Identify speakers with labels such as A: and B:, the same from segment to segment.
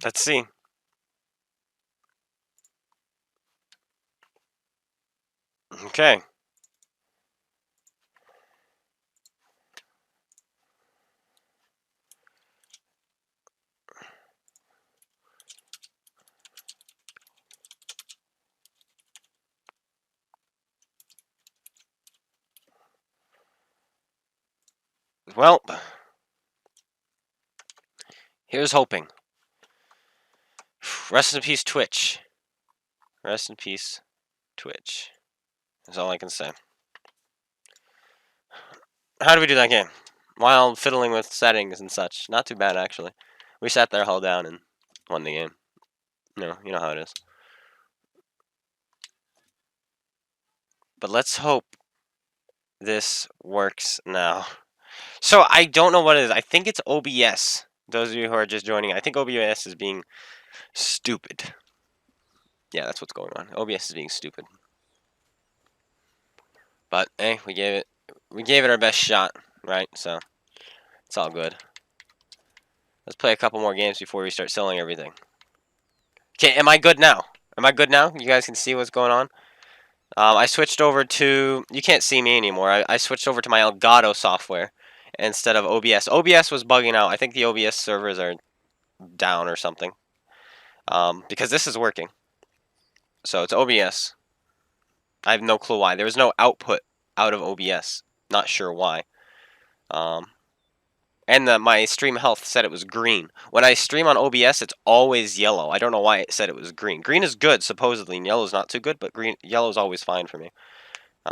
A: Let's see. Okay. Well, here's hoping. Rest in peace, Twitch. Rest in peace, Twitch. That's all I can say. How do we do that game? While fiddling with settings and such. Not too bad, actually. We sat there, held down, and won the game. You know how it is. But let's hope this works now. So, I don't know what it is. I think it's OBS. Those of you who are just joining, I think OBS is being stupid. Yeah, that's what's going on. OBS is being stupid. But, hey, we gave it our best shot, right? So, it's all good. Let's play a couple more games before we start selling everything. Okay, am I good now? Am I good now? You guys can see what's going on? I switched over to... You can't see me anymore. I switched over to my Elgato software instead of OBS. OBS was bugging out. I think the OBS servers are down or something. Because this is working. So it's OBS. I have no clue why. There was no output out of OBS. Not sure why. And my stream health said it was green. When I stream on OBS, it's always yellow. I don't know why it said it was green. Green is good, supposedly, and yellow's not too good, but yellow's always fine for me.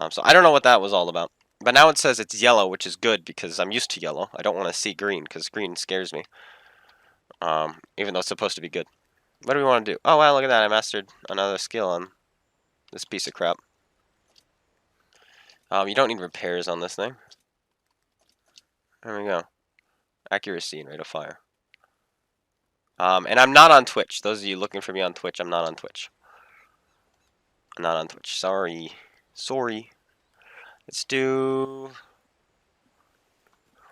A: So I don't know what that was all about. But now it says it's yellow, which is good, because I'm used to yellow. I don't want to see green, because green scares me. Even though it's supposed to be good. What do we want to do? Oh, wow, look at that. I mastered another skill on this piece of crap. You don't need repairs on this thing. There we go. Accuracy and rate of fire. And I'm not on Twitch. Those of you looking for me on Twitch, I'm not on Twitch. I'm not on Twitch. Sorry. Sorry. Let's do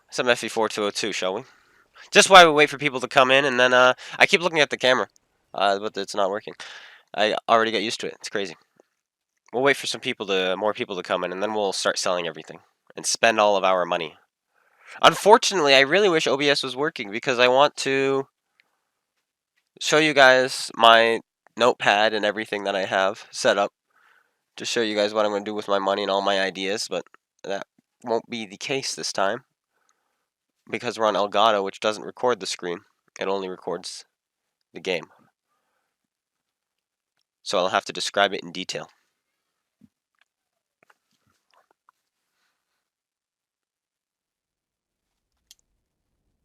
A: some FE4202, shall we? Just while we wait for people to come in, and then I keep looking at the camera, but it's not working. I already got used to it. It's crazy. We'll wait for more people to come in, and then we'll start selling everything and spend all of our money. Unfortunately, I really wish OBS was working because I want to show you guys my notepad and everything that I have set up to show you guys what I'm going to do with my money and all my ideas, but that won't be the case this time because we're on Elgato, which doesn't record the screen. It only records the game. So I'll have to describe it in detail.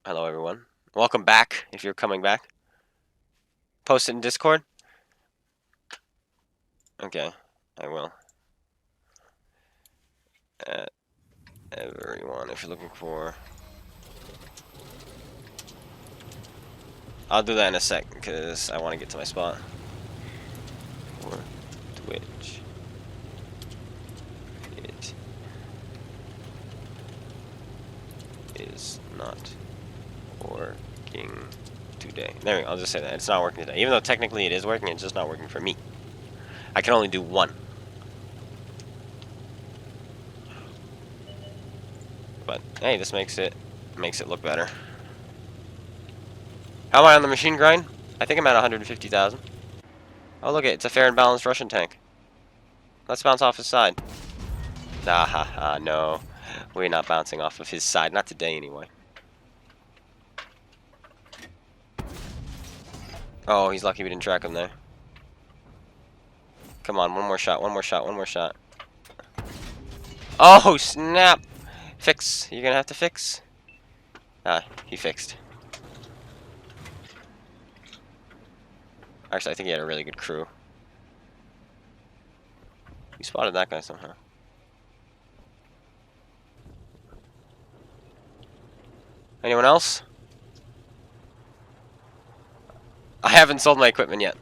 A: Hello, everyone. Welcome back, if you're coming back. Post it in Discord? Okay, I will. Everyone, if you're looking for... I'll do that in a sec, because I want to get to my spot. For Twitch. It is not working today. There we go, I'll just say that. It's not working today. Even though technically it is working, it's just not working for me. I can only do one. But, hey, this makes it look better. How am I on the machine grind? I think I'm at 150,000. Oh, look, it's a fair and balanced Russian tank. Let's bounce off his side. Ah, ha, ha, no. We're not bouncing off of his side. Not today, anyway. Oh, he's lucky we didn't track him there. Come on, one more shot, one more shot, one more shot. Oh, snap! Fix. You're gonna have to fix. Ah, he fixed. Actually, I think he had a really good crew. You spotted that guy somehow. Anyone else? I haven't sold my equipment yet.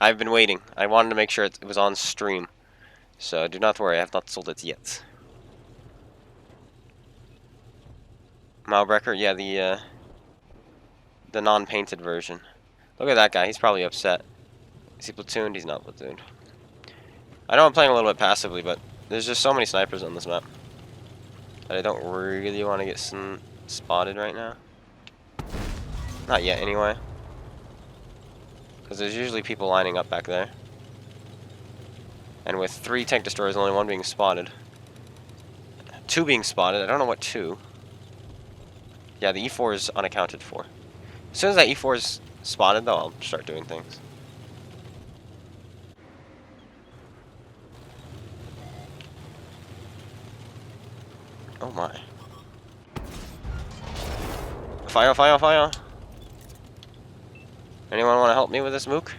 A: I've been waiting. I wanted to make sure it was on stream. So do not worry, I have not sold it yet. Malbreaker, yeah, the non-painted version. Look at that guy. He's probably upset. Is he platooned? He's not platooned. I know I'm playing a little bit passively, but there's just so many snipers on this map that I don't really want to get spotted right now. Not yet, anyway. Because there's usually people lining up back there. And with 3 tank destroyers, only 1 being spotted. 2 being spotted. I don't know what 2. Yeah, the E4 is unaccounted for. As soon as that E4 is spotted, though, I'll start doing things. Oh my. Fire, fire, fire. Anyone want to help me with this mook?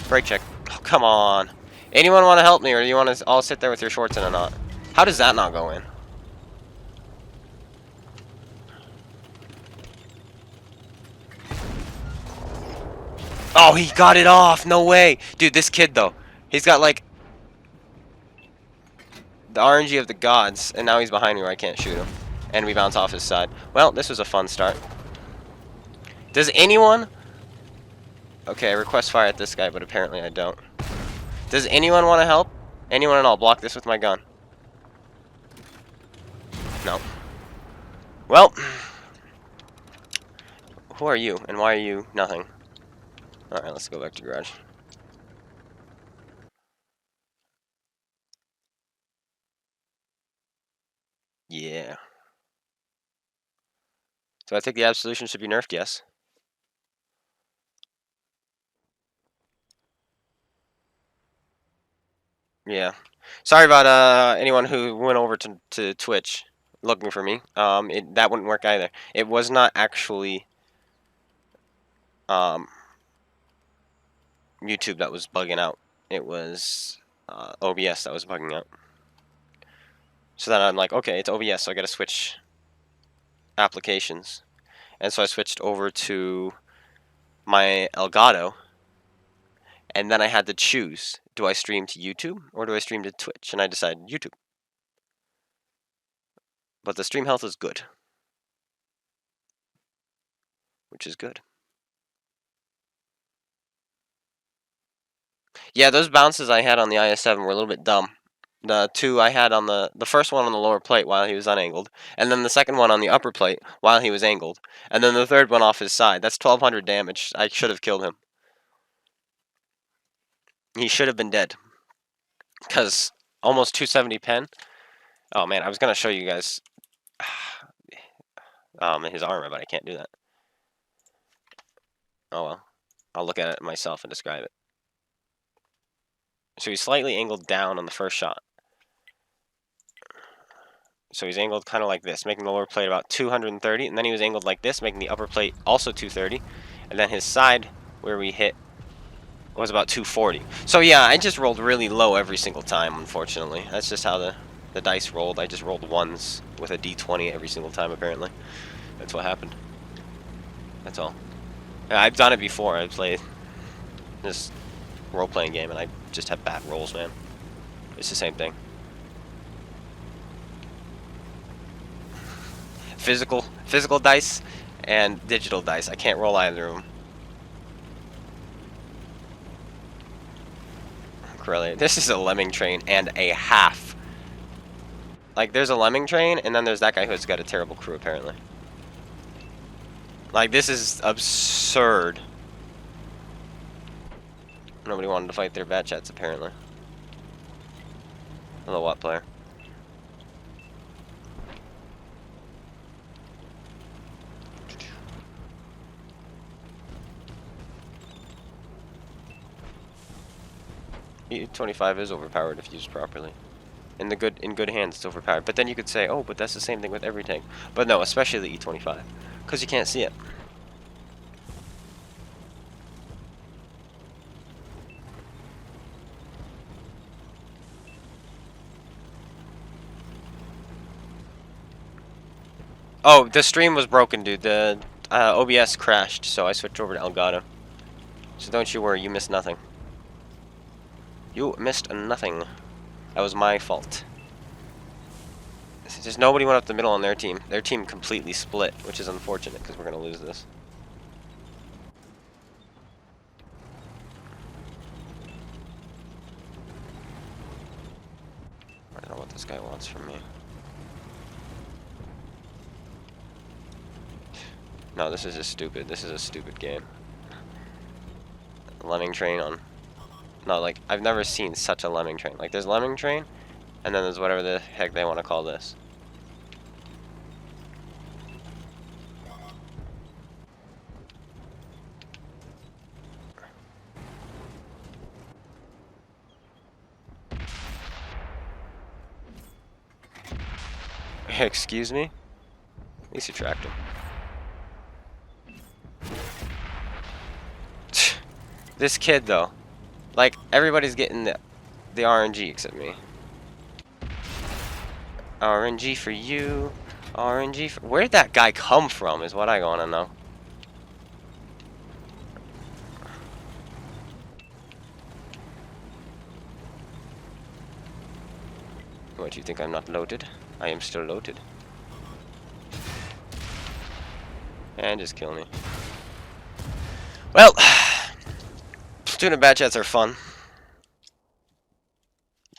A: Brake check. Oh, come on. Anyone want to help me, or do you want to all sit there with your shorts in a knot? How does that not go in? Oh, he got it off. No way. Dude, this kid, though. He's got, like, the RNG of the gods, and now he's behind me where I can't shoot him. And we bounce off his side. Well, this was a fun start. Does anyone... Okay, I request fire at this guy, but apparently I don't. Does anyone want to help? Anyone at all? Block this with my gun. No. Well... Who are you, and why are you nothing? Alright, let's go back to garage. Yeah. Do I think the absolution should be nerfed? Yes. Yeah. Sorry about anyone who went over to Twitch looking for me. That wouldn't work either. It was not actually YouTube that was bugging out. It was OBS that was bugging out. So then I'm like, okay, it's OBS, so I gotta switch applications. And so I switched over to my Elgato, and then I had to choose, do I stream to YouTube or do I stream to Twitch? And I decided YouTube. But the stream health is good, which is good. Yeah, those bounces I had on the IS-7 were a little bit dumb. The 2 I had on the first one on the lower plate while he was unangled, and then the second one on the upper plate while he was angled, and then the third one off his side. That's 1,200 damage. I should have killed him. He should have been dead. Because almost 270 pen. Oh man, I was going to show you guys his armor, but I can't do that. Oh well. I'll look at it myself and describe it. So he's slightly angled down on the first shot. So he's angled kind of like this, making the lower plate about 230, and then he was angled like this, making the upper plate also 230, and then his side, where we hit, was about 240. So yeah, I just rolled really low every single time, unfortunately. That's just how the dice rolled. I just rolled ones with a d20 every single time, apparently. That's what happened. That's all. I've done it before. I played this role-playing game, and I just have bad rolls, man. It's the same thing. Physical dice and digital dice. I can't roll either of them. Really, this is a lemming train and a half. Like, there's a lemming train, and then there's that guy who's got a terrible crew, apparently. Like, this is absurd. Nobody wanted to fight their bat chats, apparently. Hello, what player? E25 is overpowered if used properly. In good hands, it's overpowered. But then you could say, oh, but that's the same thing with every tank. But no, especially the E25, because you can't see it. Oh, the stream was broken, dude. The OBS crashed, so I switched over to Elgato. So don't you worry, you missed nothing. You missed nothing. That was my fault. Just nobody went up the middle on their team. Their team completely split, which is unfortunate because we're going to lose this. I don't know what this guy wants from me. No, this is just stupid. This is a stupid game. Lemming train on... No, like, I've never seen such a lemming train. Like, there's lemming train, and then there's whatever the heck they want to call this. Excuse me? At least you tracked him. This kid, though. Like, everybody's getting the RNG except me. RNG for you. RNG for... Where'd that guy come from is what I want to know. What, you think I'm not loaded? I am still loaded. And just kill me. Well, student bad chats are fun.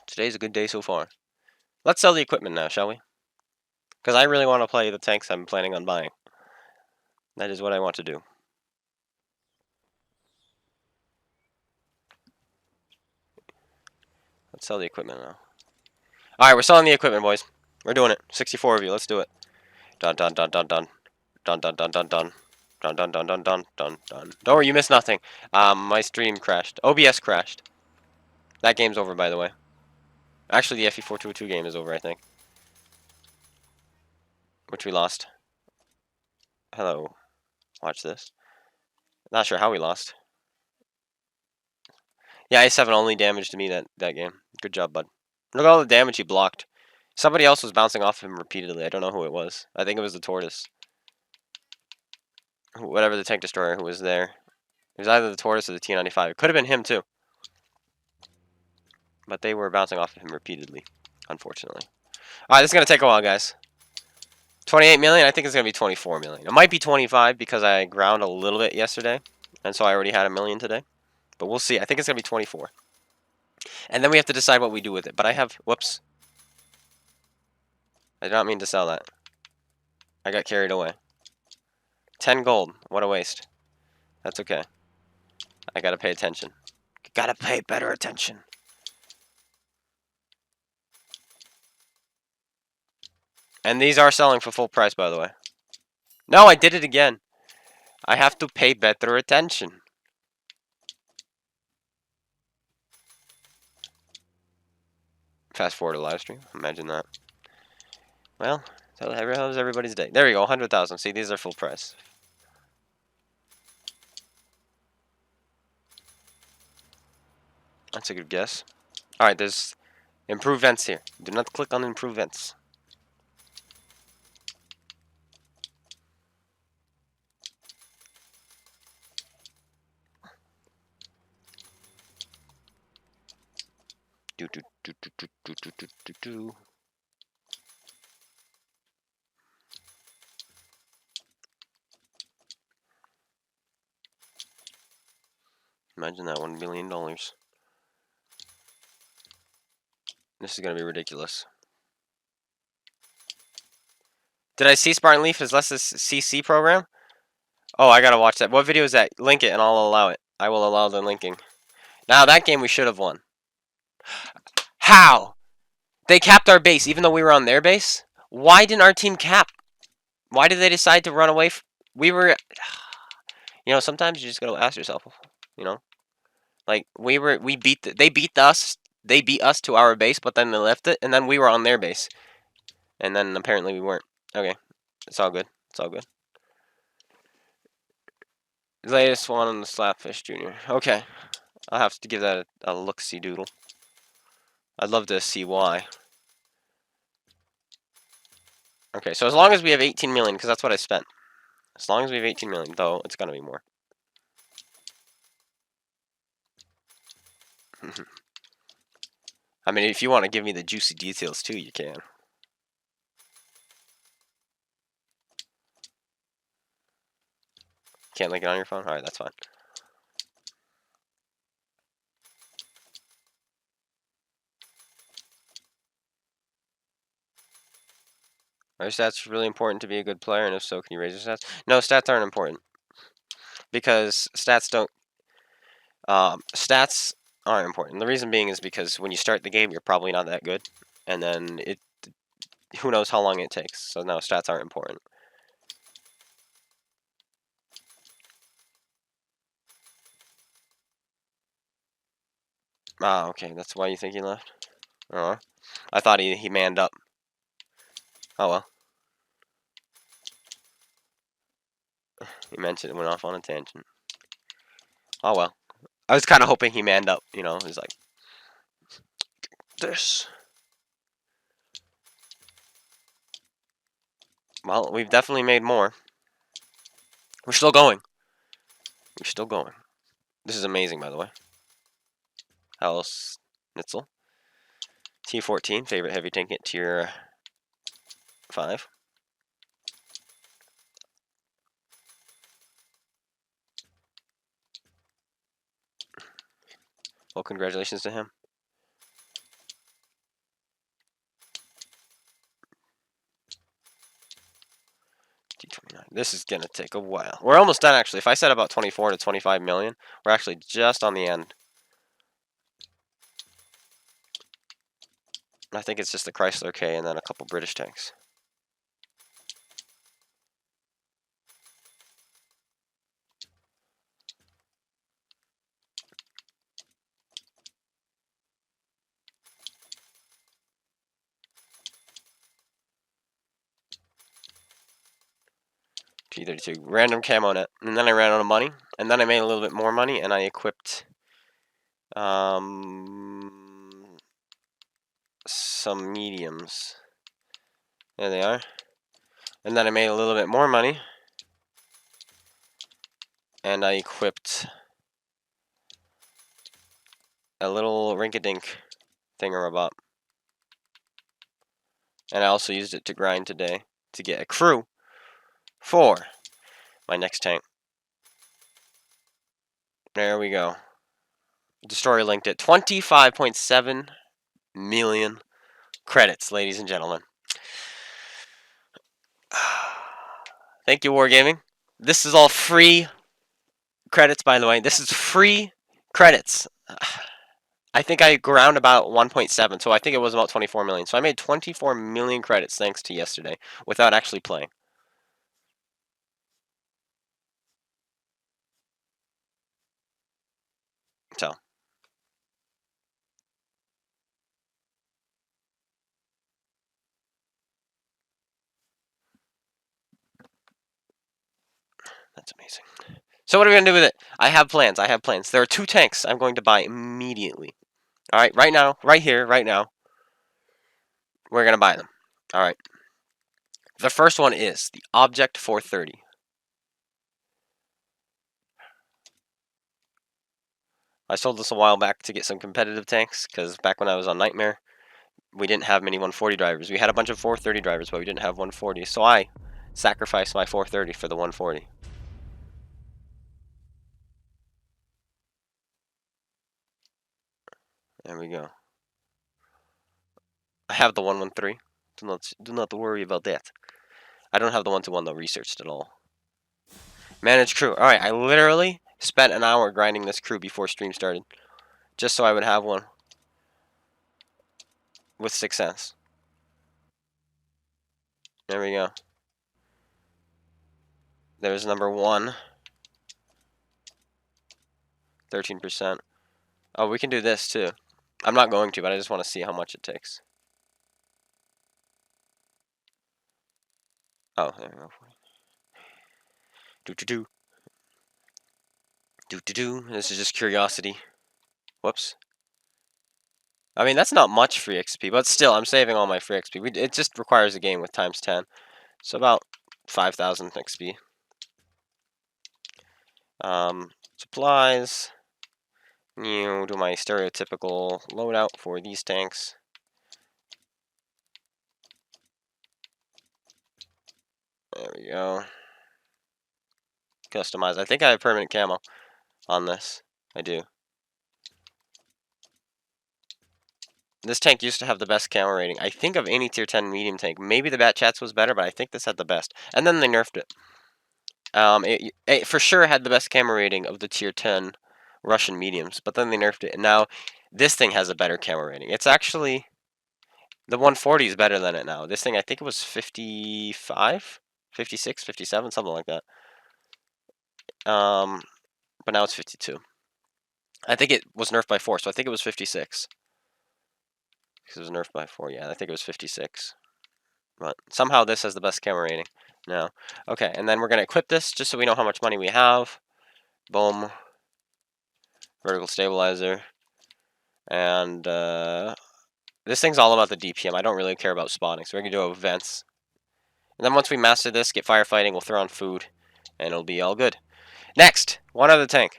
A: Today's a good day so far. Let's sell the equipment now, shall we? Because I really want to play the tanks I'm planning on buying. That is what I want to do. Let's sell the equipment now. Alright, we're selling the equipment, boys. We're doing it. 64 of you. Let's do it. Dun dun dun dun dun. Dun dun dun dun dun. Dun dun dun dun dun dun dun. Don't worry, you missed nothing. My stream crashed. OBS crashed. That game's over, by the way. Actually, the FE422 game is over, I think. Which we lost. Hello. Watch this. Not sure how we lost. Yeah, A7 only damaged me that game. Good job, bud. Look at all the damage he blocked. Somebody else was bouncing off him repeatedly. I don't know who it was. I think it was the Tortoise. Whatever the tank destroyer who was there. It was either the Tortoise or the T-95. It could have been him, too. But they were bouncing off of him repeatedly, unfortunately. Alright, this is going to take a while, guys. 28 million? I think it's going to be 24 million. It might be 25 because I ground a little bit yesterday. And so I already had a million today. But we'll see. I think it's going to be 24. And then we have to decide what we do with it. But I have... Whoops. I did not mean to sell that. I got carried away. 10 gold. What a waste. That's okay. I gotta pay attention. Gotta pay better attention. And these are selling for full price, by the way. No, I did it again. I have to pay better attention. Fast forward to live stream. Imagine that. Well, how's everybody's day? There we go, 100,000. See, these are full price. That's a good guess. Alright, there's improved vents here. Do not click on improved vents. Do do do do do do do do do do. Imagine that, $1 billion. This is gonna be ridiculous. Did I see Spartan Leaf is less a CC program? Oh, I gotta watch that. What video is that? Link it and I'll allow it. I will allow the linking. Now, that game we should have won. How? They capped our base even though we were on their base? Why didn't our team cap? Why did they decide to run away? We were... You know, sometimes you just gotta ask yourself, you know? Like, they beat us to our base, but then they left it, and then we were on their base. And then apparently we weren't. Okay. It's all good. It's all good. Latest one on the Slapfish Jr. Okay. I'll have to give that a look-see doodle. I'd love to see why. Okay, so as long as we have 18 million, because that's what I spent. As long as we have 18 million, though, it's gonna be more. I mean, if you want to give me the juicy details too, you can. Can't link it on your phone? Alright, that's fine. Are stats really important to be a good player? And if so, can you raise your stats? No, stats aren't important. Because stats don't... stats aren't important. The reason being is because when you start the game, you're probably not that good. And then who knows how long it takes. So no, stats aren't important. Ah, okay, that's why you think he left? Oh, I thought he manned up. Oh well. He mentioned it, went off on a tangent. Oh well. I was kind of hoping he manned up, you know. He's like, this. Well, we've definitely made more. We're still going. We're still going. This is amazing, by the way. House Nitzel. T14, favorite heavy tank at tier 5. Well, congratulations to him. T29. This is going to take a while. We're almost done, actually. If I said about 24 to 25 million, we're actually just on the end. I think it's just the Chrysler K and then a couple British tanks. T32. Random camo net. And then I ran out of money. And then I made a little bit more money and I equipped some mediums. There they are. And then I made a little bit more money. And I equipped a little rink-a-dink thingamabop. And I also used it to grind today to get a crew for my next tank. There we go. Destroyer linked it. 25.7 million credits, ladies and gentlemen. Thank you, Wargaming. This is all free credits, by the way. This is free credits. I think I ground about 1.7, so I think it was about 24 million. So I made 24 million credits thanks to yesterday without actually playing. So. That's amazing. So what are we going to do with it? I have plans. I have plans. There are 2 tanks I'm going to buy immediately. All right, right now, right here, right now. We're going to buy them. All right. The first one is the Object 430. I sold this a while back to get some competitive tanks, because back when I was on Nightmare, we didn't have many 140 drivers. We had a bunch of 430 drivers, but we didn't have 140. So I sacrificed my 430 for the 140. There we go. I have the 113. Do not worry about that. I don't have the 121 though researched at all. Manage crew. All right, I literally spent an hour grinding this crew before stream started, just so I would have one with 6 cents. There we go. There's number 1. 13%. Oh, we can do this too. I'm not going to, but I just want to see how much it takes. Oh, there we go. Do. This is just curiosity. Whoops. I mean, that's not much free XP, but still, I'm saving all my free XP. It just requires a game with times 10. So about 5,000 XP. Supplies. You do my stereotypical loadout for these tanks. There we go. Customize. I think I have permanent camo on this. I do. This tank used to have the best camo rating, I think, of any tier 10 medium tank. Maybe the Bat Chats was better, but I think this had the best. And then they nerfed it. It for sure had the best camo rating of the tier 10 Russian mediums, but then they nerfed it. And now this thing has a better camo rating. It's actually, the 140 is better than it now. This thing, I think it was 55, 56, 57, something like that. But now it's 52. I think it was nerfed by 4, so I think it was 56. Because it was nerfed by 4, yeah, I think it was 56. But somehow this has the best camera rating. No. Okay, and then we're going to equip this just so we know how much money we have. Boom. Vertical stabilizer. And this thing's all about the DPM. I don't really care about spawning, so we're going to do events. And then once we master this, get firefighting, we'll throw on food, and it'll be all good. Next, one other tank.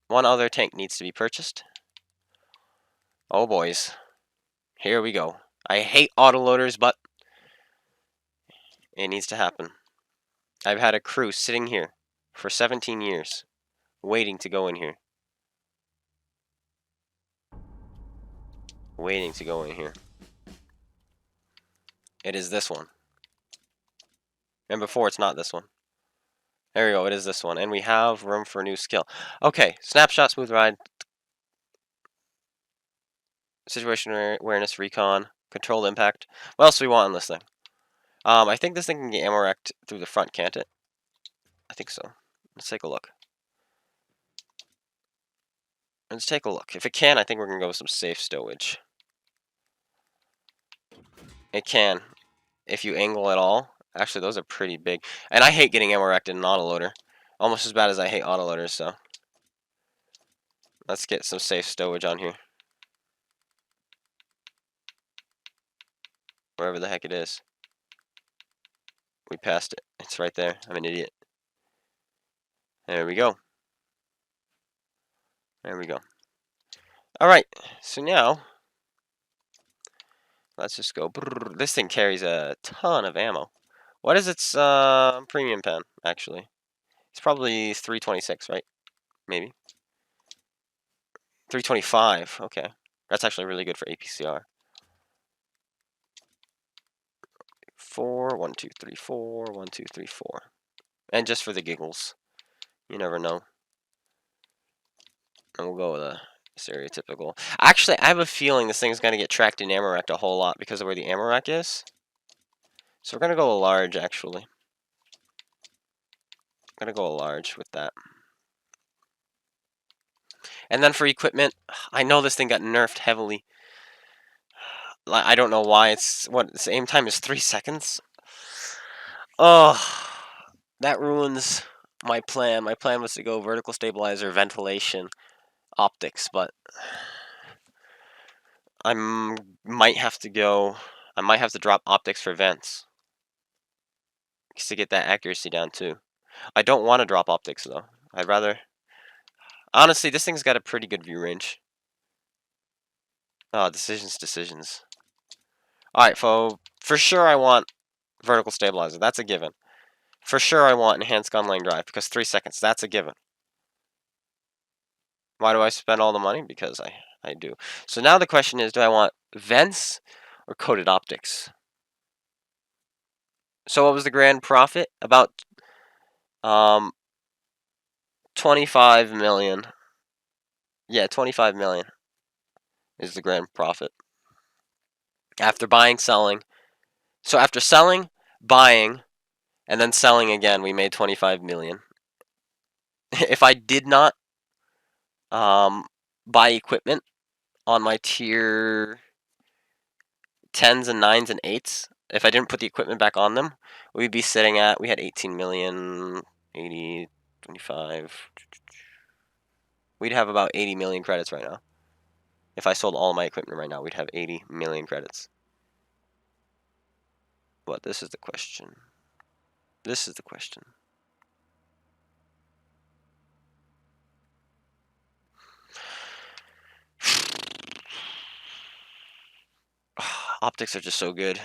A: One other tank needs to be purchased. Oh, boys. Here we go. I hate autoloaders, but it needs to happen. I've had a crew sitting here for 17 years, waiting to go in here. Waiting to go in here. It is this one. And before, it's not this one. There we go, it is this one. And we have room for a new skill. Okay, snapshot, smooth ride, situation awareness, recon, controlled impact. What else do we want on this thing? I think this thing can get ammo wrecked through the front, can't it? I think so. Let's take a look. Let's take a look. If it can, I think we're going to go with some safe stowage. It can. If you angle at all. Actually, those are pretty big. And I hate getting ammo wrecked in an autoloader. Almost as bad as I hate autoloaders, so. Let's get some safe stowage on here. Wherever the heck it is. We passed it. It's right there. I'm an idiot. There we go. There we go. Alright, so now, let's just go. This thing carries a ton of ammo. What is its premium pen, actually? It's probably 326, right? Maybe. 325, okay. That's actually really good for APCR. 4, 1, 2, 3, 4, 1, 2, 3, 4. And just for the giggles. You never know. And we'll go with a stereotypical. Actually, I have a feeling this thing's going to get tracked in ammo rack a whole lot because of where the ammo rack is. So we're going to go large, actually. I'm going to go large with that. And then for equipment, I know this thing got nerfed heavily. I don't know why. It's, what, its aim time is 3 seconds? Oh, that ruins my plan. My plan was to go vertical stabilizer, ventilation, optics, but I might have to go. I might have to drop optics for vents to get that accuracy down too. I don't want to drop optics though. I'd rather. Honestly, this thing's got a pretty good view range. Oh, decisions. All right, for sure I want vertical stabilizer. That's a given. For sure I want enhanced gun lane drive because 3 seconds. That's a given. Why do I spend all the money? Because I do. So now the question is, do I want vents or coated optics? So what was the grand profit? About 25 million. Yeah, 25 million is the grand profit. After buying, selling. So after selling, buying, and then selling again, we made 25 million. If I did not buy equipment on my tier 10s and 9s and 8s, if I didn't put the equipment back on them, we'd be sitting at, we had 18 million, 80, 25. We'd have about 80 million credits right now. If I sold all my equipment right now, we'd have 80 million credits. But this is the question. This is the question. Optics are just so good.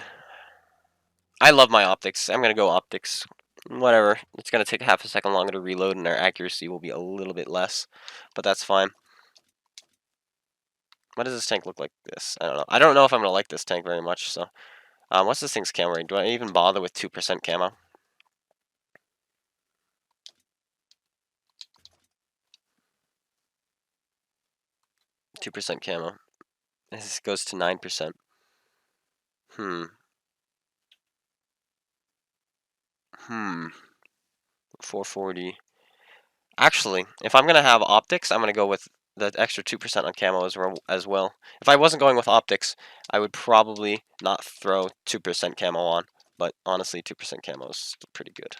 A: I love my optics. I'm gonna go optics. Whatever. It's gonna take half a second longer to reload, and our accuracy will be a little bit less, but that's fine. What does this tank look like? This? I don't know. I don't know if I'm gonna like this tank very much. So, what's this thing's camo rating? Do I even bother with 2% camo? 2% camo. This goes to 9%. 440. Actually, if I'm gonna have optics, I'm gonna go with the extra 2% on camo as well. If I wasn't going with optics, I would probably not throw 2% camo on. But honestly, 2% camo is still pretty good.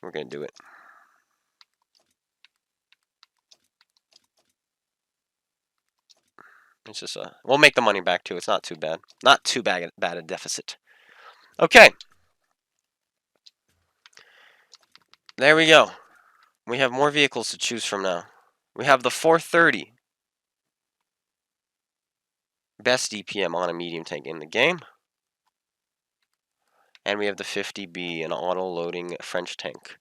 A: We're gonna do it. It's just we'll make the money back too. It's not too bad. Not too bad a deficit. Okay. There we go. We have more vehicles to choose from now. We have the 430. Best DPM on a medium tank in the game. And we have the 50B, an auto-loading French tank.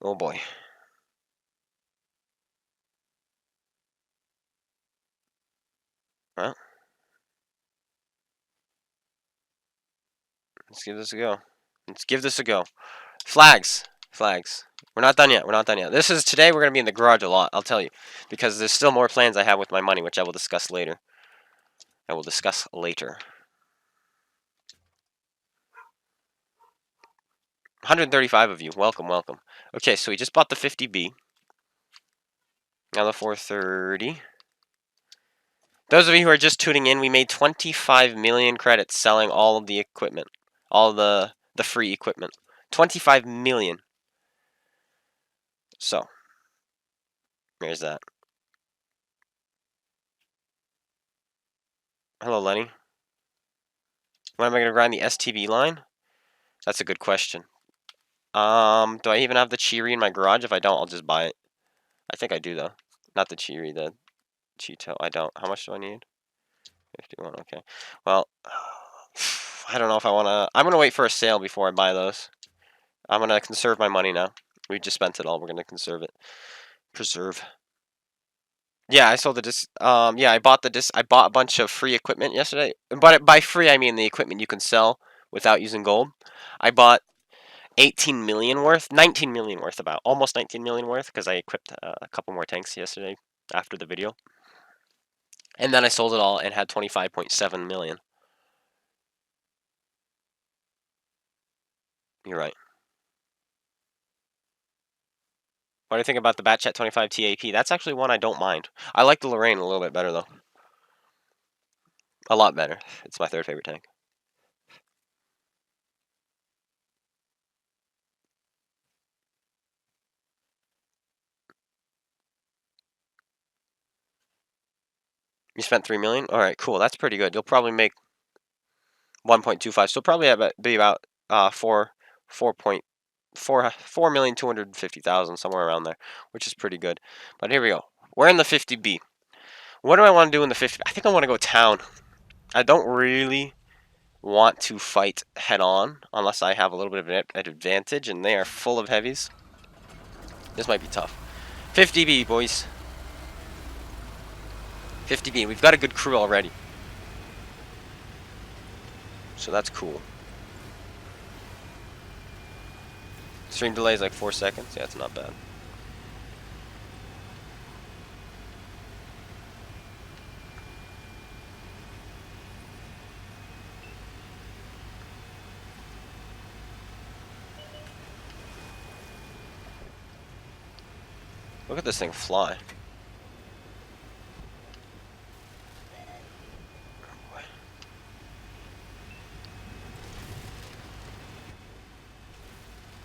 A: Oh boy. Well, let's give this a go. Let's give this a go. Flags. Flags. We're not done yet. We're not done yet. Today we're going to be in the garage a lot, I'll tell you. Because there's still more plans I have with my money, which I will discuss later. 135 of you. Welcome, welcome. Okay, so we just bought the 50B. Now the 430. Those of you who are just tuning in, we made 25 million credits selling all of the equipment. All the free equipment. 25 million. So, there's that. Hello, Lenny. When am I going to grind the STB line? That's a good question. Do I even have the Cheery in my garage? If I don't, I'll just buy it. I think I do, though. Not the Cheery, the Cheeto. I don't. How much do I need? 51, okay. Well, I don't know if I want to... I'm going to wait for a sale before I buy those. I'm going to conserve my money now. We just spent it all. We're going to conserve it. Preserve. Yeah, I sold the disc. Yeah, I bought the disc. I bought a bunch of free equipment yesterday. But by free, I mean the equipment you can sell without using gold. I bought 18 million worth, 19 million worth, about almost 19 million worth, because I equipped a couple more tanks yesterday after the video. And then I sold it all and had 25.7 million. You're right. What do you think about the Batchat 25 TAP? That's actually one I don't mind. I like the Lorraine a little bit better, though. A lot better. It's my third favorite tank. You spent 3 million? All right, cool. That's pretty good. You'll probably make 1.25. So probably be about 4,250,000, somewhere around there, which is pretty good. But here we go. We're in the 50B. What do I want to do in the 50? I think I want to go town. I don't really want to fight head on unless I have a little bit of an advantage, and they are full of heavies. This might be tough. 50B, boys. 50B. We've got a good crew already. So that's cool. Stream delay is like 4 seconds. Yeah, it's not bad. Look at this thing fly.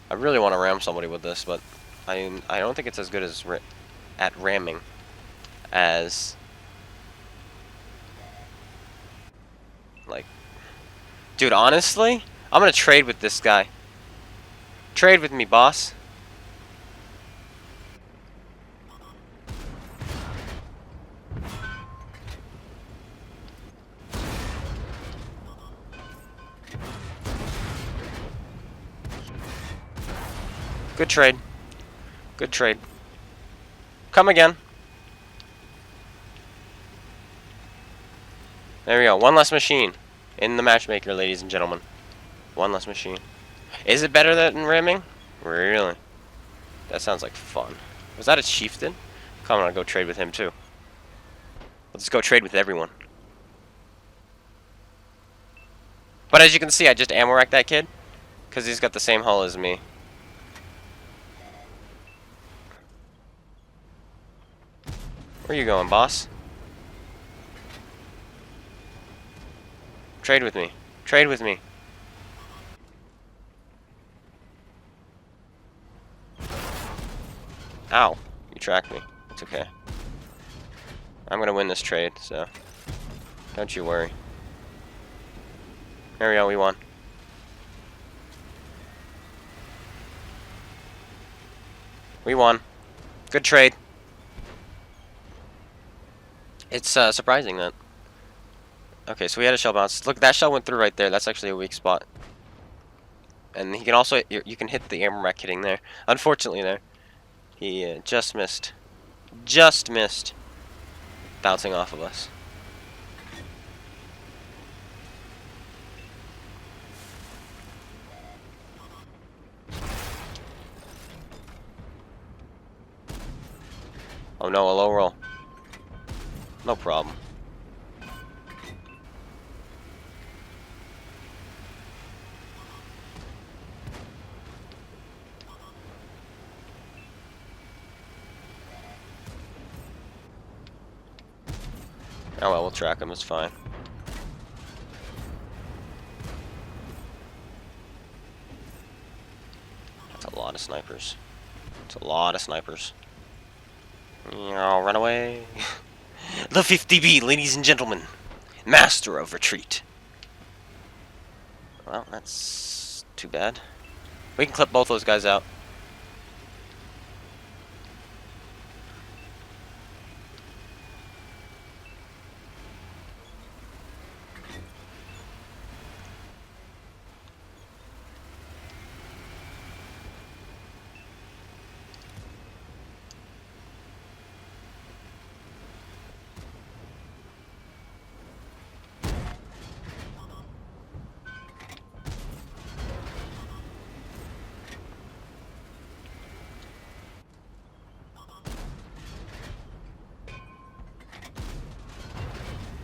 A: I really want to ram somebody with this, but I don't think it's as good as at ramming as like, dude, honestly, I'm gonna trade with this guy. Trade with me, boss. Good trade. Good trade. Come again. There we go. One less machine in the matchmaker, ladies and gentlemen. One less machine. Is it better than rimming? Really? That sounds like fun. Was that a chieftain? Come on, I'll go trade with him too. Let's go trade with everyone. But as you can see, I just ammo wrecked that kid because he's got the same hull as me. Where you going, boss? Trade with me. Trade with me. Ow. You tracked me. It's okay. I'm gonna win this trade, so don't you worry. There we go, we won. We won. Good trade. It's surprising that. Okay, so we had a shell bounce. Look, that shell went through right there. That's actually a weak spot. And he can also, you can hit the ammo rack hitting there. Unfortunately there, he just missed. Just missed. Bouncing off of us. Oh no, a low roll. No problem. Oh well, we'll track him, it's fine. That's a lot of snipers. It's a lot of snipers. Oh, run away. The 50B, ladies and gentlemen. Master of retreat. Well, that's too bad. We can clip both those guys out.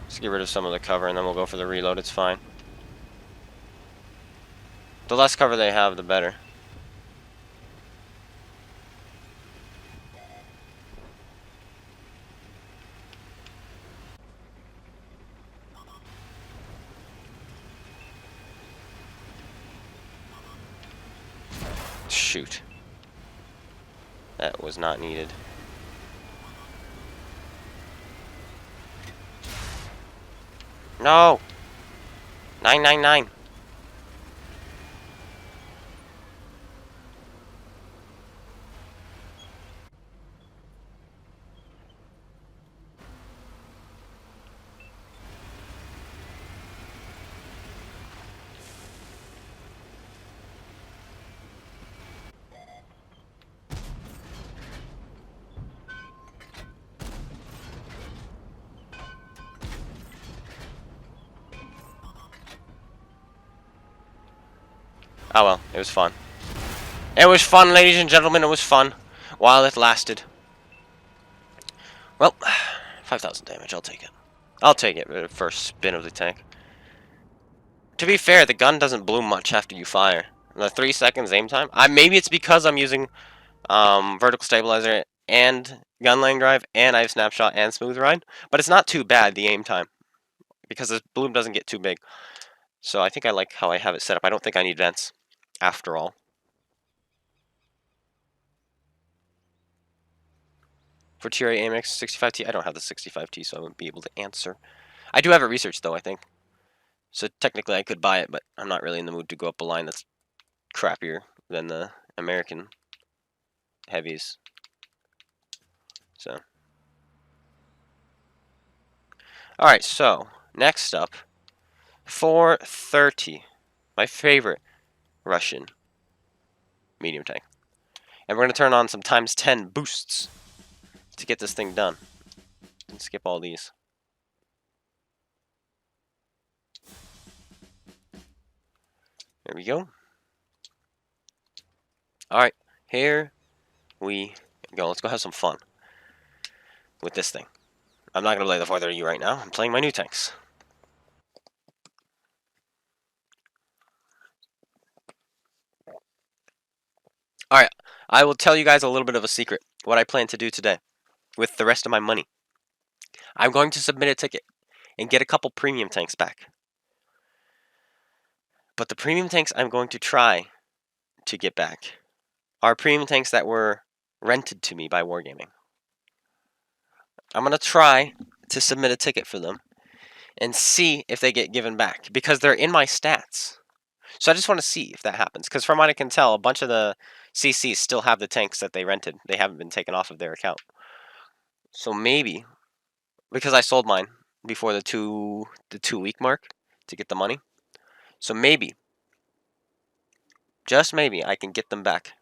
A: Let's get rid of some of the cover and then we'll go for the reload, it's fine. The less cover they have, the better. Shoot. That was not needed. No! 999. Oh well, it was fun. It was fun, ladies and gentlemen, it was fun. While it lasted. Well, 5,000 damage, I'll take it. I'll take it for the first spin of the tank. To be fair, the gun doesn't bloom much after you fire. The 3 seconds aim time. Maybe it's because I'm using vertical stabilizer and gun lane drive, and I have snapshot and smooth ride. But it's not too bad, the aim time. Because the bloom doesn't get too big. So I think I like how I have it set up. I don't think I need vents, after all. For Tier A AMX 65T, I don't have the 65T, so I wouldn't be able to answer. I do have it researched, though, I think. So technically I could buy it, but I'm not really in the mood to go up a line that's crappier than the American heavies. So. Alright, so, next up, 430. My favorite Russian medium tank. And we're going to turn on some times 10 boosts to get this thing done. And skip all these. There we go. Alright, here we go. Let's go have some fun with this thing. I'm not going to play the 430U right now. I'm playing my new tanks. Alright, I will tell you guys a little bit of a secret. What I plan to do today with the rest of my money. I'm going to submit a ticket and get a couple premium tanks back. But the premium tanks I'm going to try to get back are premium tanks that were rented to me by Wargaming. I'm going to try to submit a ticket for them and see if they get given back because they're in my stats. So I just want to see if that happens because from what I can tell, a bunch of the CCs still have the tanks that they rented. They haven't been taken off of their account. So maybe, because I sold mine before the two week mark to get the money. So maybe, just maybe, I can get them back.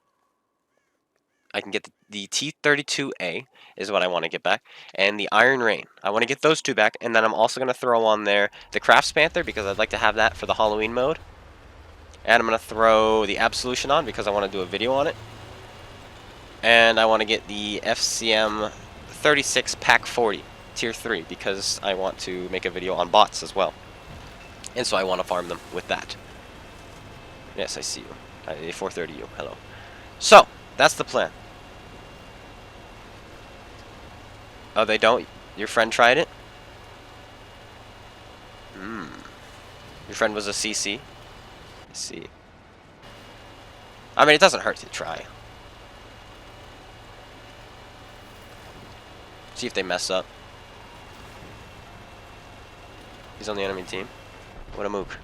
A: I can get the T-32A is what I want to get back, and the Iron Rain. I want to get those two back, and then I'm also going to throw on there the Crafts Panther because I'd like to have that for the Halloween mode. And I'm going to throw the Absolution on because I want to do a video on it. And I want to get the FCM 36 Pack 40 Tier 3 because I want to make a video on bots as well. And so I want to farm them with that. Yes, I see you. A 430U. Hello. So, that's the plan. Oh, they don't? Your friend tried it? Your friend was a CC? I see. I mean, it doesn't hurt to try. See if they mess up. He's on the enemy team. What a mook.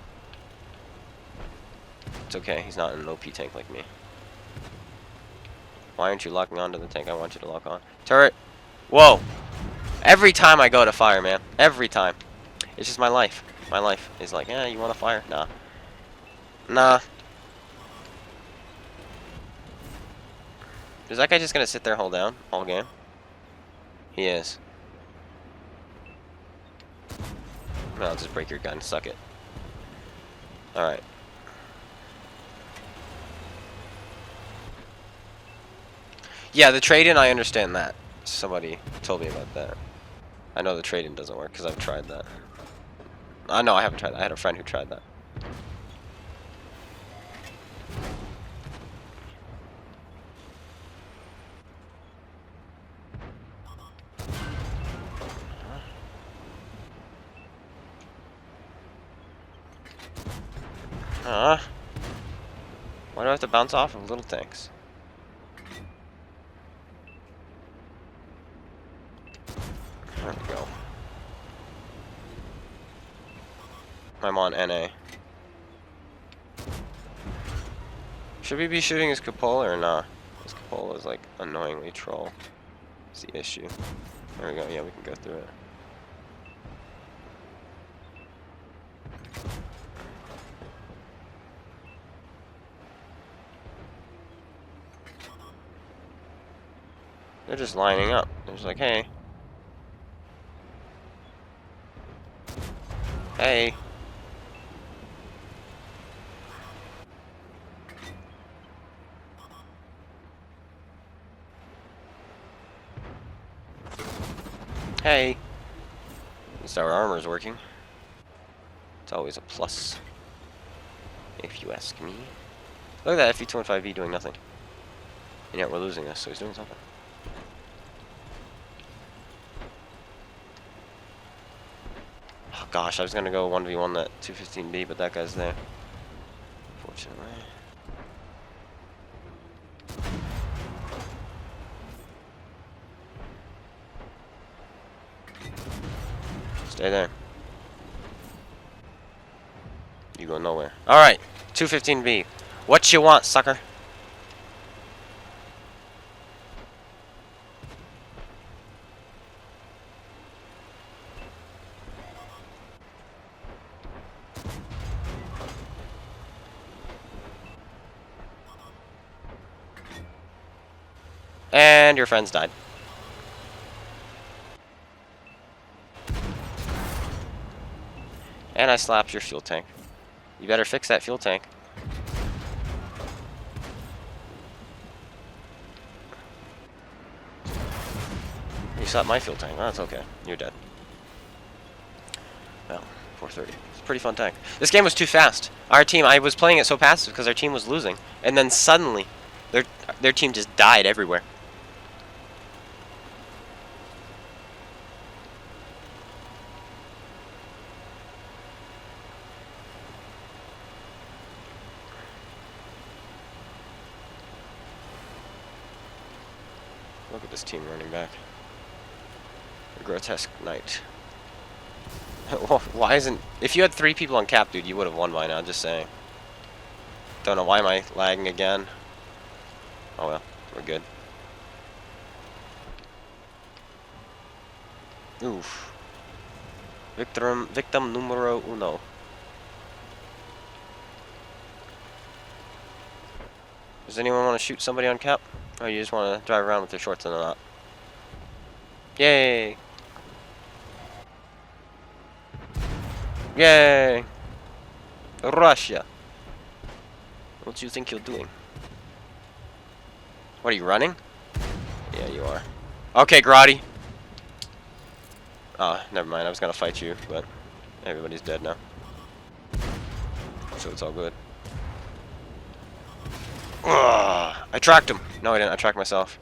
A: It's okay, he's not an OP tank like me. Why aren't you locking onto the tank I want you to lock on? Turret! Whoa! Every time I go to fire, man. Every time. It's just my life. My life is like, eh, you want to fire? Nah. Nah. Is that guy just gonna sit there and hold down all game? He is. No, I'll just break your gun. Suck it. Alright. Yeah, the trade-in, I understand that. Somebody told me about that. I know the trade-in doesn't work because I've tried that. No, I haven't tried that. I had a friend who tried that. Why do I have to bounce off of little tanks? There we go. I'm on NA. Should we be shooting his cupola or not? His cupola is like annoyingly troll. That's the issue. There we go. Yeah, we can go through it. They're just lining up. They're just like, hey. Hey. Hey. At least our armor's working. It's always a plus. If you ask me. Look at that FV-25V doing nothing. And yet we're losing this, so he's doing something. Oh gosh, I was gonna go 1v1 that 215B, but that guy's there. Fortunately. Stay there. You go nowhere. Alright, 215B. What you want, sucker? And your friends died. And I slapped your fuel tank. You better fix that fuel tank. You slapped my fuel tank. Oh, that's okay. You're dead. Well, 430. It's a pretty fun tank. This game was too fast. Our team, I was playing it so passive because our team was losing. And then suddenly, their team just died everywhere. Look at this team running back. A grotesque knight. Why isn't... If you had 3 people on cap, dude, you would have won by now, just saying. Don't know why am I lagging again. Oh well, we're good. Oof. Victim numero uno. Does anyone want to shoot somebody on cap? Or you just want to drive around with your shorts in a knot? Yay! Yay! Russia! What do you think you're doing? What, are you running? Yeah, you are. Okay, Grotti. Oh, never mind. I was gonna fight you, but everybody's dead now. So it's all good. Ugh, I tracked him. No, I didn't. I tracked myself.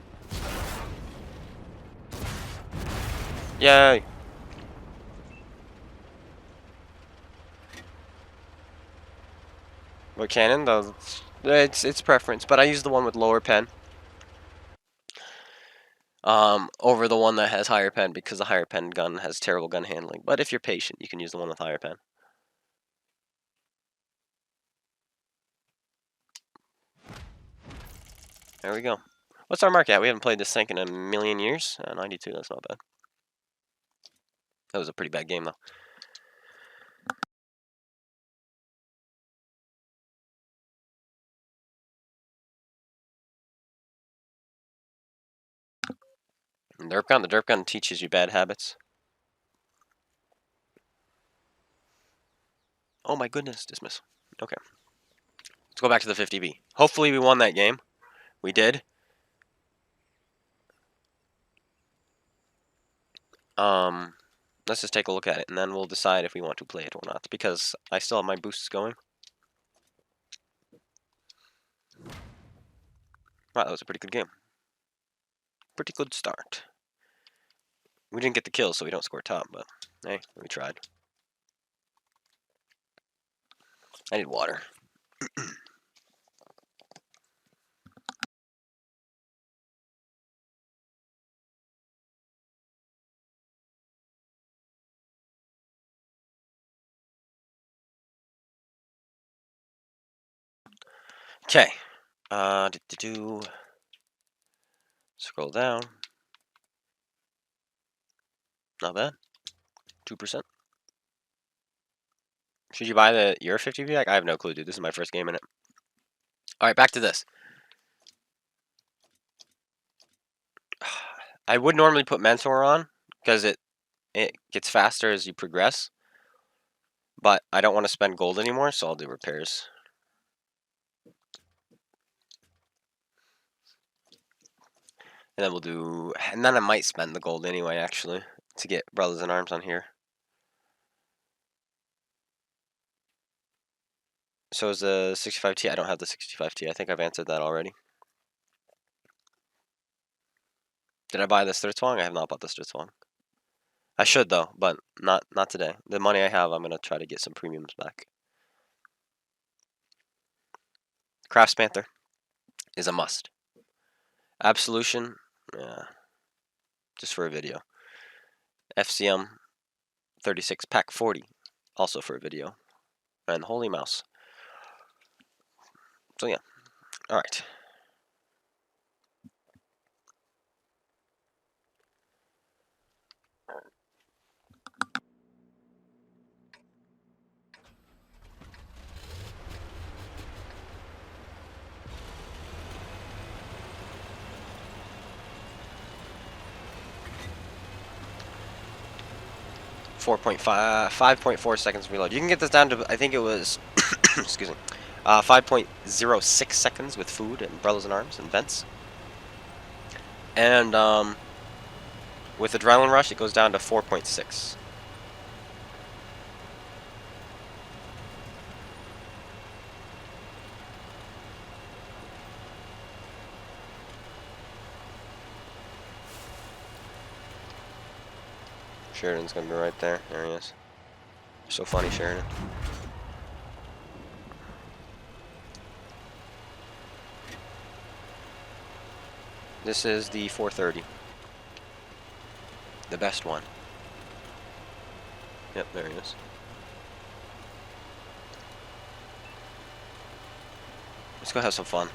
A: Yay! What cannon? Though, it's preference, but I use the one with lower pen. Over the one that has higher pen because the higher pen gun has terrible gun handling. But if you're patient, you can use the one with higher pen. There we go. What's our mark at? We haven't played this tank in a million years. 92, that's not bad. That was a pretty bad game, though. And the derp gun teaches you bad habits. Oh my goodness, dismiss. Okay. Let's go back to the 50B. Hopefully we won that game. We did. Let's just take a look at it, and then we'll decide if we want to play it or not, because I still have my boosts going. Wow, that was a pretty good game. Pretty good start. We didn't get the kill, so we don't score top, but hey, we tried. I need water. Okay. Scroll down. Not bad. 2%. Should you buy your 50 pack? I have no clue, dude. This is my first game in it. Alright, back to this. I would normally put Mentor on, because it gets faster as you progress. But I don't want to spend gold anymore, so I'll do repairs. And then we'll do... And then I might spend the gold anyway, actually, to get Brothers in Arms on here. So is the 65T? I don't have the 65T. I think I've answered that already. Did I buy the Sturzwang? I have not bought the Sturzwang. I should, though, but not today. The money I have, I'm going to try to get some premiums back. Crafts Panther is a must. Absolution, yeah, just for a video. FCM 36 pack 40, also for a video. And Holy Mouse. So yeah, alright. 4.5, 5.4 seconds reload. You can get this down to, I think it was, excuse me, 5.06 seconds with food and umbrellas and arms and vents. And with Adrenaline Rush, it goes down to 4.6. Sheridan's gonna be right there. There he is. So funny, Sheridan. This is the 430. The best one. Yep, there he is. Let's go have some fun.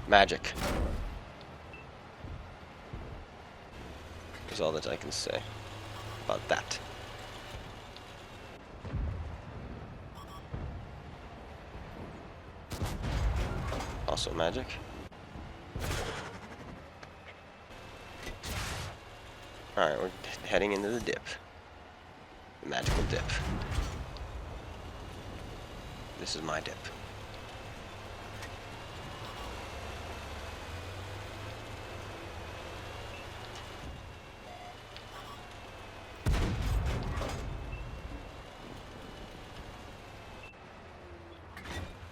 A: Magic. Is all that I can say about that. Also magic. Alright, we're heading into the dip. The magical dip. This is my dip.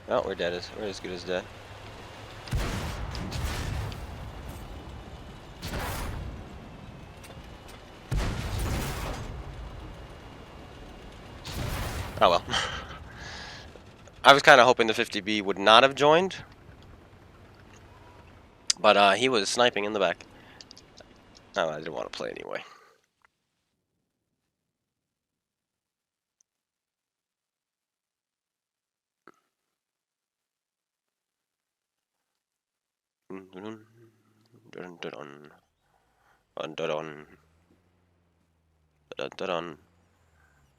A: Oh, we're dead. We're as good as dead. Oh well. I was kind of hoping the 50B would not have joined, but he was sniping in the back. Oh, I didn't want to play anyway.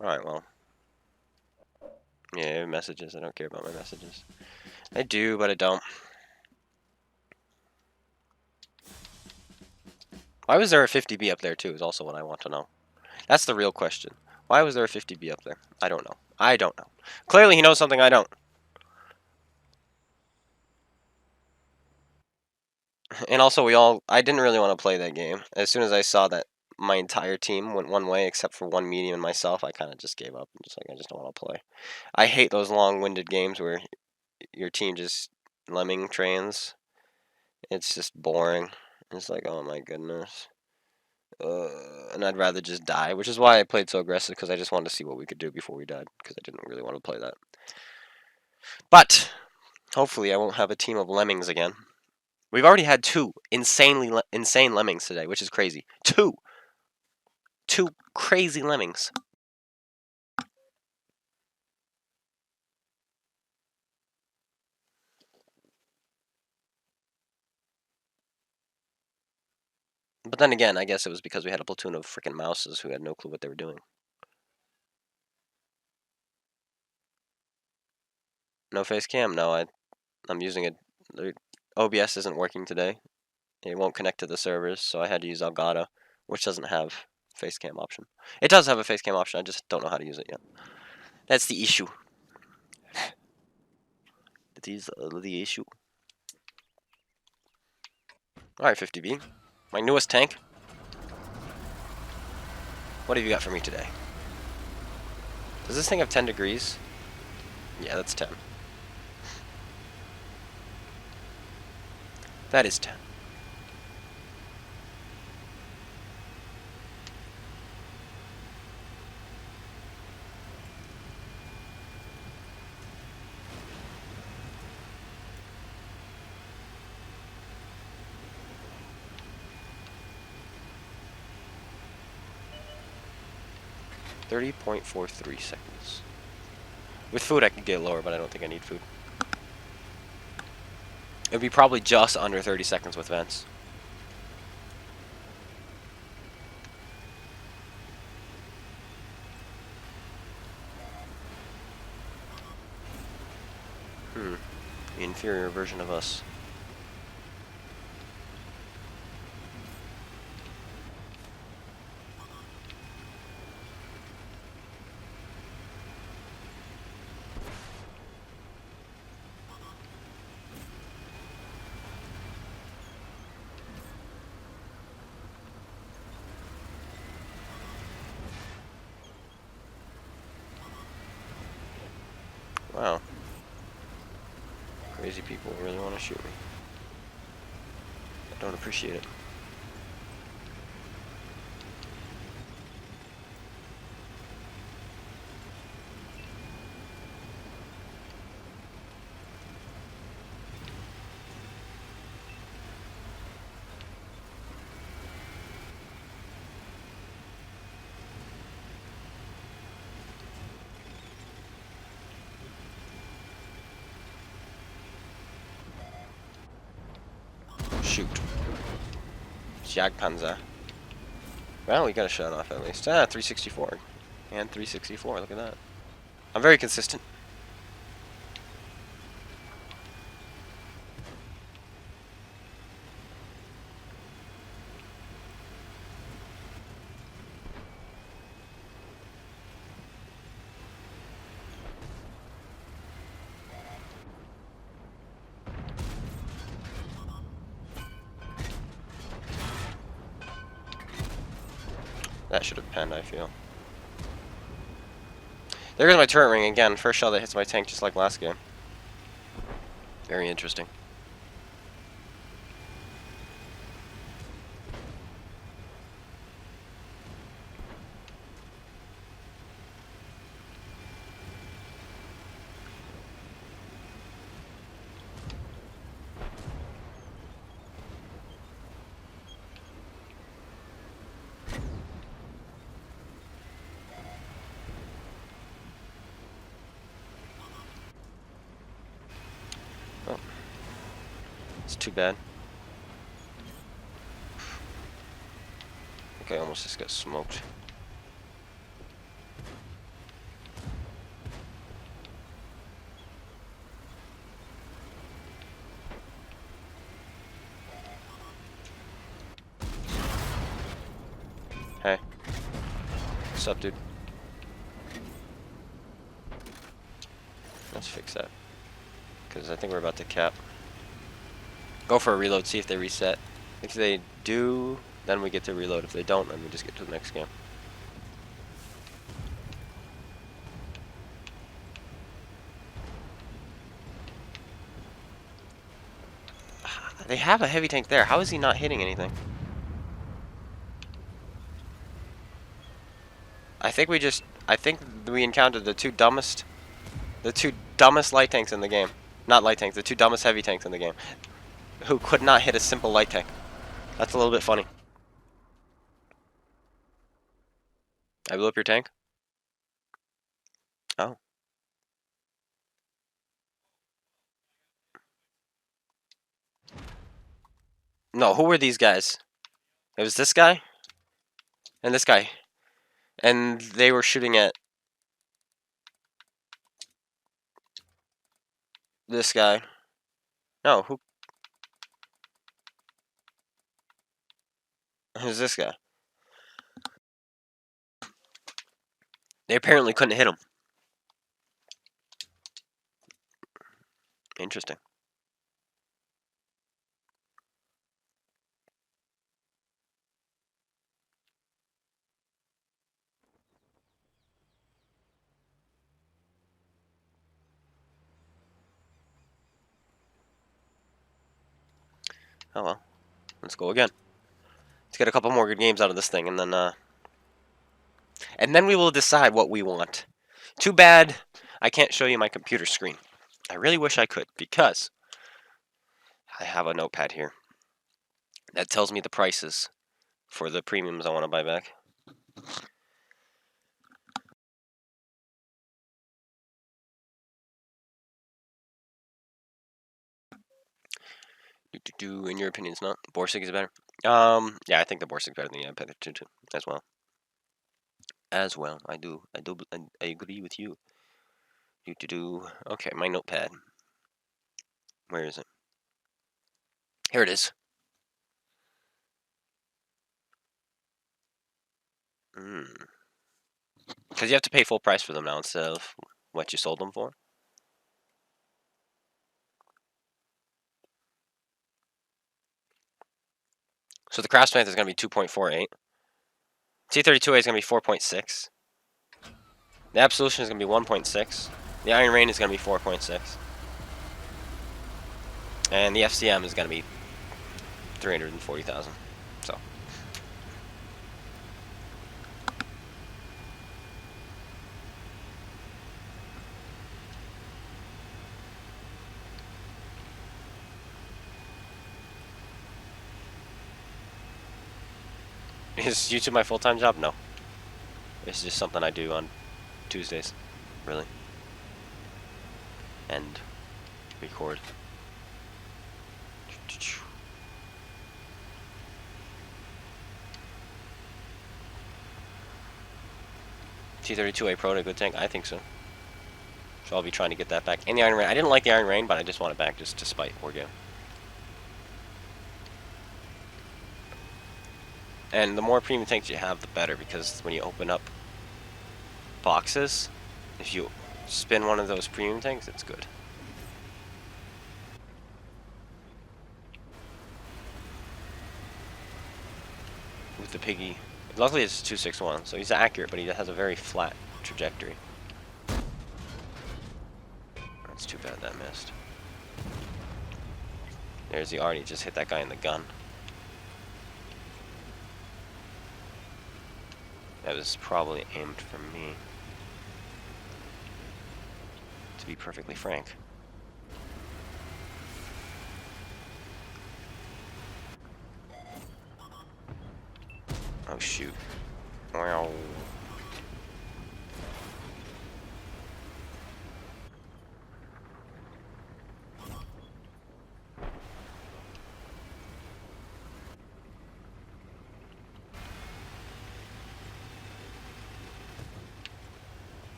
A: Alright, well. Yeah, messages. I don't care about my messages. I do, but I don't. Why was there a 50B up there, too, is also what I want to know. That's the real question. Why was there a 50B up there? I don't know. I don't know. Clearly he knows something I don't. And also, I didn't really want to play that game. As soon as I saw that my entire team went one way, except for one medium and myself, I kind of just gave up. And just like, I just don't want to play. I hate those long-winded games where your team just lemming trains. It's just boring. It's like, oh my goodness. And I'd rather just die, which is why I played so aggressive, because I just wanted to see what we could do before we died, because I didn't really want to play that. But, hopefully I won't have a team of lemmings again. We've already had two insane lemmings today, which is crazy. Two crazy lemmings. But then again, I guess it was because we had a platoon of freaking mouses who had no clue what they were doing. No face cam? No, I'm using it. OBS isn't working today. It won't connect to the servers, so I had to use Elgato, which doesn't have face cam option. It does have a face cam option, I just don't know how to use it yet. That's the issue. That is the issue. Alright, 50B. My newest tank. What have you got for me today? Does this thing have 10 degrees? Yeah, that's 10. That is 10. .43 seconds. With food I could get lower, but I don't think I need food. It'd be probably just under 30 seconds with vents. The inferior version of us. Wow. Crazy people really want to shoot me. I don't appreciate it. Shoot. Jagdpanzer. Well, we got a shot off at least. 364. And 364, look at that. I'm very consistent. That should have penned, I feel. There goes my turret ring again. First shell that hits my tank just like last game. Very interesting. Oh. It's too bad. Okay, almost just got smoked. Hey. What's up, dude? Let's fix that. Because I think we're about to cap. Go for a reload, see if they reset. If they do, then we get to reload. If they don't, then we just get to the next game. They have a heavy tank there. How is he not hitting anything? I think we encountered the two dumbest light tanks in the game. Not light tanks, the two dumbest heavy tanks in the game. Who could not hit a simple light tank. That's a little bit funny. I blew up your tank? Oh. No, who were these guys? It was this guy? And this guy. And they were shooting at this guy. No, who's this guy? They apparently couldn't hit him. Interesting. Oh well. Let's go again. Let's get a couple more good games out of this thing, and then we will decide what we want. Too bad I can't show you my computer screen. I really wish I could, because I have a notepad here that tells me the prices for the premiums I want to buy back. In your opinion, it's not. Borsig is better. Yeah, I think the Borsig's better than the Panther 2 too, as well. As well, I do. I agree with you. Okay, my notepad. Where is it? Here it is. Because you have to pay full price for them now instead of what you sold them for. So the Craftsman is going to be 2.48. T32A is going to be 4.6. The Absolution is going to be 1.6. The Iron Rain is going to be 4.6. And the FCM is going to be 340,000. So. Is YouTube my full-time job? No. It's just something I do on Tuesdays. Really. And record. T32A Pro to a good tank? I think so. So I'll be trying to get that back. And the Iron Rain. I didn't like the Iron Rain, but I just want it back just to spite Orgo. And the more premium tanks you have, the better, because when you open up boxes, if you spin one of those premium tanks, it's good. With the Piggy. Luckily it's 261, so he's accurate, but he has a very flat trajectory. That's too bad that missed. There's the Artie, just hit that guy in the gun. That was probably aimed for me. To be perfectly frank. Oh shoot. Wow.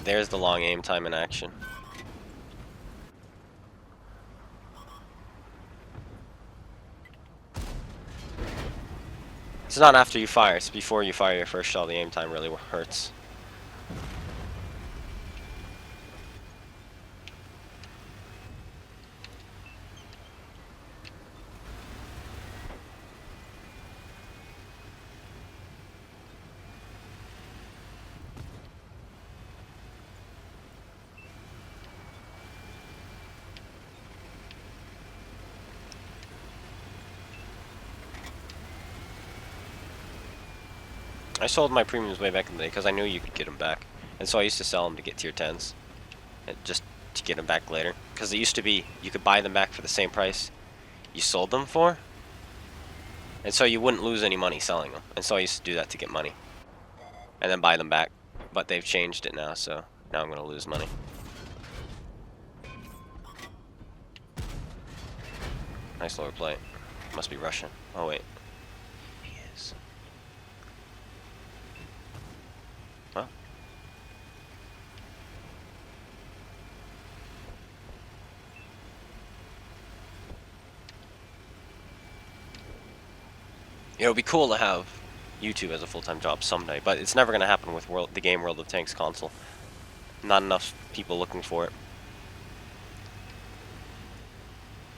A: There's the long aim time in action. It's not after you fire, it's before you fire your first shot. The aim time really hurts. I sold my premiums way back in the day because I knew you could get them back, and so I used to sell them to get tier 10s, and just to get them back later. Because it used to be you could buy them back for the same price you sold them for, and so you wouldn't lose any money selling them. And so I used to do that to get money, and then buy them back. But they've changed it now, so now I'm gonna lose money. Nice lower plate. Must be Russian. Oh wait. It would be cool to have YouTube as a full-time job someday, but it's never going to happen with the game World of Tanks console. Not enough people looking for it.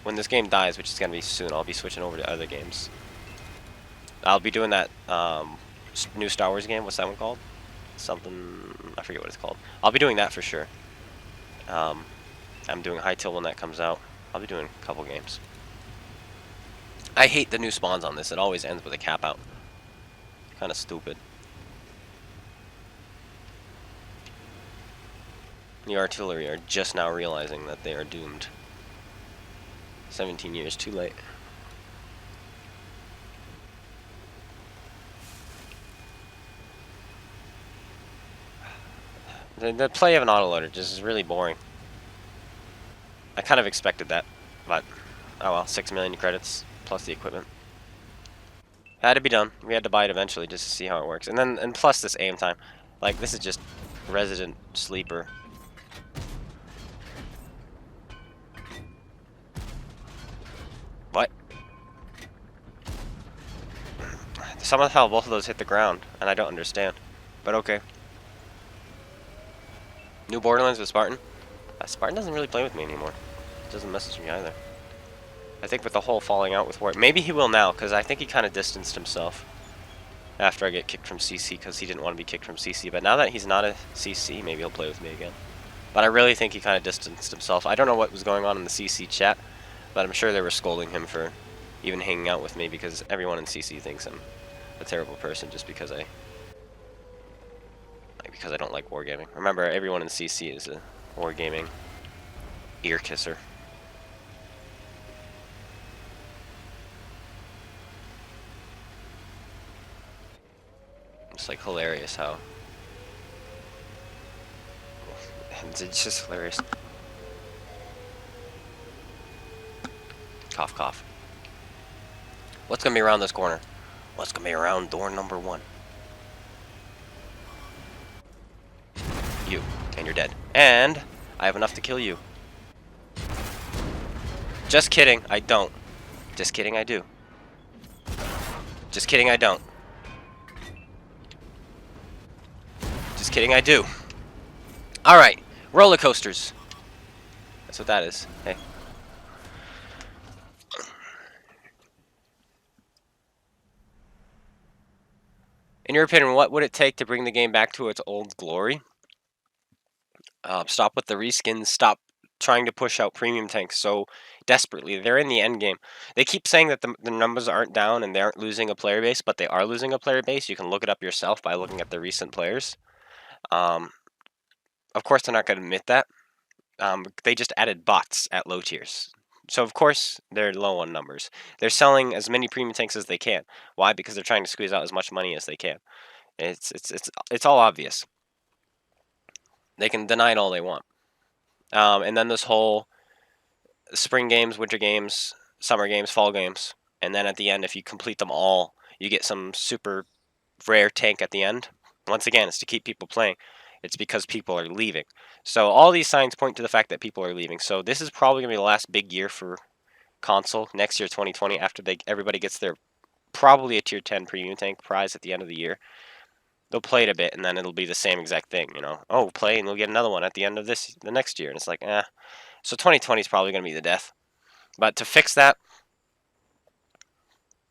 A: When this game dies, which is going to be soon, I'll be switching over to other games. I'll be doing that new Star Wars game. What's that one called? Something... I forget what it's called. I'll be doing that for sure. I'm doing Hytale when that comes out. I'll be doing a couple games. I hate the new spawns on this. It always ends with a cap out. Kind of stupid. The artillery are just now realizing that they are doomed. 17 years too late. The play of an autoloader just is really boring. I kind of expected that, but oh well, 6 million credits plus the equipment. Had to be done. We had to buy it eventually just to see how it works. And plus this aim time. Like, this is just resident sleeper. What? Somehow both of those hit the ground, and I don't understand. But okay. New Borderlands with Spartan? Spartan doesn't really play with me anymore. Doesn't message me either. I think with the whole falling out with War, maybe he will now, because I think he kind of distanced himself after I get kicked from CC, because he didn't want to be kicked from CC. But now that he's not a CC, maybe he'll play with me again. But I really think he kind of distanced himself. I don't know what was going on in the CC chat, but I'm sure they were scolding him for even hanging out with me, because everyone in CC thinks I'm a terrible person just because I don't like wargaming. Remember, everyone in CC is a wargaming ear kisser. It's like hilarious how it's just hilarious. Cough, cough. What's gonna be around this corner? What's gonna be around door number 1? You. And you're dead. And I have enough to kill you. Just kidding, I don't. Just kidding, I do. Just kidding, I don't. Just kidding, I do. Alright, roller coasters. That's what that is. Hey. In your opinion, what would it take to bring the game back to its old glory? Stop with the reskins. Stop trying to push out premium tanks so desperately. They're in the end game. They keep saying that the numbers aren't down and they aren't losing a player base, but they are losing a player base. You can look it up yourself by looking at the recent players. Of course, they're not going to admit that. They just added bots at low tiers. So, of course, they're low on numbers. They're selling as many premium tanks as they can. Why? Because they're trying to squeeze out as much money as they can. It's all obvious. They can deny it all they want. And then this whole spring games, winter games, summer games, fall games. And then at the end, if you complete them all, you get some super rare tank at the end. Once again, it's to keep people playing. It's because people are leaving. So all these signs point to the fact that people are leaving. So this is probably going to be the last big year for console. Next year, 2020, after everybody gets their probably a tier 10 premium tank prize at the end of the year. They'll play it a bit, and then it'll be the same exact thing, you know. Oh, play, and we'll get another one at the end of the next year. And it's like, eh. So 2020 is probably going to be the death. But to fix that,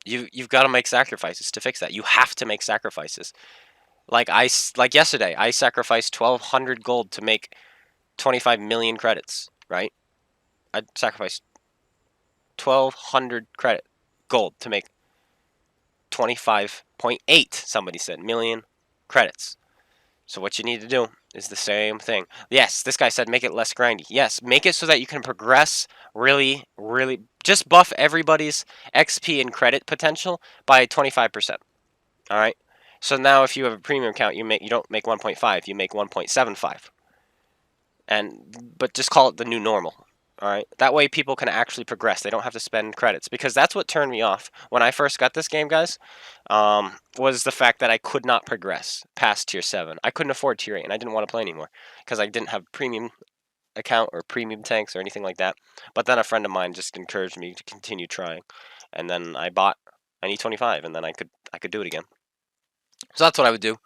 A: you've got to make sacrifices to fix that. You have to make sacrifices. Like yesterday, I sacrificed 1,200 gold to make 25 million credits, right? I sacrificed 1,200 gold to make 25.8, somebody said, million credits. So what you need to do is the same thing. Yes, this guy said make it less grindy. Yes, make it so that you can progress really, really, just buff everybody's XP and credit potential by 25%. All right? So now if you have a premium account, you don't make 1.5, you make 1.75. But just call it the new normal. All right? That way people can actually progress. They don't have to spend credits, because that's what turned me off when I first got this game, guys. Was the fact that I could not progress past tier 7. I couldn't afford tier 8, and I didn't want to play anymore because I didn't have premium account or premium tanks or anything like that. But then a friend of mine just encouraged me to continue trying, and then I bought an E25, and then I could do it again. So that's what I would do.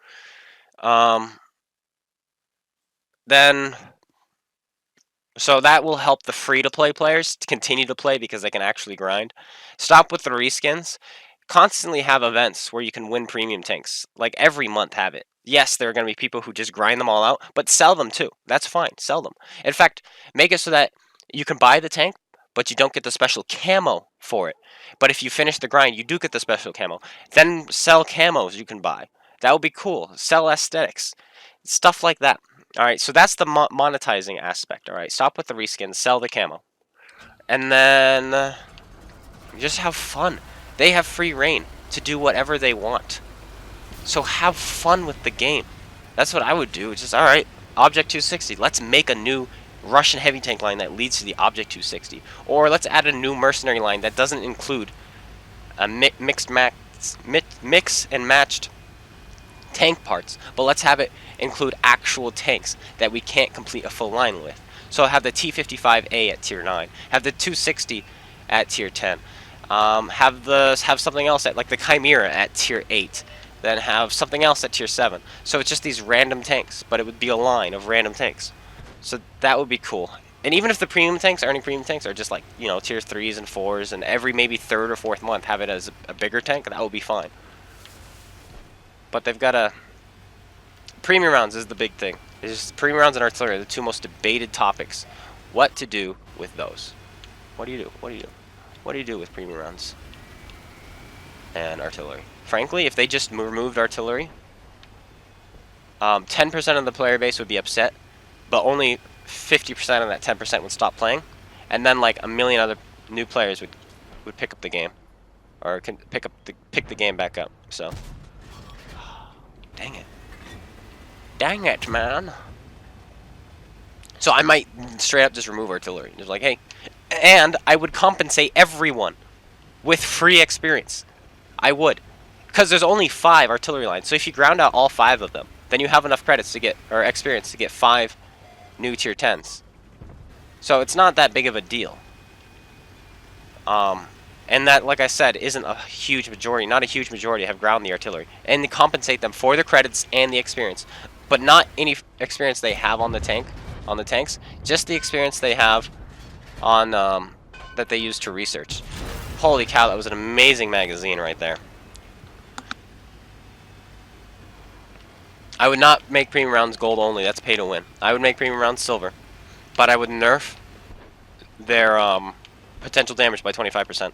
A: So that will help the free-to-play players to continue to play because they can actually grind. Stop with the reskins. Constantly have events where you can win premium tanks. Like every month have it. Yes, there are going to be people who just grind them all out, but sell them too. That's fine. Sell them. In fact, make it so that you can buy the tank, but you don't get the special camo for it. But if you finish the grind, you do get the special camo. Then sell camos you can buy. That would be cool. Sell aesthetics. Stuff like that. Alright, so that's the monetizing aspect, alright? Stop with the reskins, sell the camo. And then just have fun. They have free reign to do whatever they want. So have fun with the game. That's what I would do. It's just, alright, Object 260. Let's make a new Russian heavy tank line that leads to the Object 260. Or let's add a new mercenary line that doesn't include a mix and matched tank parts, but let's have it include actual tanks that we can't complete a full line with. So have the T-55A at tier 9, have the 260 at tier 10, have something else at like the Chimera at tier 8, then have something else at tier 7. So it's just these random tanks, but it would be a line of random tanks. So that would be cool. And even if the premium tanks, earning premium tanks, are just like, you know, tier 3s and 4s, and every maybe 3rd or 4th month have it as a bigger tank, that would be fine. But they've got a... Premium rounds is the big thing. It's just premium rounds and artillery are the two most debated topics. What to do with those? What do you do? What do you do? What do you do with premium rounds and artillery? Frankly, if they just removed artillery, 10% of the player base would be upset, but only 50% of that 10% would stop playing, and then like a million other new players would pick up the game, or can pick the game back up. So, dang it. Dang it, man. So I might straight up just remove artillery. Just like, hey. And I would compensate everyone with free experience. I would. Because there's only 5 artillery lines. So if you ground out all 5 of them, then you have enough credits to get, or experience to get 5 new tier 10s. So it's not that big of a deal. And that, like I said, isn't a huge majority. Not a huge majority have ground the artillery. And to compensate them for the credits and the experience. But not any experience they have on the tanks, just the experience they have on that they use to research. Holy cow, that was an amazing magazine right there. I would not make premium rounds gold only. That's pay to win. I would make premium rounds silver, but I would nerf their potential damage by 25%.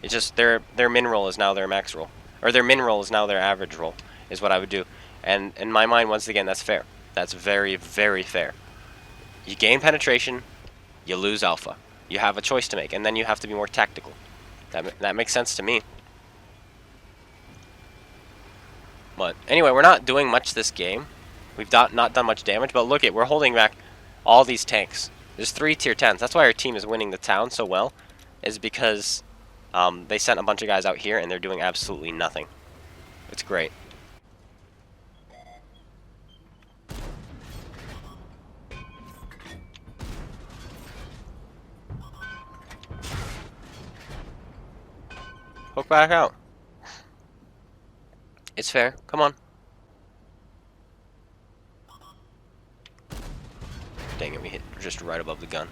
A: It's just their min roll is now their max roll, or their min roll is now their average roll, is what I would do. And in my mind, once again, that's fair. That's very, very fair. You gain penetration, you lose alpha. You have a choice to make, and then you have to be more tactical. That makes sense to me. But anyway, we're not doing much this game. We've not done much damage, but look we're holding back all these tanks. There's 3 tier 10s. That's why our team is winning the town so well, is because they sent a bunch of guys out here, and they're doing absolutely nothing. It's great. Poke back out. It's fair. Come on. Dang it, we hit just right above the gun.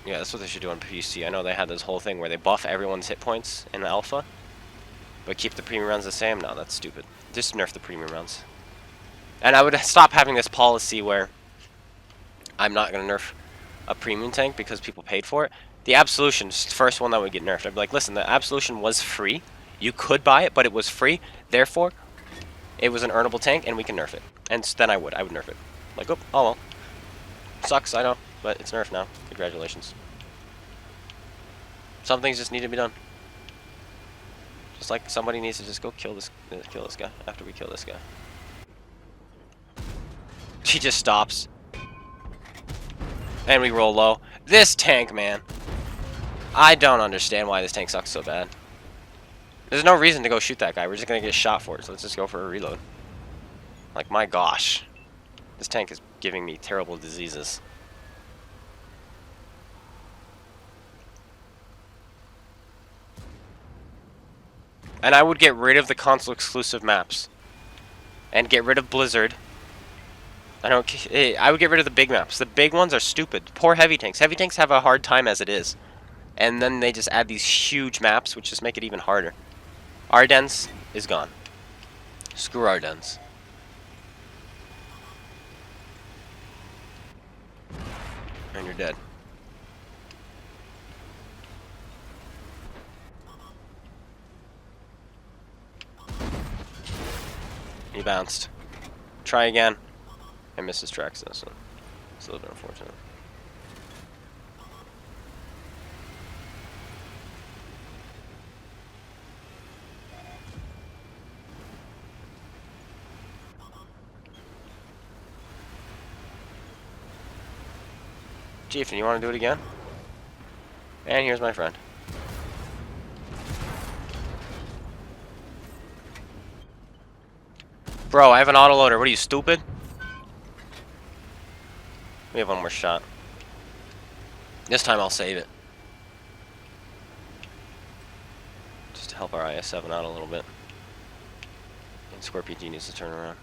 A: Yeah, that's what they should do on PC. I know they had this whole thing where they buff everyone's hit points in alpha, but keep the premium rounds the same. No, that's stupid. Just nerf the premium rounds. And I would stop having this policy where I'm not going to nerf a premium tank because people paid for it. The Absolution is the first one that would get nerfed. I'd be like, listen, the Absolution was free. You could buy it, but it was free. Therefore, it was an earnable tank, and we can nerf it. And then I would nerf it. Like, oh well. Sucks, I know, but it's nerfed now. Congratulations. Some things just need to be done. Just like somebody needs to just go kill this guy after we kill this guy. She just stops. And we roll low. This tank, man. I don't understand why this tank sucks so bad. There's no reason to go shoot that guy. We're just going to get shot for it, so let's just go for a reload. Like, my gosh. This tank is giving me terrible diseases. And I would get rid of the console exclusive maps. And get rid of Blizzard. I would get rid of the big maps. The big ones are stupid. Poor heavy tanks. Heavy tanks have a hard time as it is. And then they just add these huge maps, which just make it even harder. Ardennes is gone. Screw Ardennes. And you're dead. He bounced. Try again. I missed his tracks though, so it's a little bit unfortunate. Chieftain, you want to do it again? And here's my friend. Bro, I have an autoloader. What are you, stupid? We have one more shot. This time I'll save it. Just to help our IS-7 out a little bit. And Square PG needs to turn around.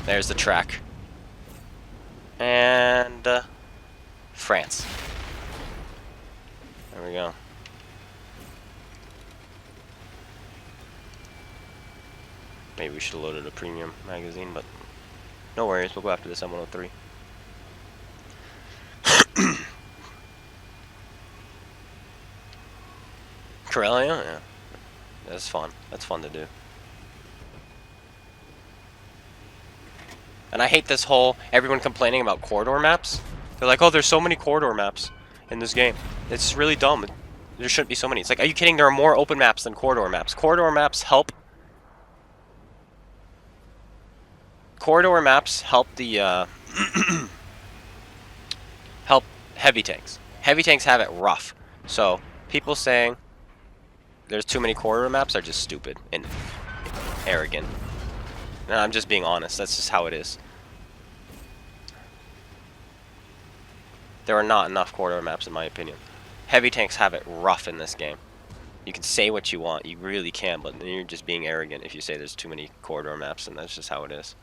A: There's the track. And France. There we go. Maybe we should have loaded a premium magazine, but no worries, we'll go after this M103. Corellia? Yeah. That's fun. That's fun to do. And I hate this whole everyone complaining about corridor maps. They're like, oh, there's so many corridor maps in this game. It's really dumb. There shouldn't be so many. It's like, are you kidding? There are more open maps than corridor maps. Corridor maps help. Corridor maps help the help heavy tanks. Heavy tanks have it rough. So people saying there's too many corridor maps are just stupid and arrogant. And I'm just being honest. That's just how it is. There are not enough corridor maps in my opinion. Heavy tanks have it rough in this game. You can say what you want, you really can, but then you're just being arrogant if you say there's too many corridor maps, and that's just how it is.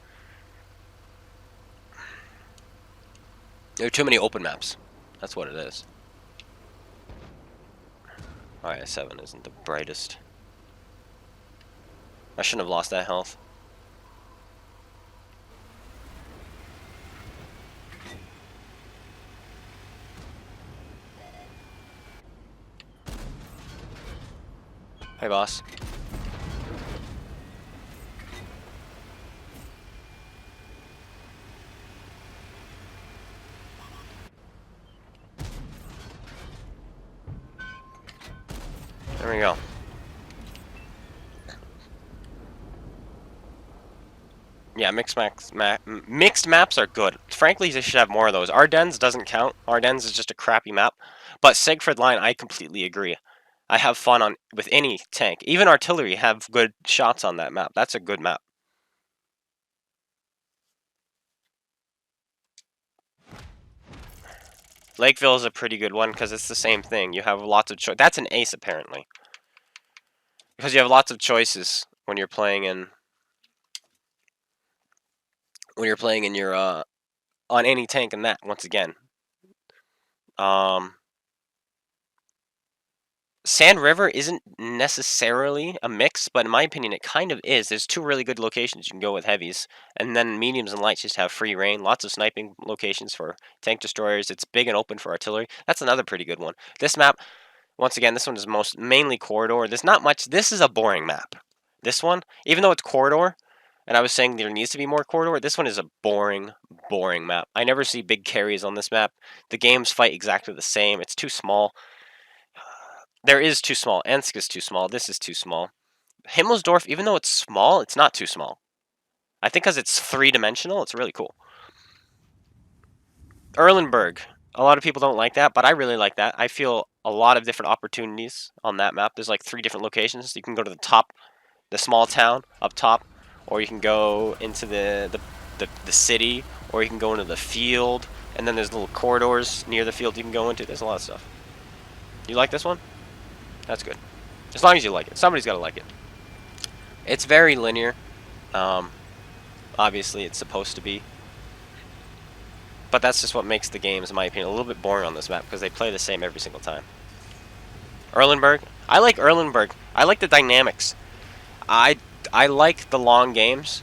A: There are too many open maps. That's what it is. Alright, 7 isn't the brightest. I shouldn't have lost that health. Hey, boss. There we go. Yeah, mixed maps are good. Frankly, they should have more of those. Ardennes doesn't count. Ardennes is just a crappy map. But Siegfried Line, I completely agree. I have fun with any tank. Even artillery have good shots on that map. That's a good map. Lakeville is a pretty good one because it's the same thing. You have lots of choice. That's an ace apparently, because you have lots of choices when you're playing in your on any tank in that. Once again, Sand River isn't necessarily a mix, but in my opinion, it kind of is. There's two really good locations you can go with heavies, and then mediums and lights just have free reign. Lots of sniping locations for tank destroyers. It's big and open for artillery. That's another pretty good one. This map, once again, this one is mainly corridor. There's not much. This is a boring map. This one, even though it's corridor, and I was saying there needs to be more corridor, this one is a boring, boring map. I never see big carries on this map. The games fight exactly the same. It's too small. There is too small. Ensk is too small. This is too small. Himmelsdorf, even though it's small, it's not too small. I think because it's three-dimensional, it's really cool. Erlenberg. A lot of people don't like that, but I really like that. I feel a lot of different opportunities on that map. There's like 3 different locations. You can go to the top, the small town up top, or you can go into the city, or you can go into the field, and then there's little corridors near the field you can go into. There's a lot of stuff. You like this one? That's good. As long as you like it. Somebody's got to like it. It's very linear. Obviously, it's supposed to be. But that's just what makes the games, in my opinion, a little bit boring on this map, because they play the same every single time. Erlenberg. I like Erlenberg. I like the dynamics. I like the long games.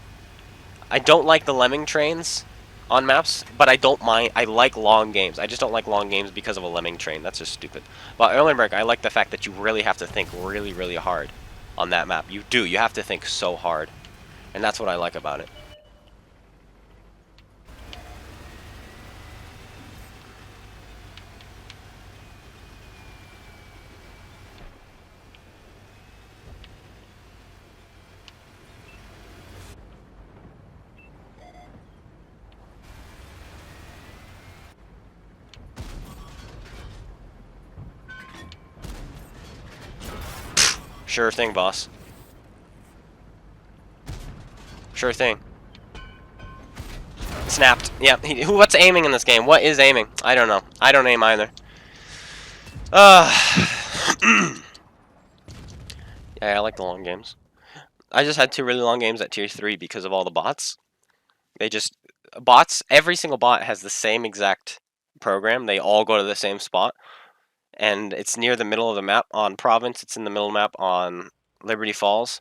A: I don't like the lemming trains on maps, but I don't mind. I like long games. I just don't like long games because of a lemming train. That's just stupid. But Erlenberg, I like the fact that you really have to think really, really hard on that map. You do. You have to think so hard. And that's what I like about it. Sure thing, boss. Sure thing. Snapped. Yeah. What's aiming in this game? What is aiming? I don't know. I don't aim either. Yeah, I like the long games. I just had 2 really long games at tier 3 because of all the bots. They just bots. Every single bot has the same exact program. They all go to the same spot, and it's near the middle of the map on Province. It's in the middle of the map on Liberty Falls,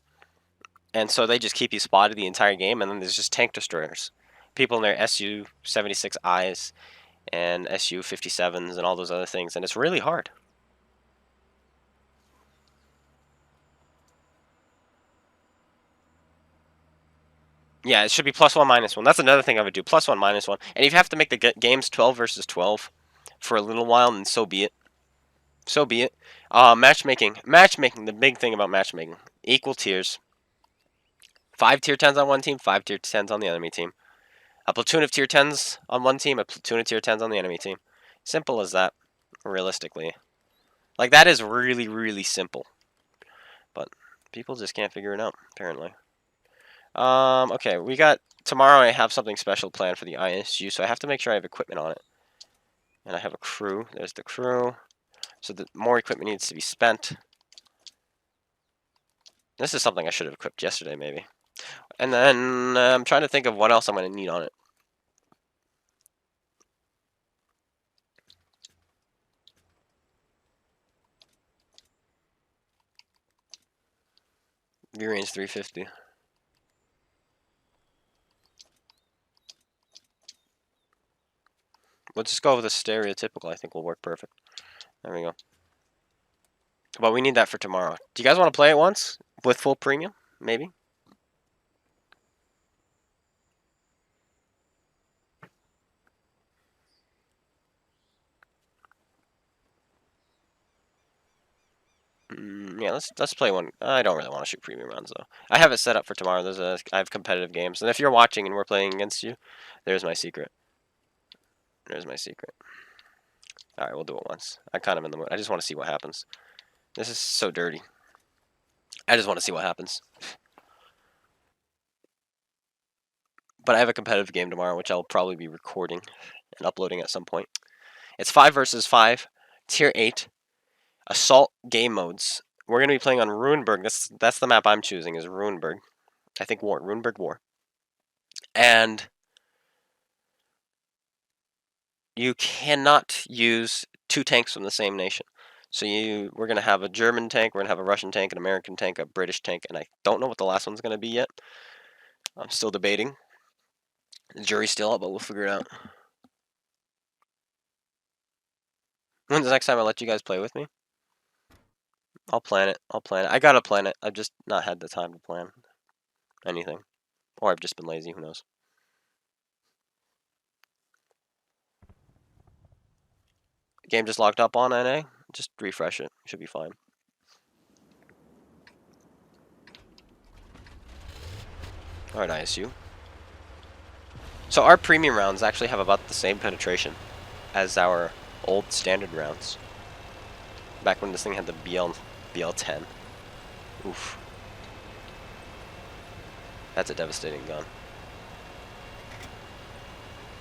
A: and so they just keep you spotted the entire game. And then there's just tank destroyers, people in their SU-76Is and SU-57s and all those other things, and it's really hard. Yeah, it should be +1, -1. That's another thing I would do. +1, -1. And if you have to make the games 12 versus 12 for a little while, then so be it. So be it. Matchmaking. Matchmaking, the big thing about matchmaking. Equal tiers. 5 tier 10s on one team, 5 tier 10s on the enemy team. A platoon of tier 10s on one team, a platoon of tier 10s on the enemy team. Simple as that, realistically. Like, that is really, really simple. But people just can't figure it out, apparently. Okay, we got... Tomorrow I have something special planned for the ISU, so I have to make sure I have equipment on it. And I have a crew. There's the crew. So the more equipment needs to be spent. This is something I should have equipped yesterday, maybe. And then I'm trying to think of what else I'm going to need on it. View range 350. We'll just go with a stereotypical. I think will work perfect. There we go. But we need that for tomorrow. Do you guys want to play it once? With full premium? Maybe? Yeah, let's play one. I don't really want to shoot premium rounds though. I have it set up for tomorrow. I have competitive games, and if you're watching and we're playing against you, there's my secret. There's my secret. All right, we'll do it once. I'm kind of in the mood. I just want to see what happens. This is so dirty. I just want to see what happens. But I have a competitive game tomorrow, which I'll probably be recording and uploading at some point. It's 5 versus 5, tier 8, assault game modes. We're going to be playing on Ruinberg. That's the map I'm choosing, is Ruinberg. I think War, Ruinberg War. And you cannot use 2 tanks from the same nation. So we're going to have a German tank, we're going to have a Russian tank, an American tank, a British tank, and I don't know what the last one's going to be yet. I'm still debating. The jury's still out, but we'll figure it out. When's the next time I let you guys play with me? I'll plan it. I'll plan it. I gotta plan it. I've just not had the time to plan anything. Or I've just been lazy, who knows. Game just locked up on NA. Just refresh it. Should be fine. Alright, ISU. So our premium rounds actually have about the same penetration as our old standard rounds. Back when this thing had the BL10. Oof. That's a devastating gun.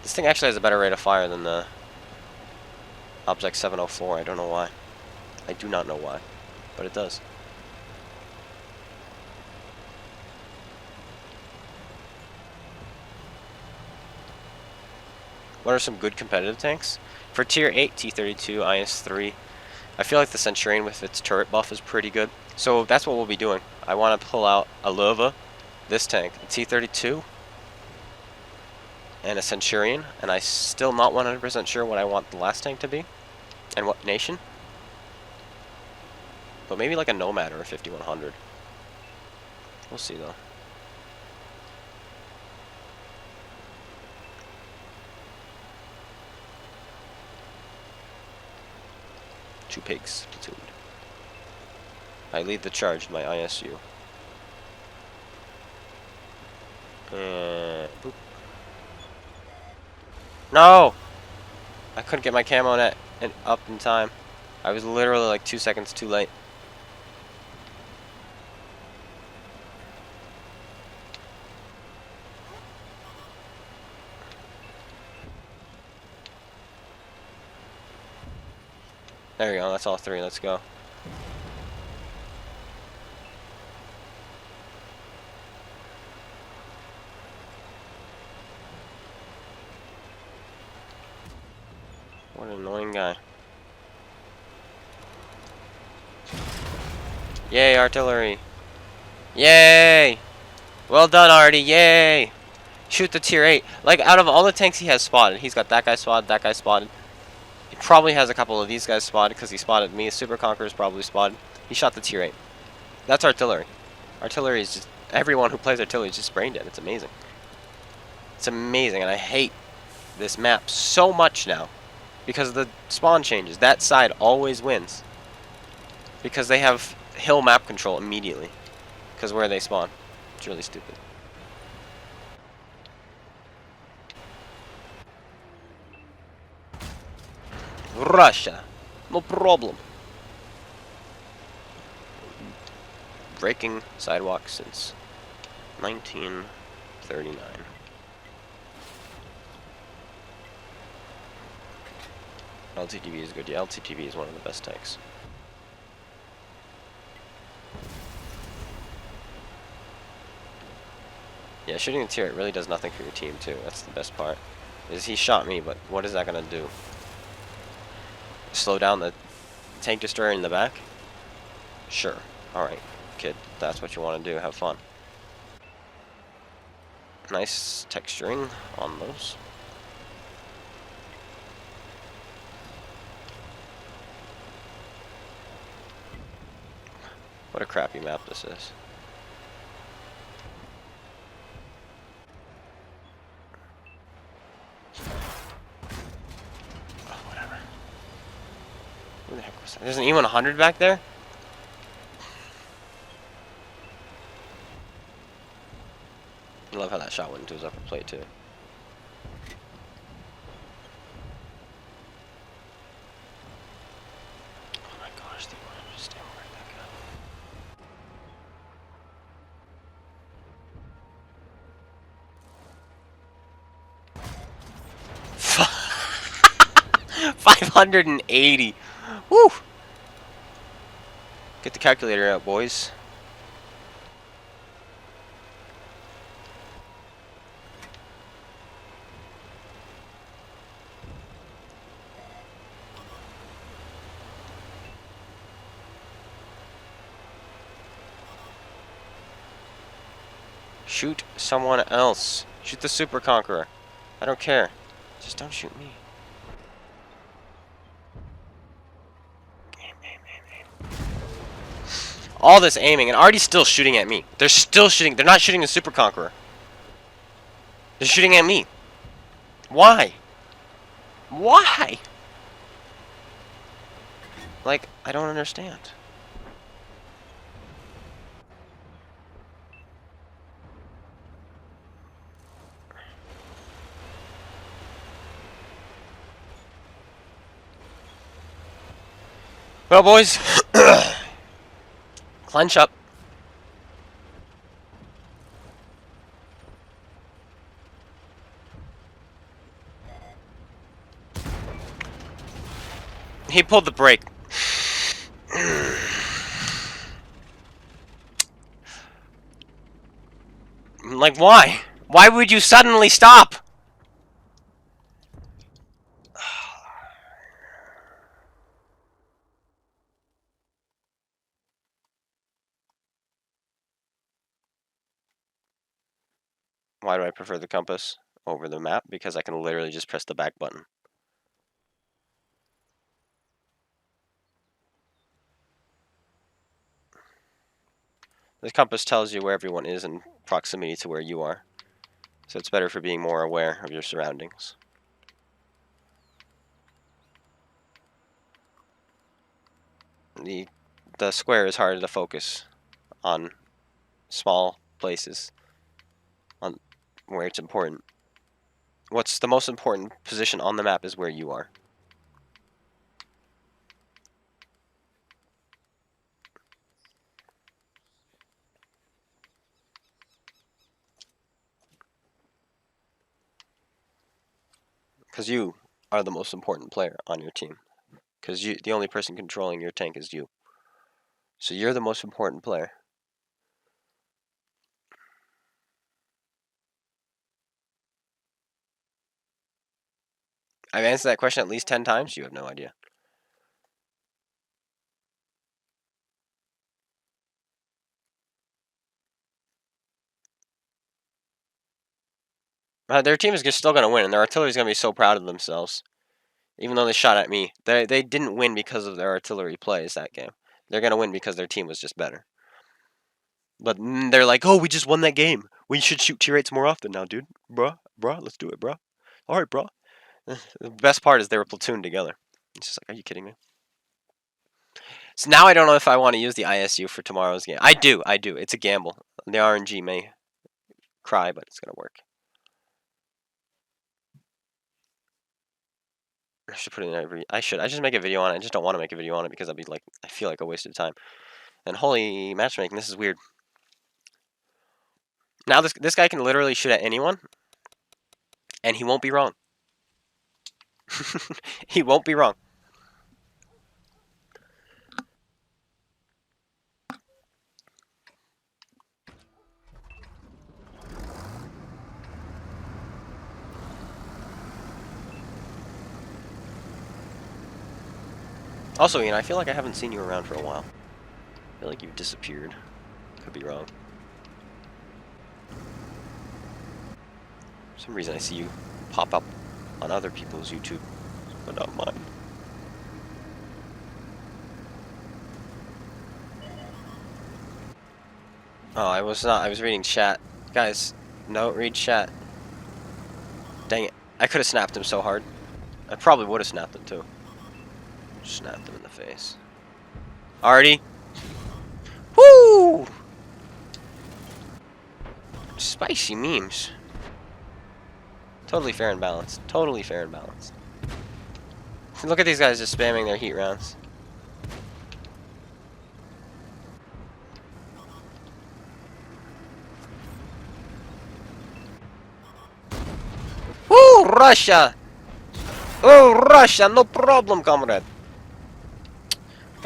A: This thing actually has a better rate of fire than the Object 704. I don't know why. I do not know why, but it does. What are some good competitive tanks? For tier 8, T-32, IS-3, I feel like the Centurion with its turret buff is pretty good. So that's what we'll be doing. I want to pull out a Lova, this tank, a T-32, and a Centurion, and I'm still not 100% sure what I want the last tank to be, and what nation. But maybe like a Nomad or a 5100. We'll see though. Two pigs platooned. I lead the charge in my ISU. And boop. No! I couldn't get my camo net up in time. I was literally like 2 seconds too late. There you go. That's all three. Let's go. What an annoying guy. Yay, artillery. Yay! Well done, Artie. Yay! Shoot the tier 8. Like, out of all the tanks he has spotted, he's got that guy spotted, that guy spotted. He probably has a couple of these guys spotted because he spotted me. Super Conqueror's probably spotted. He shot the tier 8. That's artillery. Artillery is just... Everyone who plays artillery is just brain dead. It's amazing. It's amazing, and I hate this map so much now because of the spawn changes. That side always wins because they have hill map control immediately because where they spawn. It's really stupid. Russia. No problem. Breaking sidewalk since 1939. LTTV is good. Yeah, LTTV is one of the best tanks. Yeah, shooting the tier, it really does nothing for your team, too. That's the best part. Is he shot me, but what is that going to do? Slow down the tank destroyer in the back? Sure. Alright, kid. That's what you want to do. Have fun. Nice texturing on those. What a crappy map this is. Oh, whatever. Who the heck was that? There's an E100 back there? I love how that shot went into his upper plate, too. Oh my gosh, the E100 just stay where that guy. 580. Woo! Get the calculator out, boys. Shoot someone else. Shoot the Super Conqueror. I don't care. Just don't shoot me. Aim, aim, aim, aim. All this aiming, and Artie's still shooting at me. They're still shooting. They're not shooting the Super Conqueror. They're shooting at me. Why? Why? Like, I don't understand. Well, boys, clench up. He pulled the brake. Like, why? Why would you suddenly stop? Why do I prefer the compass over the map? Because I can literally just press the back button. The compass tells you where everyone is in proximity to where you are. So it's better for being more aware of your surroundings. The square is harder to focus on small places on where it's important. What's the most important position on the map is where you are. Because you are the most important player on your team. because the only person controlling your tank is you. So you're the most important player. I've answered that question at least 10 times. You have no idea. Their team is still going to win, and their artillery is going to be so proud of themselves. Even though they shot at me, they didn't win because of their artillery plays that game. They're going to win because their team was just better. But they're like, oh, we just won that game. We should shoot tier 8s more often now, dude. Bruh, let's do it, bruh. All right, bruh. The best part is they were platooned together. It's just like, are you kidding me? So now I don't know if I want to use the ISU for tomorrow's game. I do. It's a gamble. The RNG may cry, but it's going to work. I should put it in every. I should. I just make a video on it. I just don't want to make a video on it because I'd be like, I feel like a waste of time. And holy matchmaking, this is weird. Now this guy can literally shoot at anyone, and he won't be wrong. He won't be wrong. Also, Ian, I feel like I haven't seen you around for a while. I feel like you've disappeared. Could be wrong. For some reason, I see you pop up on other people's YouTube, but not mine. Oh, I was not. I was reading chat. Guys, don't read chat. Dang it. I could have snapped him so hard. I probably would have snapped him too. Snapped him in the face. Artie. Woo! Spicy memes. Totally fair and balanced. Totally fair and balanced. Look at these guys just spamming their heat rounds. Woo! Russia! Oh, Russia! No problem, comrade.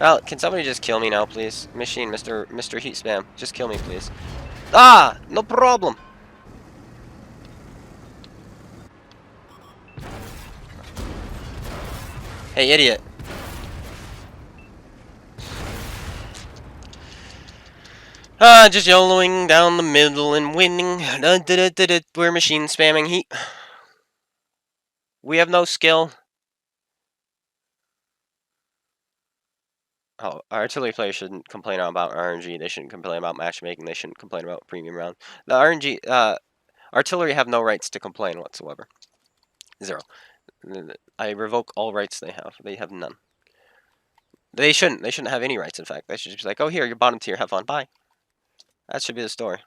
A: Well, can somebody just kill me now, please? Machine, Mr. Heat Spam. Just kill me, please. Ah! No problem! Hey, idiot. Just YOLOing down the middle and winning. We're machine spamming heat. We have no skill. Oh, artillery players shouldn't complain about RNG. They shouldn't complain about matchmaking. They shouldn't complain about premium round. The RNG, artillery have no rights to complain whatsoever. Zero. I revoke all rights they have. They have none. They shouldn't. They shouldn't have any rights, in fact. They should just be like, oh, here, you're bottom tier. Have fun. Bye. That should be the story.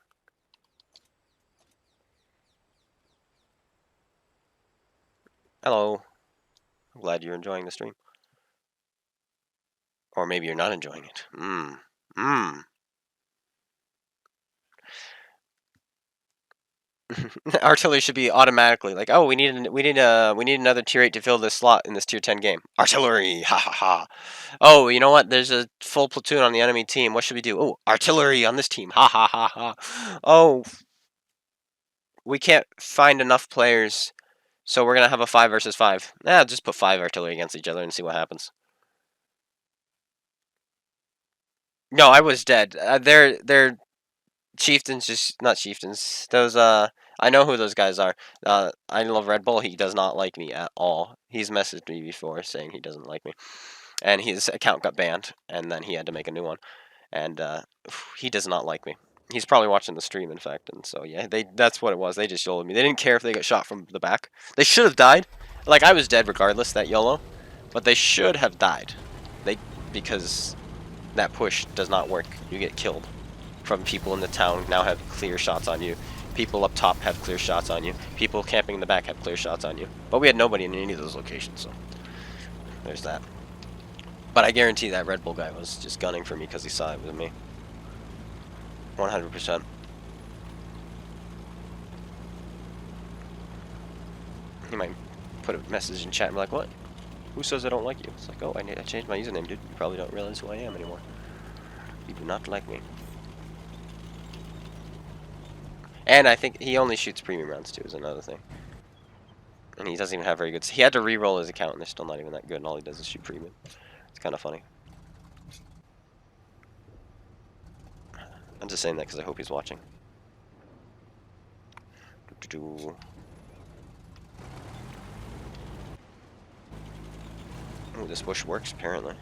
A: Hello. I'm glad you're enjoying the stream. Or maybe you're not enjoying it. Artillery should be automatically like, oh, we need another tier 8 to fill this slot in this tier 10 game. Artillery, ha ha ha. Oh, you know what? There's a full platoon on the enemy team. What should we do? Oh, artillery on this team. Ha ha ha ha. Oh, we can't find enough players, so we're gonna have a 5 versus 5. Yeah, just put 5 artillery against each other and see what happens. No, I was dead. They're chieftains, just not chieftains. Those I know who those guys are. I love Red Bull. He does not like me at all. He's messaged me before saying he doesn't like me, and his account got banned, and then he had to make a new one, and he does not like me. He's probably watching the stream, in fact, and so yeah, that's what it was. They just YOLO'd me. They didn't care if they got shot from the back. They should have died. Like, I was dead regardless, that YOLO, but they should have died. Because that push does not work. You get killed. From people in the town now have clear shots on you. People up top have clear shots on you. People camping in the back have clear shots on you. But we had nobody in any of those locations, so there's that. But I guarantee that Red Bull guy was just gunning for me because he saw it with me. 100%. He might put a message in chat and be like, what? Who says I don't like you? It's like, oh, I changed my username, dude. You probably don't realize who I am anymore. You do not like me. And I think he only shoots premium rounds too, is another thing. And he doesn't even have very good... He had to re-roll his account, and they're still not even that good, and all he does is shoot premium. It's kind of funny. I'm just saying that because I hope he's watching. Ooh, this bush works, apparently.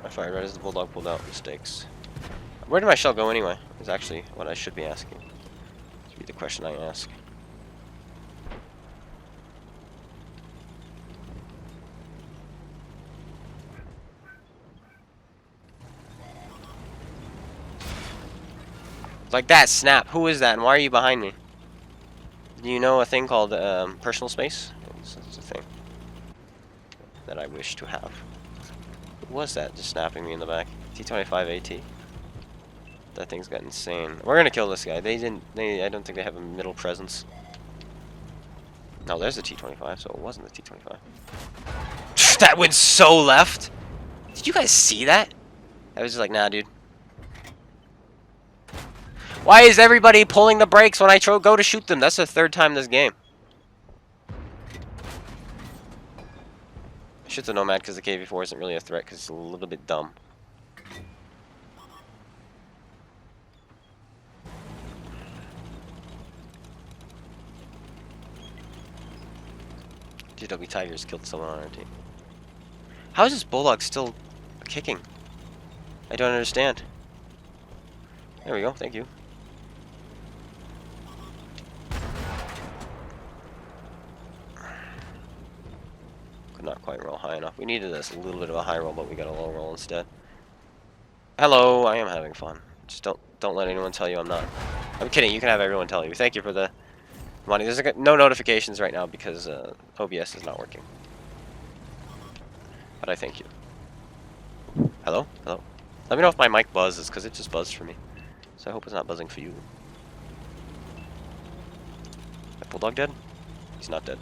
A: I fired right as the bulldog pulled out. Mistakes. Where did my shell go anyway? Is actually what I should be asking. Should be the question I ask. Like that, snap. Who is that, and why are you behind me? Do you know a thing called personal space? It's a thing that I wish to have. Who was that just snapping me in the back? T-25 AT. That thing's got insane. We're gonna kill this guy. I don't think they have a middle presence. No, there's a T-25, so it wasn't the T-25. That went so left! Did you guys see that? I was just like, nah, dude. Why is everybody pulling the brakes when I go to shoot them? That's the third time this game. I shoot the Nomad because the KV-4 isn't really a threat because it's a little bit dumb. GW Tigers killed someone on our team. How is this Bulldog still kicking? I don't understand. There we go, thank you. Could not quite roll high enough. We needed a little bit of a high roll, but we got a low roll instead. Hello, I am having fun. Just don't let anyone tell you I'm not. I'm kidding, you can have everyone tell you. Thank you for the money. There's no notifications right now because OBS is not working. But I thank you. Hello? Hello? Let me know if my mic buzzes, because it just buzzed for me. So I hope it's not buzzing for you. That Bulldog dead? He's not dead.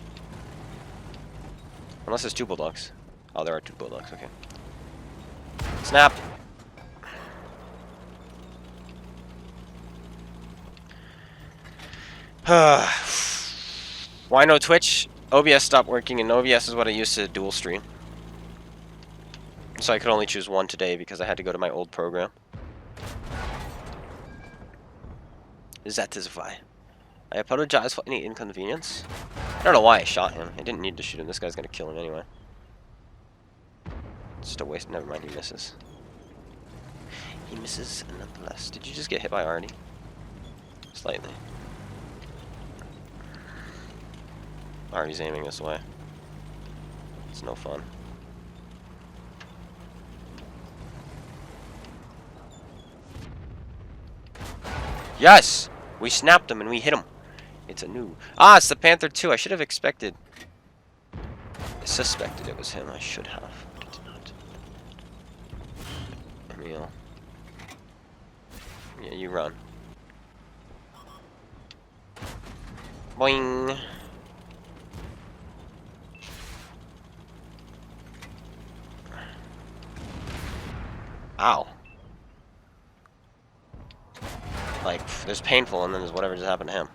A: Unless there's two Bulldogs. Oh, there are two Bulldogs, okay. Snap! Why no Twitch? OBS stopped working, and OBS is what I used to dual stream. So I could only choose one today because I had to go to my old program. That is why. I apologize for any inconvenience. I don't know why I shot him. I didn't need to shoot him. This guy's gonna kill him anyway. Just a waste. Never mind, he misses. He misses nonetheless. Did you just get hit by Arnie? Slightly. Arnie's aiming this way. It's no fun. Yes! We snapped him and we hit him. It's a new... Ah, it's the Panther 2. I should have expected... I suspected it was him. I should have. But I did not. Emil. Yeah, you run. Boing! Ow. Like, there's painful and then there's whatever just happened to him.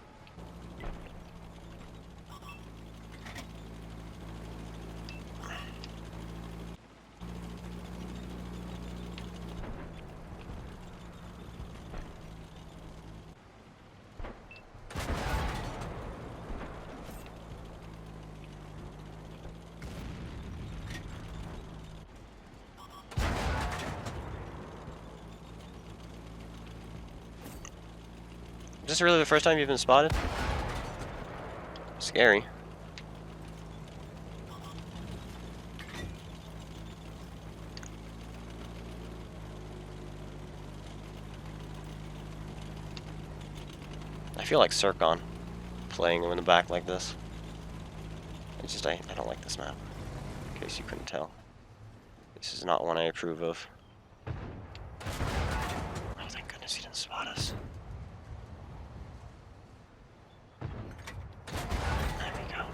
A: Is this really the first time you've been spotted? Scary. I feel like Circon playing in the back like this. I don't like this map. In case you couldn't tell. This is not one I approve of. Oh, thank goodness he didn't spot us. There we go.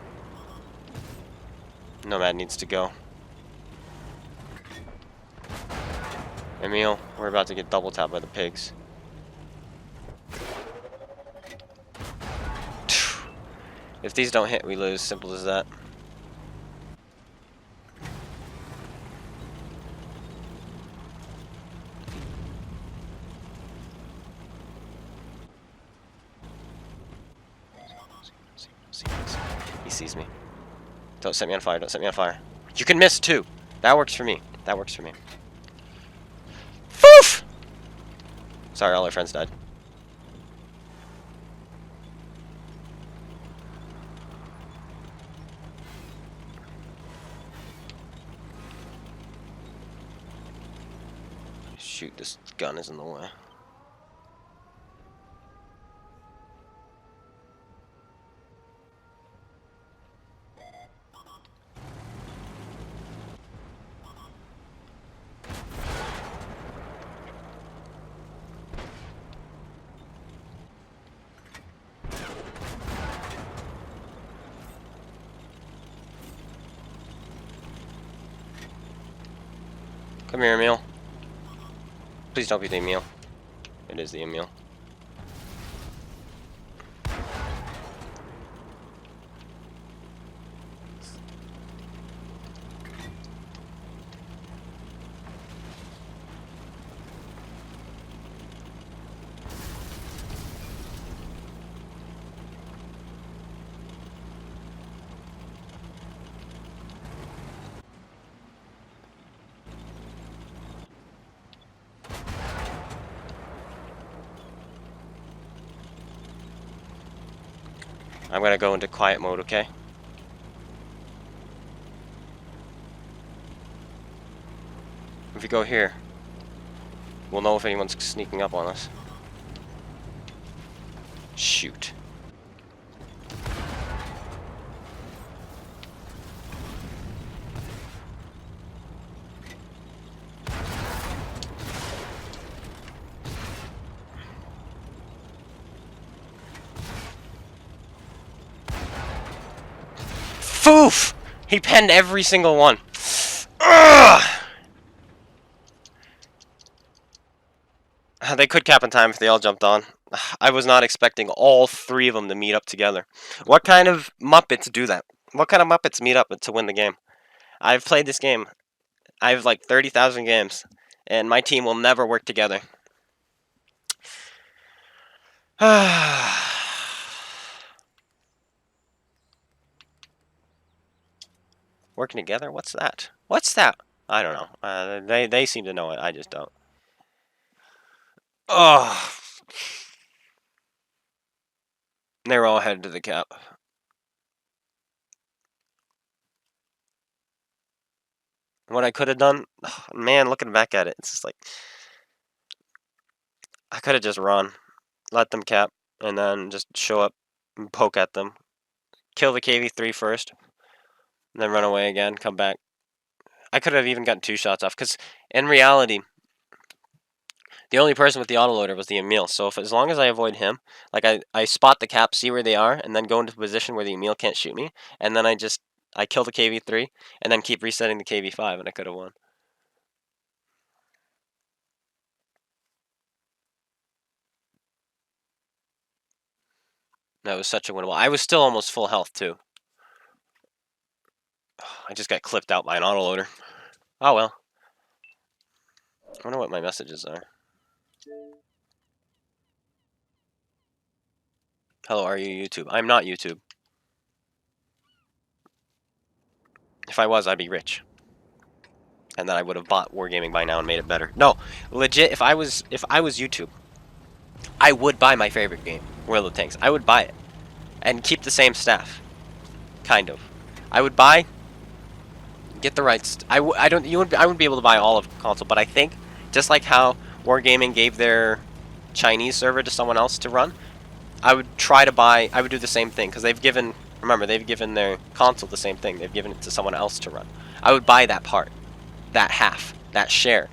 A: Nomad needs to go. Emil, we're about to get double tapped by the pigs. If these don't hit, we lose. Simple as that. He sees me. Don't set me on fire. Don't set me on fire. You can miss too. That works for me. That works for me. Foof! Sorry, all our friends died. Shoot, this gun is in the way. Come here, Emil. Please don't be the Emil. It is the Emil. I'm gonna go into quiet mode, okay? If we go here, we'll know if anyone's sneaking up on us. Shoot. Foof! He penned every single one. Ugh! They could cap in time if they all jumped on. I was not expecting all three of them to meet up together. What kind of Muppets do that? What kind of Muppets meet up to win the game? I've played this game. I have like 30,000 games, and my team will never work together. Working together? What's that? What's that? I don't know. They seem to know it. I just don't. Oh. They were all headed to the cap. What I could have done, man, looking back at it, it's just like I could have just run, let them cap, and then just show up and poke at them, kill the KV3 first, and then run away again, come back. I could have even gotten 2 shots off, because in reality, the only person with the autoloader was the Emil. So as long as I avoid him, like I spot the cap, see where they are, and then go into a position where the Emil can't shoot me, and then I kill the KV3, and then keep resetting the KV5, and I could have won. That was such a winnable. I was still almost full health, too. I just got clipped out by an autoloader. Oh, well. I wonder what my messages are. Hello, are you YouTube? I'm not YouTube. If I was, I'd be rich. And then I would have bought Wargaming by now and made it better. No, legit, if I was YouTube, I would buy my favorite game, World of Tanks. I would buy it. And keep the same staff. Kind of. I would buy, get the rights. I wouldn't be able to buy all of console, but I think, just like how Wargaming gave their Chinese server to someone else to run, I would try to buy. I would do the same thing because they've given. Remember, they've given their console the same thing. They've given it to someone else to run. I would buy that part, that half, that share,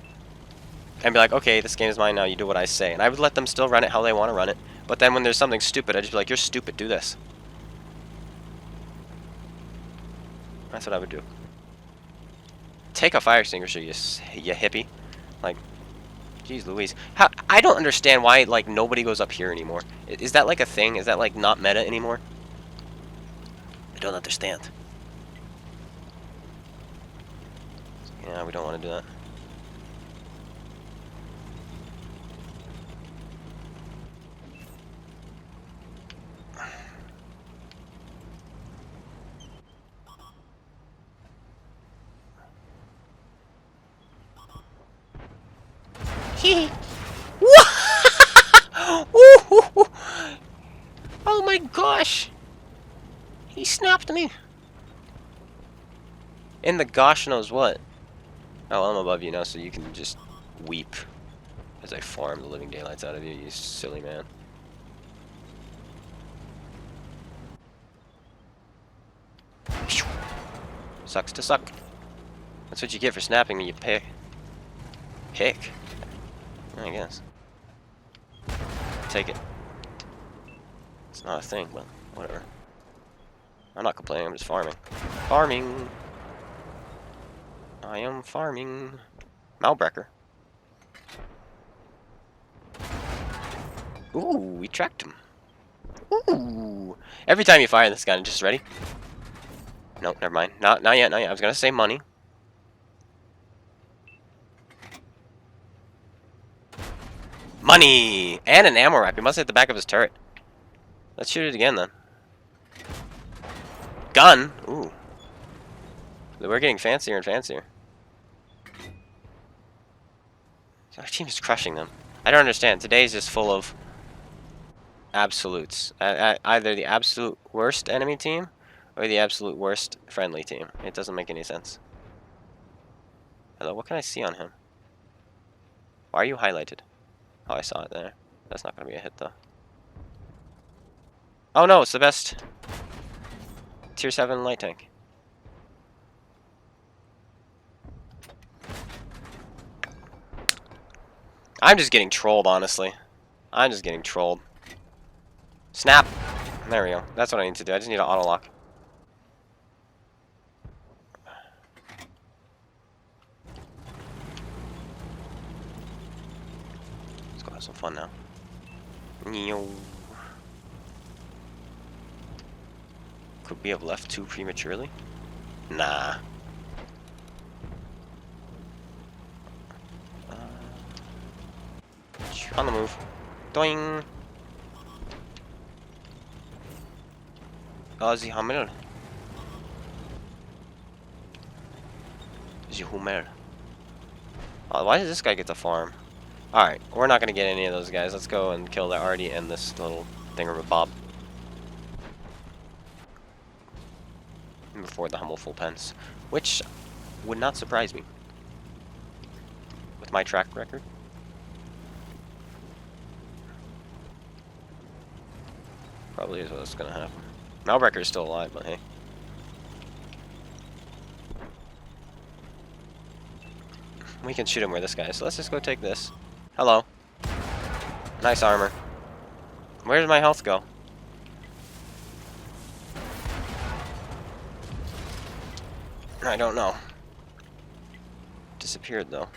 A: and be like, okay, this game is mine now. You do what I say, and I would let them still run it how they want to run it. But then when there's something stupid, I'd just be like, you're stupid. Do this. That's what I would do. Take a fire extinguisher, you hippie. Like, jeez Louise. How, I don't understand why, like, nobody goes up here anymore. Is that, like, a thing? Is that, like, not meta anymore? I don't understand. Yeah, we don't want to do that. Hee. Oh my gosh! He snapped me! In the gosh knows what. Oh, well, I'm above you now, so you can just weep as I farm the living daylights out of you, you silly man. Sucks to suck. That's what you get for snapping me, you pick. Pick? I guess. Take it. It's not a thing, but whatever. I'm not complaining, I'm just farming. Farming! I am farming. Malbreaker. Ooh, we tracked him. Ooh. Every time you fire this gun, just ready? Nope, never mind. Not yet, not yet. I was gonna say money. Money! And an ammo rack. We must hit the back of his turret. Let's shoot it again, then. Gun? Ooh. We're getting fancier and fancier. Our team is crushing them. I don't understand. Today's just full of absolutes. Either the absolute worst enemy team or the absolute worst friendly team. It doesn't make any sense. Hello, what can I see on him? Why are you highlighted? Oh, I saw it there. That's not going to be a hit, though. Oh, no, it's the best Tier 7 light tank. I'm just getting trolled, honestly. I'm just getting trolled. Snap! There we go. That's what I need to do. I just need to auto-lock. Let's go have some fun now. Could we have left too prematurely? Nah. On the move. Doing. Sie Hammer. Sie Hummer. Why does this guy get the farm? Alright, we're not gonna get any of those guys. Let's go and kill the Artie and this little thingamabob. Before the humble full pence. Which would not surprise me. With my track record. Probably is what's gonna happen. Malbreaker is still alive, but hey. We can shoot him where this guy is, so let's just go take this. Hello. Nice armor. Where does my health go? I don't know. Disappeared, though.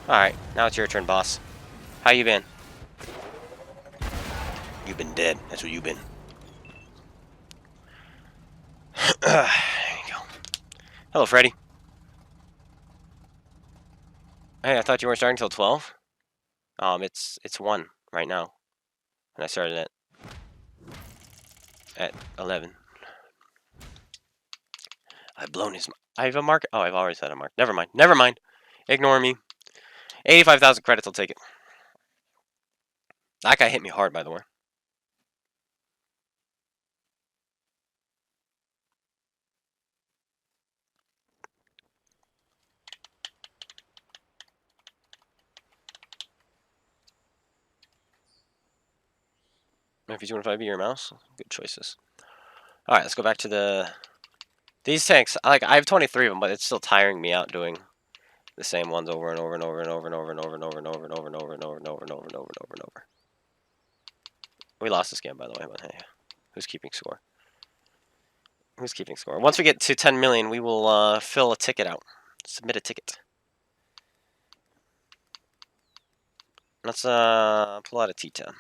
A: Alright, now it's your turn, boss. How you been? You've been dead. That's what you've been. There you go. Hello, Freddy. Hey, I thought you weren't starting till 12? It's 1 right now. And I started at 11. I've blown his... I have a mark... Oh, I've always had a mark. Never mind. Never mind. Ignore me. 85,000 credits, I'll take it. That guy hit me hard, by the way. If you 215B your mouse, good choices. All right, let's go back to these tanks. Like I have 23 of them, but it's still tiring me out doing the same ones over and over and over and over and over and over and over and over and over and over and over and over and over and over and over and over. We lost this game, by the way, but hey, who's keeping score? Who's keeping score? Once we get to 10 million, we will fill a ticket out. Submit a ticket. Let's pull out a T10.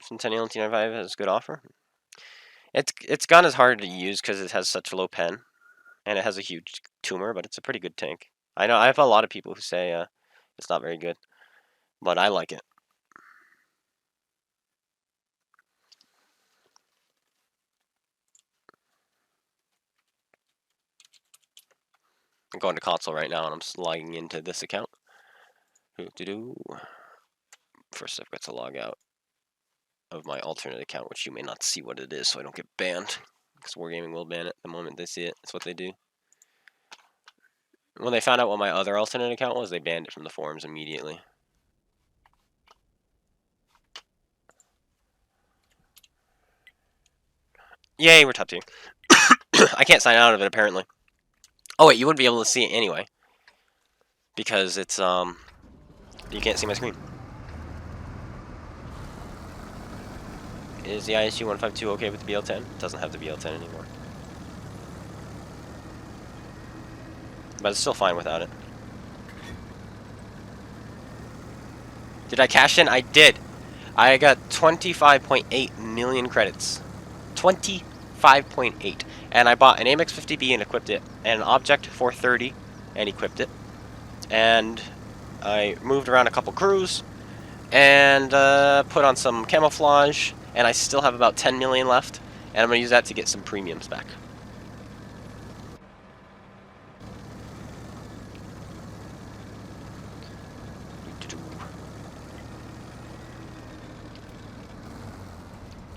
A: Centennial T95 has a good offer. Its gun is hard to use because it has such a low pen, and it has a huge tumor, but it's a pretty good tank. I know I have a lot of people who say it's not very good, but I like it. I'm going to console right now, and I'm logging into this account. First, I've got to log out of my alternate account, which you may not see what it is, so I don't get banned. Because Wargaming will ban it the moment they see it. That's what they do. When they found out what my other alternate account was, they banned it from the forums immediately. Yay, we're top tier. I can't sign out of it, apparently. Oh, wait, you wouldn't be able to see it anyway. Because it's, you can't see my screen. Is the ISU 152 okay with the BL10? It doesn't have the BL10 anymore. But it's still fine without it. Did I cash in? I did. I got 25.8 million credits. 25.8. And I bought an Amex 50B and equipped it. And an Object 430 and equipped it. And I moved around a couple crews. And put on some camouflage. And I still have about 10 million left. And I'm going to use that to get some premiums back.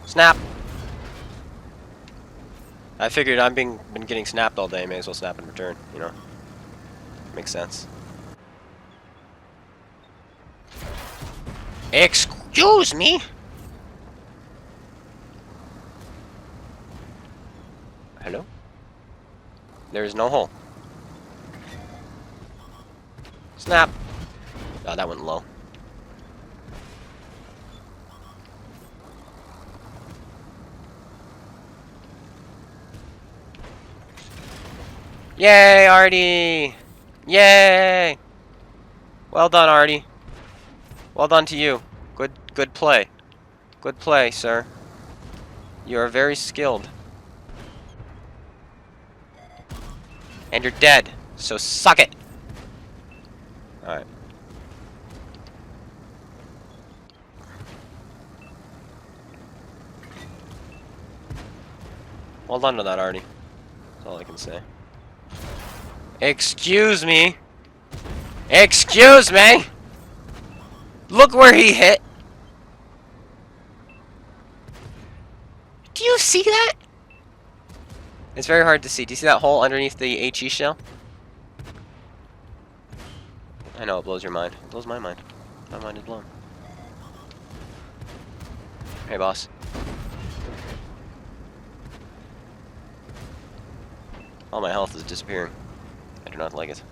A: Snap! I figured I've been getting snapped all day, may as well snap in return, you know? Makes sense. Excuse me? Hello? There is no hole. Snap! Oh, that went low. Yay, Artie! Yay! Well done, Artie. Well done to you. Good play. Good play, sir. You are very skilled. And you're dead, so suck it! Alright. Well done to that, Artie. That's all I can say. Excuse me! Excuse me! Look where he hit! Do you see that? It's very hard to see. Do you see that hole underneath the HE shell? I know, it blows your mind. It blows my mind. My mind is blown. Hey, boss. All my health is disappearing. I do not like it.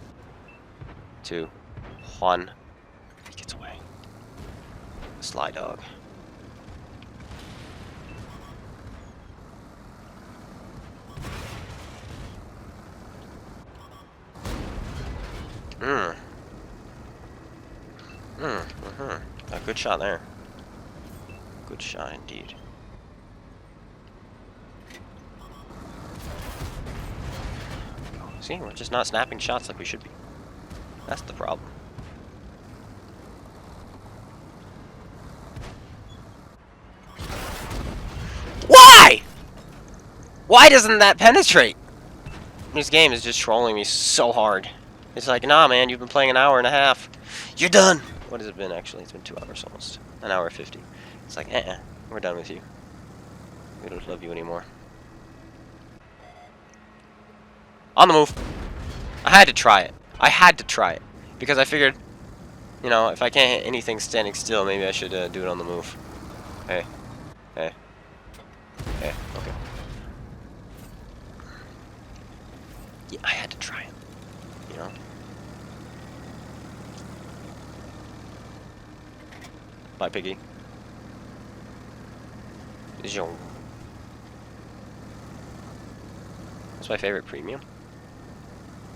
A: 2, 1. He gets away. Sly dog. A good shot there. Good shot indeed. See, we're just not snapping shots like we should be. That's the problem. Why? Why doesn't that penetrate? This game is just trolling me so hard. It's like, nah, man, you've been playing an hour and a half. You're done. What has it been, actually? It's been 2 hours almost. An hour 50. It's like, we're done with you. We don't love you anymore. On the move. I had to try it. I had to try it. Because I figured, you know, if I can't hit anything standing still, maybe I should do it on the move. Hey. Hey. Hey. Okay. Yeah, I had to try it. You know? Bye, piggy. Zhong. What's my favorite premium?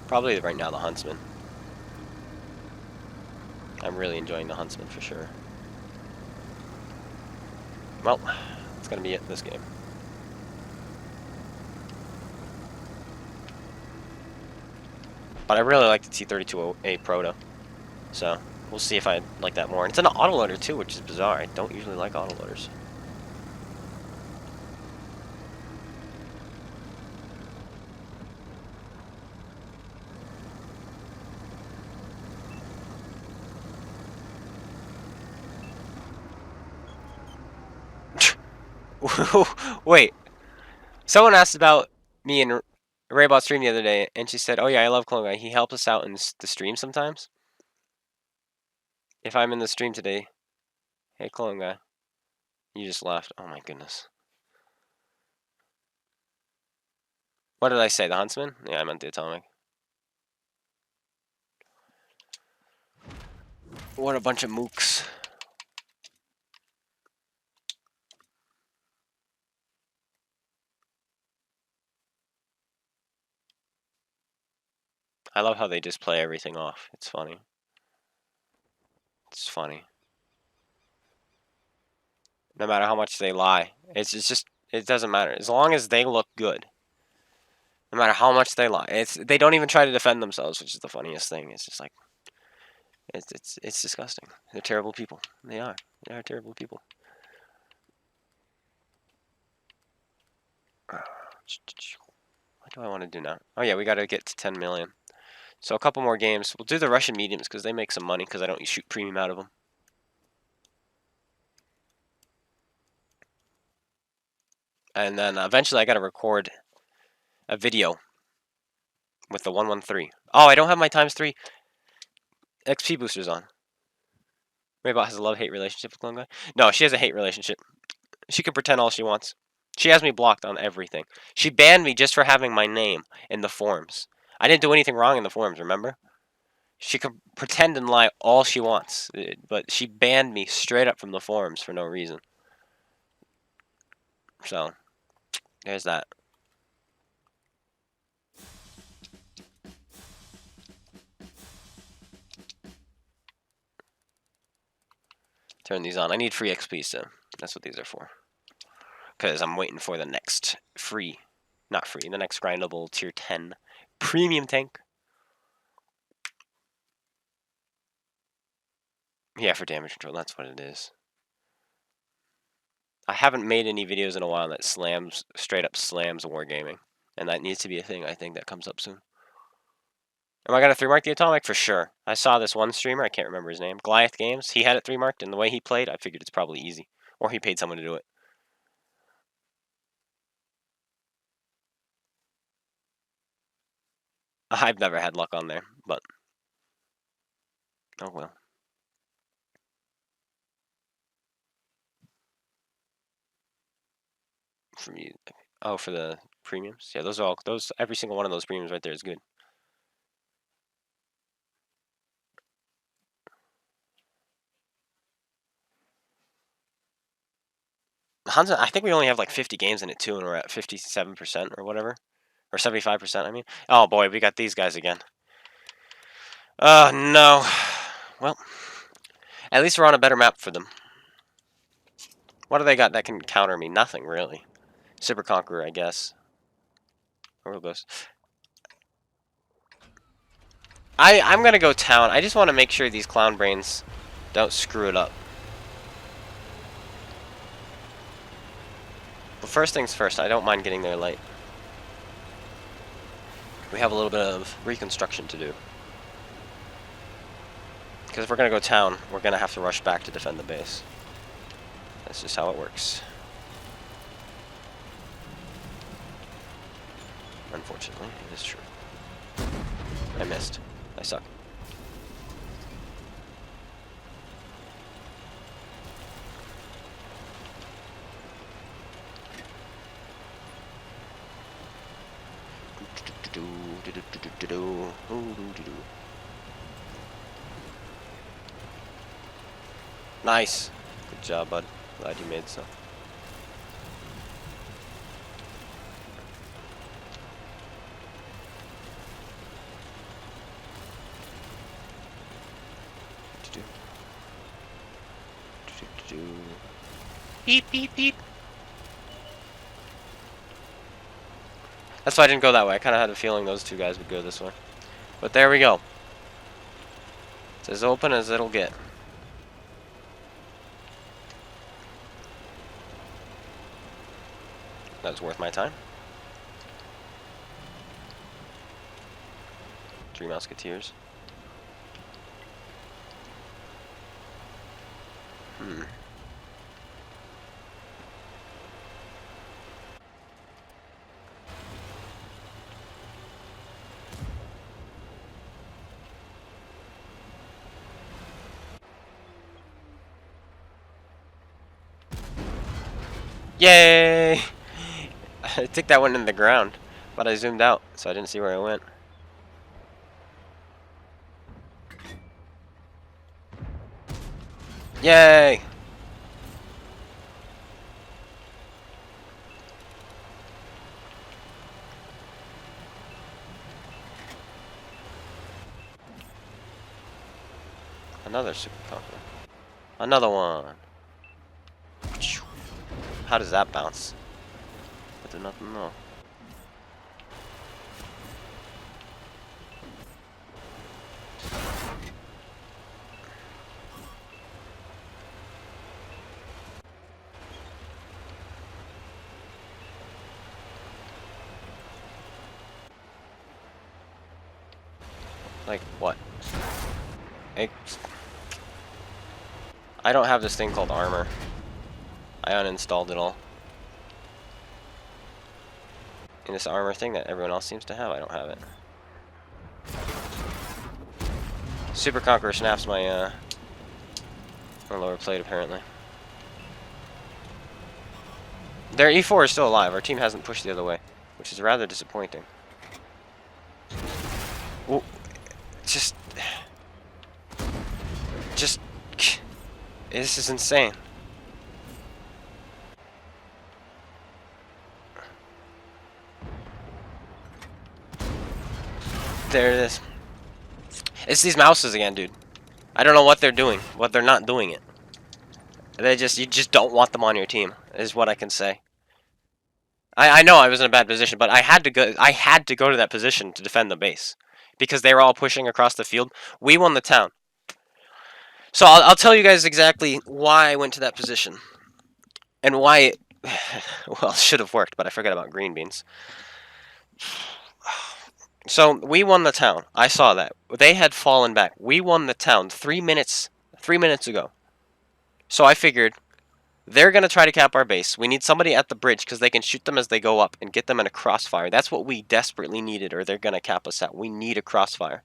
A: Probably right now the Huntsman. I'm really enjoying the Huntsman for sure. Well, that's gonna be it this game. But I really like the T32A Proto. So, we'll see if I like that more. And it's an autoloader too, which is bizarre. I don't usually like autoloaders. Wait, someone asked about me and Raybot stream the other day, and she said, "Oh yeah, I love Clone Guy. He helps us out in the stream sometimes. If I'm in the stream today, hey Clone Guy, you just left. Oh my goodness. What did I say? The Huntsman? Yeah, I meant the Atomic. What a bunch of mooks." I love how they just play everything off. It's funny. It's funny. No matter how much they lie, it's just it doesn't matter as long as they look good. No matter how much they lie, they don't even try to defend themselves, which is the funniest thing. It's just like it's disgusting. They're terrible people. They are. They are terrible people. What do I want to do now? Oh yeah, we got to get to 10 million. So a couple more games. We'll do the Russian mediums because they make some money because I don't shoot premium out of them. And then eventually I got to record a video with the 113. Oh, I don't have my ×3 XP boosters on. Raybot has a love-hate relationship with Clone Guy. No, she has a hate relationship. She can pretend all she wants. She has me blocked on everything. She banned me just for having my name in the forums. I didn't do anything wrong in the forums, remember? She can pretend and lie all she wants, but she banned me straight up from the forums for no reason. So, there's that. Turn these on. I need free XP, so that's what these are for. Because I'm waiting for the next free, not free, the next grindable tier 10 premium tank. Yeah, for damage control, that's what it is. I haven't made any videos in a while that straight up slams wargaming. And that needs to be a thing, I think, that comes up soon. Am I going to 3-mark the Atomic? For sure. I saw this one streamer, I can't remember his name, Goliath Games. He had it 3-marked, and the way he played, I figured it's probably easy. Or he paid someone to do it. I've never had luck on there, but... oh well. For me... oh, for the premiums? Yeah, those are all... every single one of those premiums right there is good. Hansa, I think we only have like 50 games in it too, and we're at 57% or whatever. Or 75%, I mean. Oh boy, we got these guys again. Oh no. Well, at least we're on a better map for them. What do they got that can counter me? Nothing, really. Super Conqueror, I guess. Where goes? I'm gonna go town. I just want to make sure these clown brains don't screw it up. But first things first, I don't mind getting there late. We have a little bit of reconstruction to do. Because if we're going to go town, we're going to have to rush back to defend the base. That's just how it works. Unfortunately, it is true. I missed. I suck. Nice. Good job, bud. Glad you made some. Beep, beep, beep. That's why I didn't go that way. I kind of had a feeling those two guys would go this way. But there we go. It's as open as it'll get. That's worth my time. 3 Musketeers. Yay! I think that went in the ground, but I zoomed out, so I didn't see where it went. Yay! Another super conqueror. Another one. How does that bounce? I do not know. Like what? I don't have this thing called armor. I uninstalled it all. And this armor thing that everyone else seems to have, I don't have it. Super Conqueror snaps my my lower plate apparently. Their E4 is still alive. Our team hasn't pushed the other way, which is rather disappointing. Well, just this is insane. There it is. It's these mouses again, dude. I don't know what they're doing, but they're not doing it. You just don't want them on your team, is what I can say. I know I was in a bad position, but I had to go to that position to defend the base. Because they were all pushing across the field. We won the town. So I'll tell you guys exactly why I went to that position. And why it, well, should have worked, but I forgot about green beans. So we won the town. I saw that. They had fallen back. We won the town 3 minutes ago. So I figured they're going to try to cap our base. We need somebody at the bridge because they can shoot them as they go up and get them in a crossfire. That's what we desperately needed, or they're going to cap us out. We need a crossfire.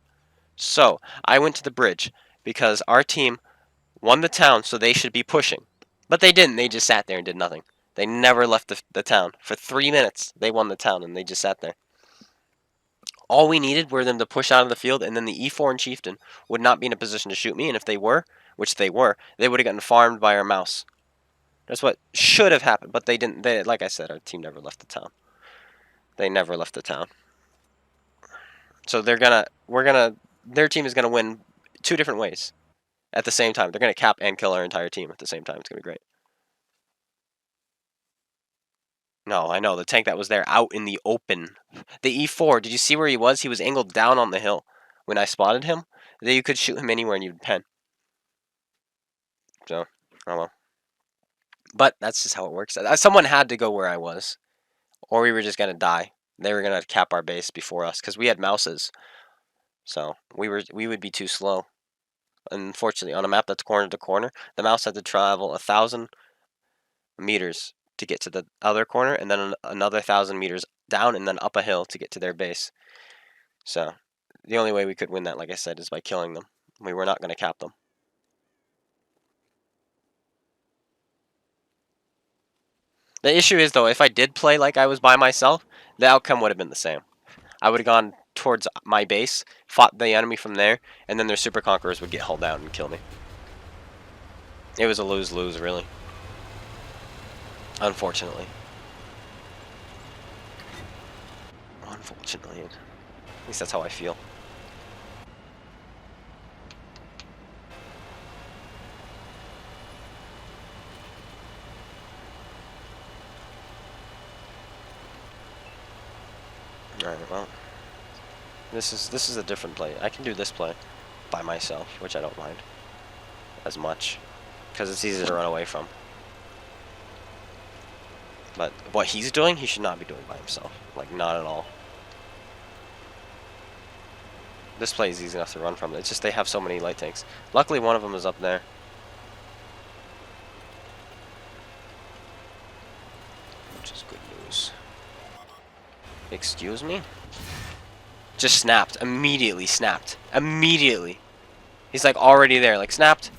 A: So I went to the bridge because our team won the town, so they should be pushing. But they didn't. They just sat there and did nothing. They never left the town. For 3 minutes, they won the town, and they just sat there. All we needed were them to push out of the field, and then the E4 and Chieftain would not be in a position to shoot me, and if they were, which they were, they would have gotten farmed by our mouse. That's what should have happened, but they didn't. Like I said, our team never left the town. They never left the town. So their team is gonna win 2 different ways at the same time. They're gonna cap and kill our entire team at the same time. It's gonna be great. No, I know the tank that was there out in the open. The E4. Did you see where he was? He was angled down on the hill when I spotted him. Then you could shoot him anywhere and you'd pen. So, oh well. But that's just how it works. Someone had to go where I was, or we were just gonna die. They were gonna cap our base before us because we had mouses, so we would be too slow. Unfortunately, on a map that's corner to corner, the mouse had to travel 1,000 meters to get to the other corner, and then another 1,000 meters down, and then up a hill to get to their base. So The only way we could win that, like I said, is by killing them. We were not going to cap them. The issue is, though, if I did play like I was by myself, the outcome would have been the same. I would have gone towards my base, fought the enemy from there, and then their super conquerors would get hulled down and kill me. It was a lose-lose, really. Unfortunately. Unfortunately. At least that's how I feel. Alright, well. This is a different play. I can do this play by myself, which I don't mind as much. Because it's easy to run away from. But what he's doing, he should not be doing by himself. Like, not at all. This play is easy enough to run from. It's just they have so many light tanks. Luckily, one of them is up there. Which is good news. Excuse me? Just snapped. Immediately snapped. Immediately. He's like already there. Like, snapped.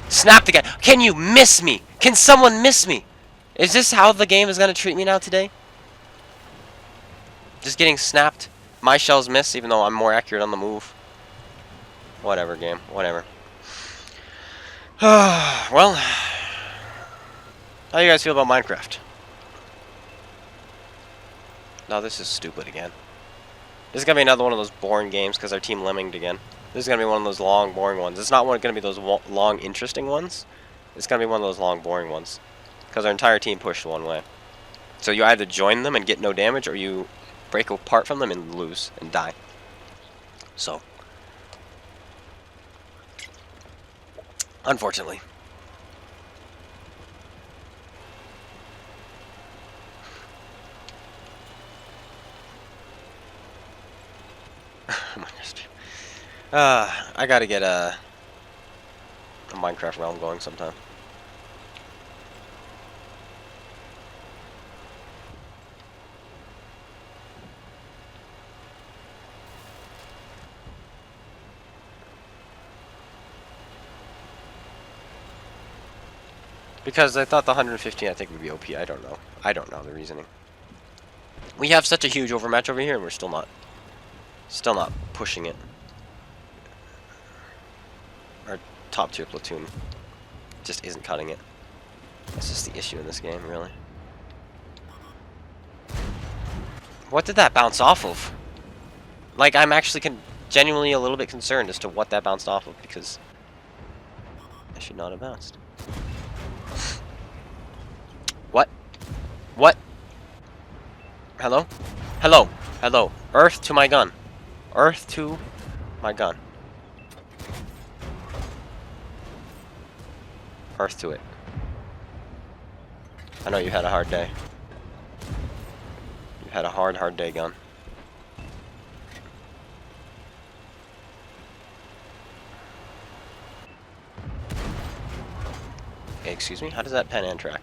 A: Snapped again. Can you miss me? Can someone miss me? Is this how the game is going to treat me now today? Just getting snapped. My shells miss, even though I'm more accurate on the move. Whatever, game. Whatever. Well, how do you guys feel about Minecraft? No, this is stupid again. This is going to be another one of those boring games because our team lemminged again. This is going to be one of those long, boring ones. It's not going to be those long, interesting ones. It's going to be one of those long, boring ones. Because our entire team pushed one way. So you either join them and get no damage, or you break apart from them and lose and die. So, unfortunately. I gotta get a Minecraft realm going sometime. Because I thought the 115, I think, would be OP. I don't know. I don't know the reasoning. We have such a huge overmatch over here, and we're still not pushing it. Our top tier platoon just isn't cutting it. That's just the issue in this game, really. What did that bounce off of? Like, I'm actually genuinely a little bit concerned as to what that bounced off of, because I should not have bounced. What? What? Hello? Hello? Hello? Earth to my gun. Earth to my gun. Earth to it. I know you had a hard day. You had a hard day, gun. Hey, excuse me? How does that pen and track?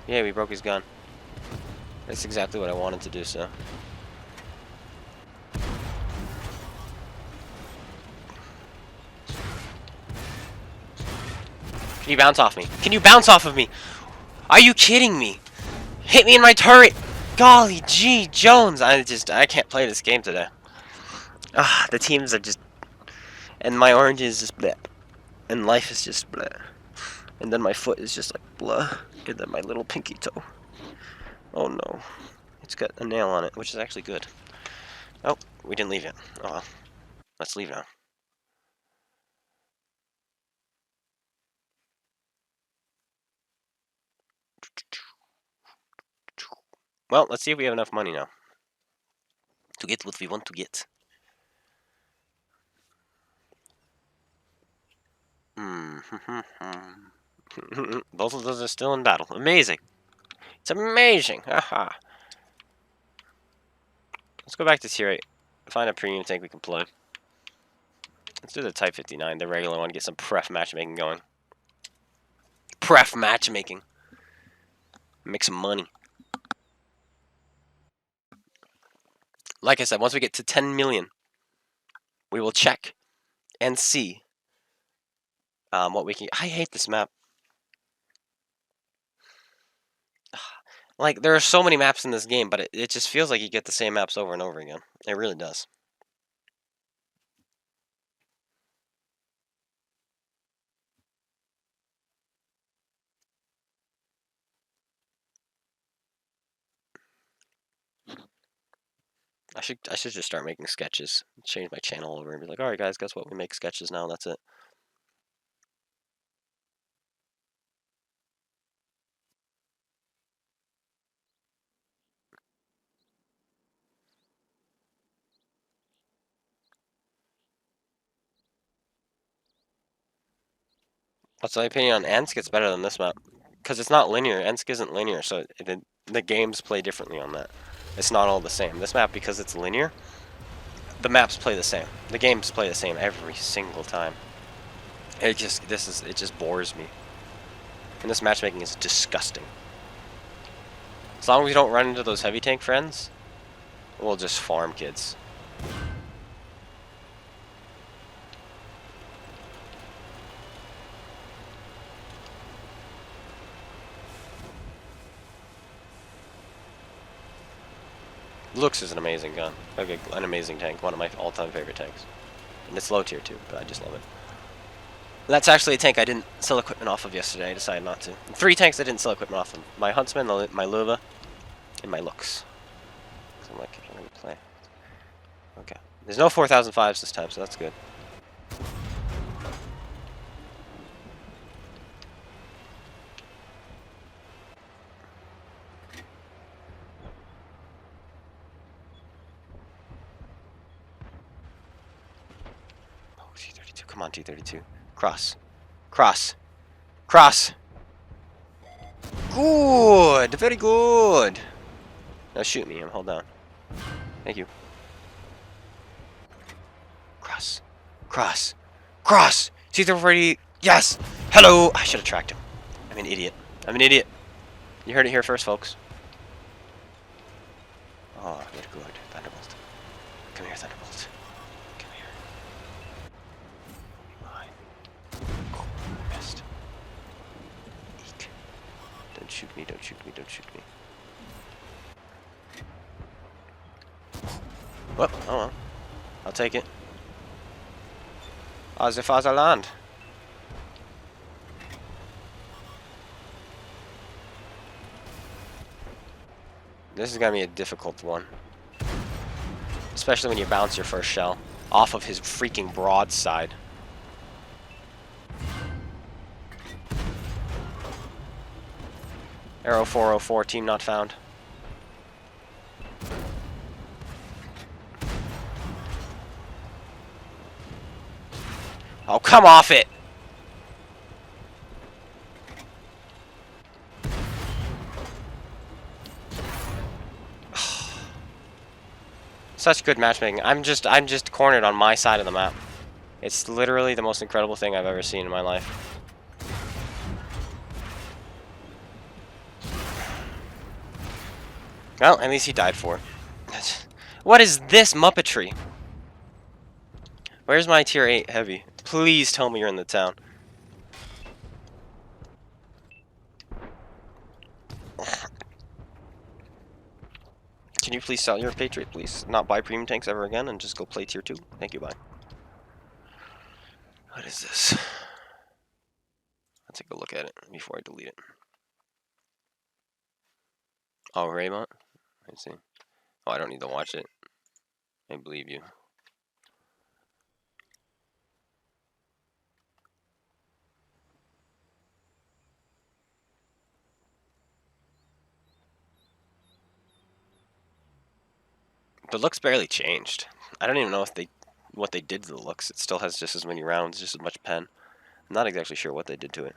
A: Yeah, we broke his gun. That's exactly what I wanted to do, so. Can you bounce off me? Can you bounce off of me? Are you kidding me? Hit me in my turret! Golly gee, Jones! I can't play this game today. Ah, the teams are just... And my orange is just bleh. And life is just bleh. And then my foot is just like blah. And then my little pinky toe. Oh no. It's got a nail on it, which is actually good. Oh, we didn't leave yet. Oh well. Let's leave now. Well, let's see if we have enough money now to get what we want to get. Both of those are still in battle. Amazing. It's amazing. Haha. Let's go back to tier 8. Find a premium tank we can play. Let's do the Type 59, the regular one, get some pref matchmaking going. Pref matchmaking. Make some money. Like I said, once we get to 10 million, we will check and see what we can. I hate this map. Like, there are so many maps in this game, but it just feels like you get the same maps over and over again. It really does. I should just start making sketches. Change my channel over and be like, alright guys, guess what? We make sketches now, that's it. What's my opinion on Ensk? It's better than this map. Because it's not linear. Ensk isn't linear, so the games play differently on that. It's not all the same. This map, because it's linear, the maps play the same. The games play the same every single time. It just bores me. And this matchmaking is disgusting. As long as we don't run into those heavy tank friends, we'll just farm kids. Looks is an amazing gun. Okay, an amazing tank. One of my all-time favorite tanks. And it's low tier too, but I just love it. And that's actually a tank I didn't sell equipment off of yesterday. I decided not to. 3 tanks I didn't sell equipment off of. My Huntsman, my Luva, and my Looks. So I'm like, I'm gonna play. Okay. There's no 4005s this time, so that's good. Oh, T32. Come on, T32. Cross. Cross. Cross. Good. Very good. Now shoot me. Hold down. Thank you. Cross. Cross. Cross. T30. Yes. Hello. I should have tracked him. I'm an idiot. I'm an idiot. You heard it here first, folks. Oh, very good. Thunderbolt. Come here, Thunderbolt. Come here. Mine. Oh, missed. Eek. Don't shoot me, don't shoot me, don't shoot me. Whoop, oh well. I'll take it. As if I land. This is gonna be a difficult one. Especially when you bounce your first shell off of his freaking broadside. Arrow 404, team not found. Oh, come off it! Such good matchmaking. I'm just cornered on my side of the map. It's literally the most incredible thing I've ever seen in my life. Well, at least he died for it. What is this muppetry? Where's my tier 8 heavy? Please tell me you're in the town. Can you please sell your Patriot, please? Not buy premium tanks ever again and just go play tier 2? Thank you, bye. What is this? I'll take a look at it before I delete it. Oh, Raymont? I see. Oh, I don't need to watch it. I believe you. The looks barely changed. I don't even know if what they did to the looks. It still has just as many rounds, just as much pen. I'm not exactly sure what they did to it.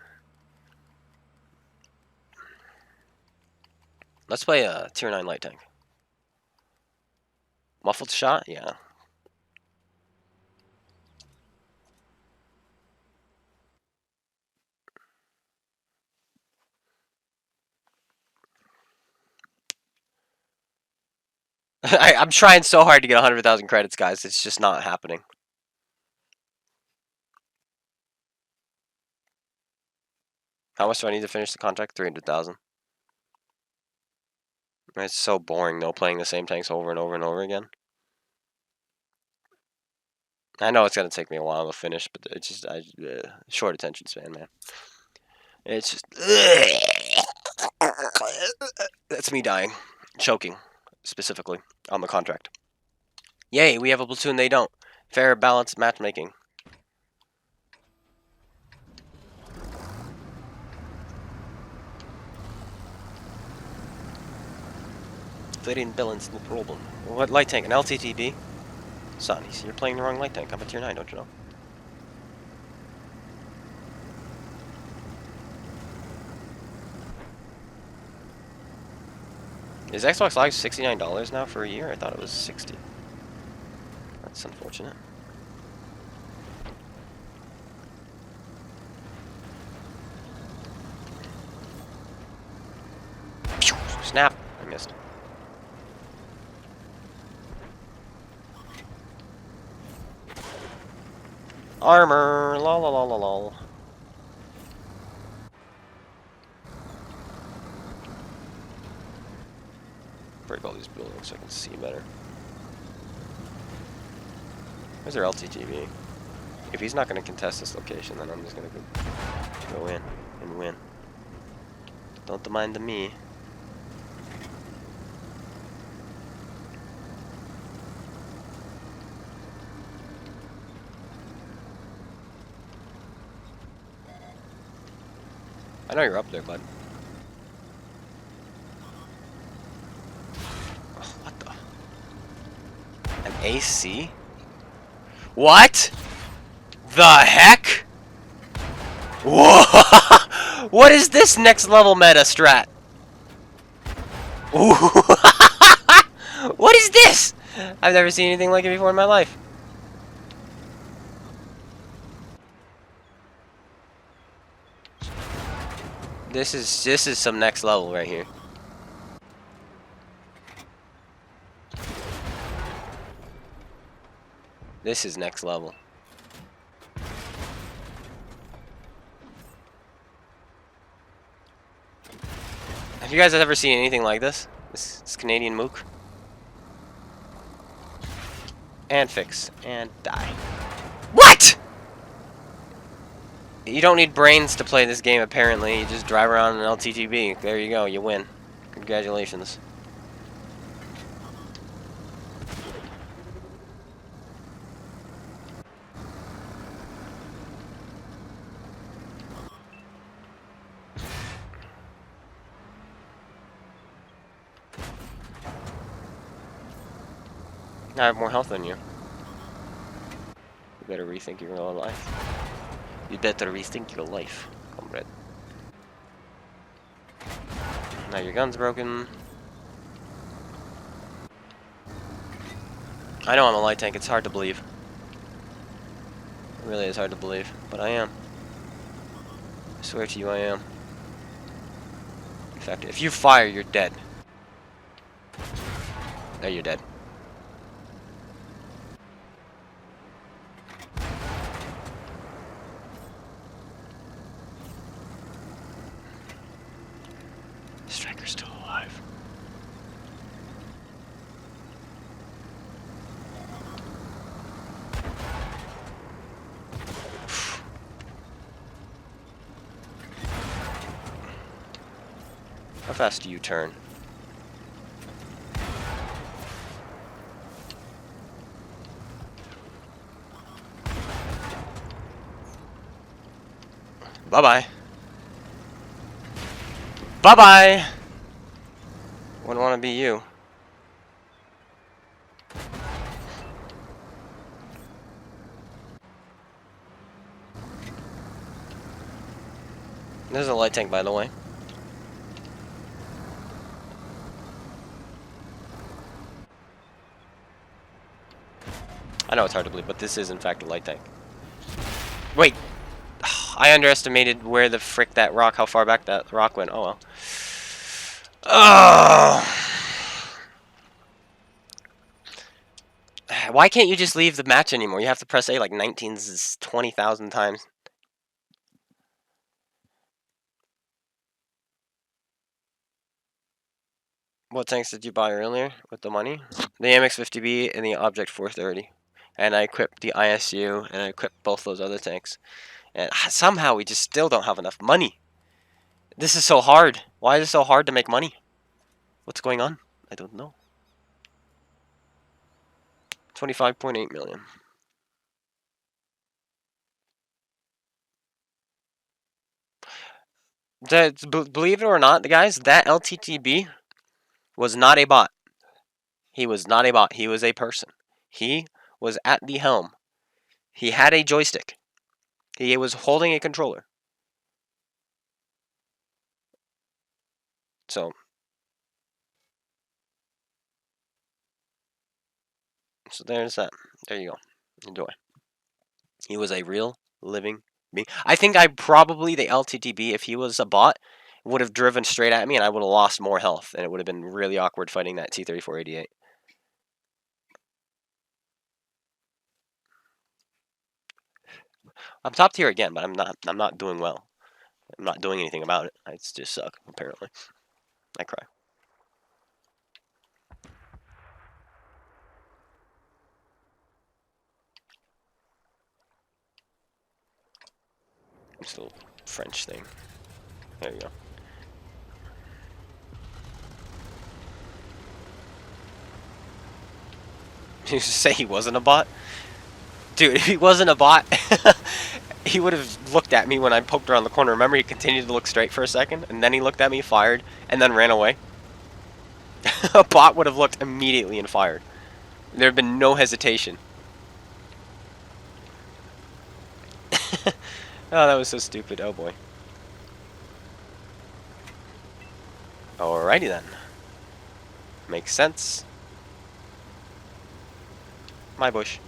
A: Let's play a tier 9 light tank. Muffled shot? Yeah. I'm trying so hard to get 100,000 credits, guys. It's just not happening. How much do I need to finish the contract? 300,000. It's so boring, though, playing the same tanks over and over and over again. I know it's gonna take me a while to finish, but it's just short attention span, man. It's just that's me dying, choking, specifically on the contract. Yay, we have a platoon. They don't. Fair, balanced matchmaking. Fair and balanced, no problem. What light tank? An LTTB? Sonny, you're playing the wrong light tank. I'm a tier 9, don't you know? Is Xbox Live $69 now for a year? I thought it was 60. That's unfortunate. Snap! I missed. Armor! La la la la la. Break all these buildings so I can see better. Where's their LTTV? If he's not going to contest this location, then I'm just going to go in and win. Don't mind me. I know you're up there, bud. Oh, what the? An AC? What? The heck? Whoa! What is this next level meta strat? Ooh. What is this? I've never seen anything like it before in my life. This is some next level right here. This is next level. Have you guys ever seen anything like this? This Canadian mook? And fix. And die. What?! You don't need brains to play this game, apparently. You just drive around in an LTTB. There you go, you win. Congratulations. I have more health than you. You better rethink your own life. You better rethink your life, comrade. Now your gun's broken. I know I'm a light tank, it's hard to believe. It really is hard to believe, but I am. I swear to you I am. In fact, if you fire, you're dead. No, you're dead. Striker's still alive. How fast do you turn? Bye-bye. Bye-bye! Wouldn't want to be you. There's a light tank, by the way. I know it's hard to believe, but this is in fact a light tank. Wait! I underestimated where the frick that rock, how far back that rock went. Oh well. Oh! Why can't you just leave the match anymore? You have to press A like 19, 20,000 times. What tanks did you buy earlier with the money? The MX-50B and the Object 430. And I equipped the ISU, and I equipped both those other tanks. And somehow we just still don't have enough money. This is so hard. Why is it so hard to make money? What's going on? I don't know. 25.8 million. Believe it or not, guys, that LTTB was not a bot. He was not a bot. He was a person. He was at the helm. He had a joystick. He was holding a controller. So there's that. There you go. Enjoy. He was a real living being. I think I probably, the LTTB, if he was a bot, would have driven straight at me and I would have lost more health and it would have been really awkward fighting that T-3488. I'm top tier again, but I'm not doing well. I'm not doing anything about it. I just suck, apparently. I cry. It's a little French thing. There you go. You say he wasn't a bot? Dude, if he wasn't a bot, he would have looked at me when I poked around the corner. Remember, he continued to look straight for a second, and then he looked at me, fired, and then ran away. A bot would have looked immediately and fired. There had been no hesitation. Oh, that was so stupid. Oh, boy. Alrighty, then. Makes sense. My bush.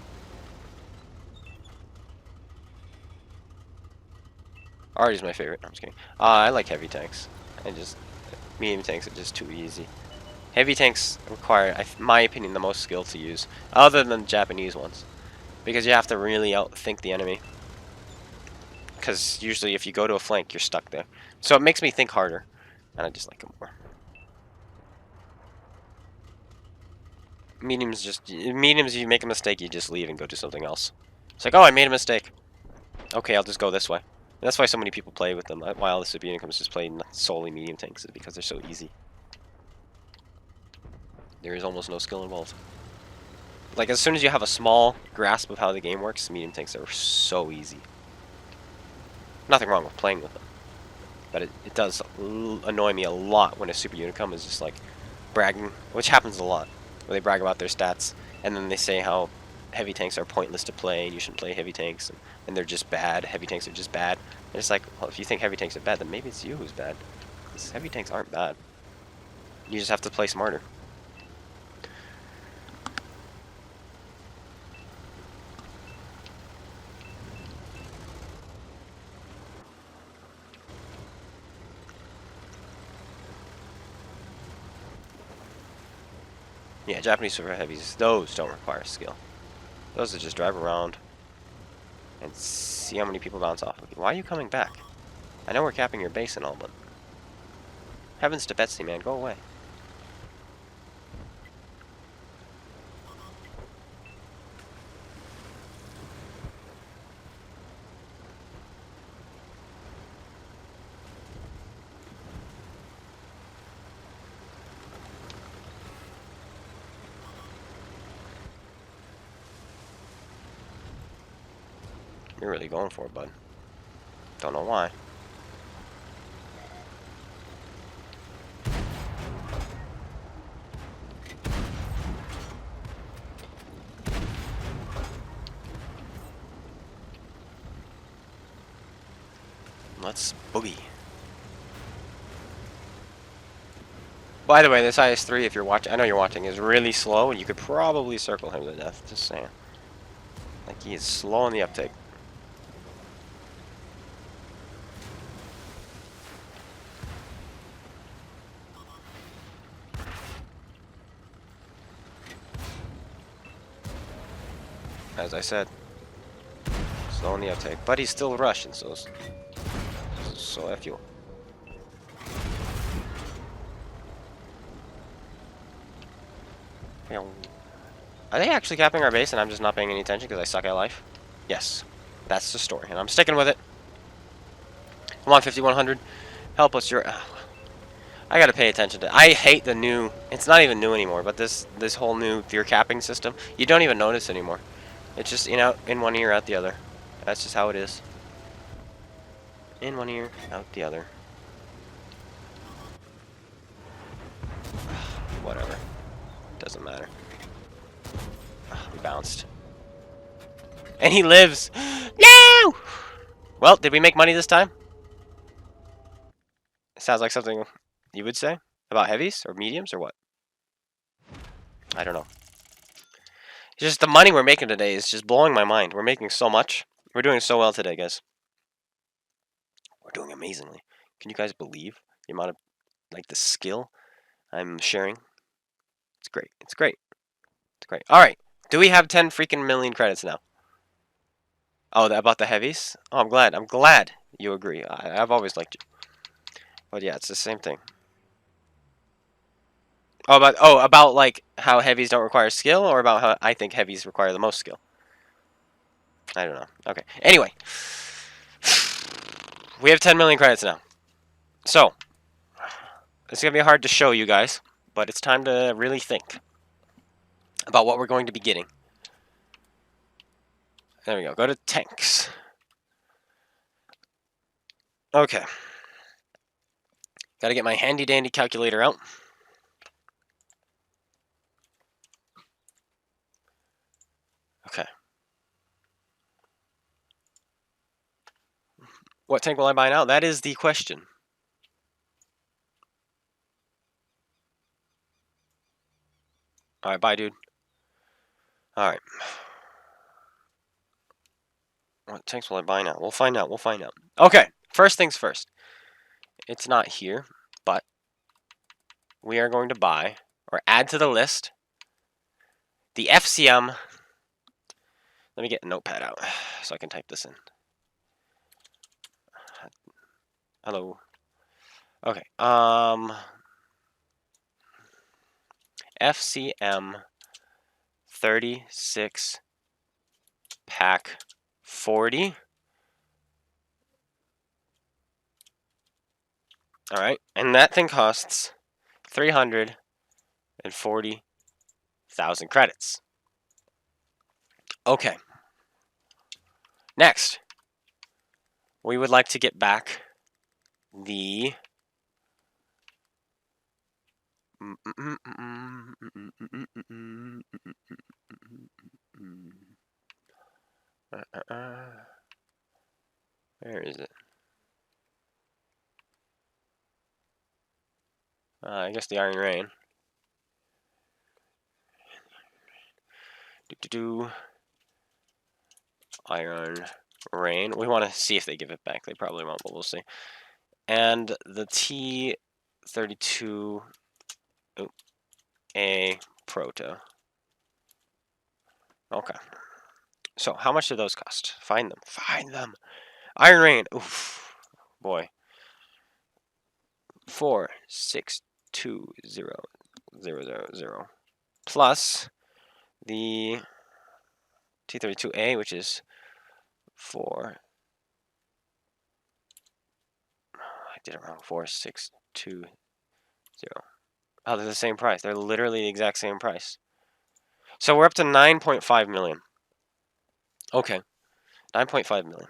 A: Artie's my favorite. I'm just kidding. I like heavy tanks. Medium tanks are just too easy. Heavy tanks require, in my opinion, the most skill to use, other than the Japanese ones. Because you have to really outthink the enemy. Because usually if you go to a flank, you're stuck there. So it makes me think harder. And I just like it more. Mediums, if you make a mistake, you just leave and go do something else. It's like, oh, I made a mistake. Okay, I'll just go this way. And that's why so many people play with them. Why all the super unicorns just play solely medium tanks, is because they're so easy. There is almost no skill involved. Like, as soon as you have a small grasp of how the game works, medium tanks are so easy. Nothing wrong with playing with them. But it does annoy me a lot when a super unicum is just like bragging, which happens a lot, where they brag about their stats, and then they say how heavy tanks are pointless to play, and you shouldn't play heavy tanks, and they're just bad. Heavy tanks are just bad. And it's like, well, if you think heavy tanks are bad, then maybe it's you who's bad. Because heavy tanks aren't bad. You just have to play smarter. Yeah, Japanese super heavies, those don't require skill. Those are just drive around and see how many people bounce off of you. Why are you coming back? I know we're capping your base and all, but heavens to Betsy, man, go away. You're really going for it, bud. Don't know why. Let's boogie. By the way, this IS-3, if you're watching, I know you're watching, is really slow, and you could probably circle him to death. Just saying. Like, he is slow on the uptake. as I said. Slow on the uptake. But he's still Russian, so F you. Are they actually capping our base and I'm just not paying any attention because I suck at life? Yes. That's the story, and I'm sticking with it. Come on, 5100. Help us, I gotta pay attention to... I hate the new... It's not even new anymore, but this whole new tier capping system, you don't even notice anymore. It's just, in one ear, out the other. That's just how it is. In one ear, out the other. Whatever. Doesn't matter. We bounced. And he lives! No! Well, did we make money this time? Sounds like something you would say about heavies or mediums or what? I don't know. Just the money we're making today is just blowing my mind. We're making so much. We're doing so well today, guys. We're doing amazingly. Can you guys believe the amount of, the skill I'm sharing? It's great. It's great. It's great. All right. Do we have 10 freaking million credits now? Oh, about the heavies? Oh, I'm glad. I'm glad you agree. I've always liked you. But yeah, it's the same thing. About like how heavies don't require skill, or about how I think heavies require the most skill. I don't know. Okay. Anyway, we have 10 million credits now. So, it's going to be hard to show you guys, but it's time to really think about what we're going to be getting. There we go. Go to tanks. Okay. Got to get my handy dandy calculator out. Okay. What tank will I buy now? That is the question. Alright, bye, dude. Alright. What tanks will I buy now? We'll find out. We'll find out. Okay. First things first. It's not here, but we are going to buy, or add to the list, the FCM. Let me get a notepad out so I can type this in. Hello. Okay. FCM 36 pack 40. Alright, and that thing costs 340,000 credits. Okay. Next, we would like to get back the where is it? I guess the Iron Rain. Iron Rain. We want to see if they give it back. They probably won't, but we'll see. And the T32 A Proto. Okay. So how much do those cost? Find them. Find them. Iron Rain. Oof. Boy. 4620000 plus the T32A, which is 4. I did it wrong. 4620. Oh, they're the same price. They're literally the exact same price. So we're up to 9.5 million. Okay. 9.5 million.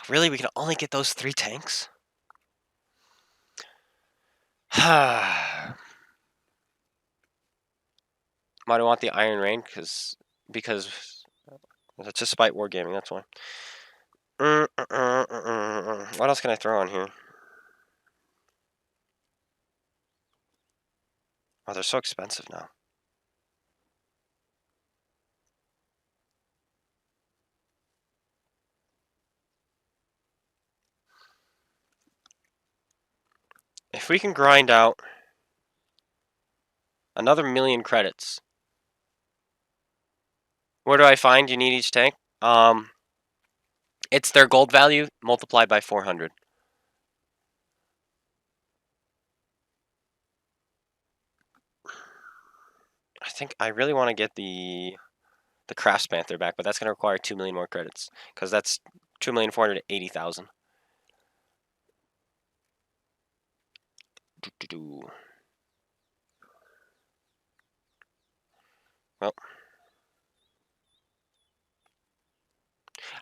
A: Really? We can only get those 3 tanks? Why do I want the Iron Rain? Because it's just spite wargaming, that's why. What else can I throw on here? Oh, they're so expensive now. If we can grind out another 1,000,000 credits, Where do I find you need each tank? It's their gold value multiplied by 400. I think I really want to get the Crafts Panther back, but that's going to require 2 million more credits, because that's 2,480,000. Well,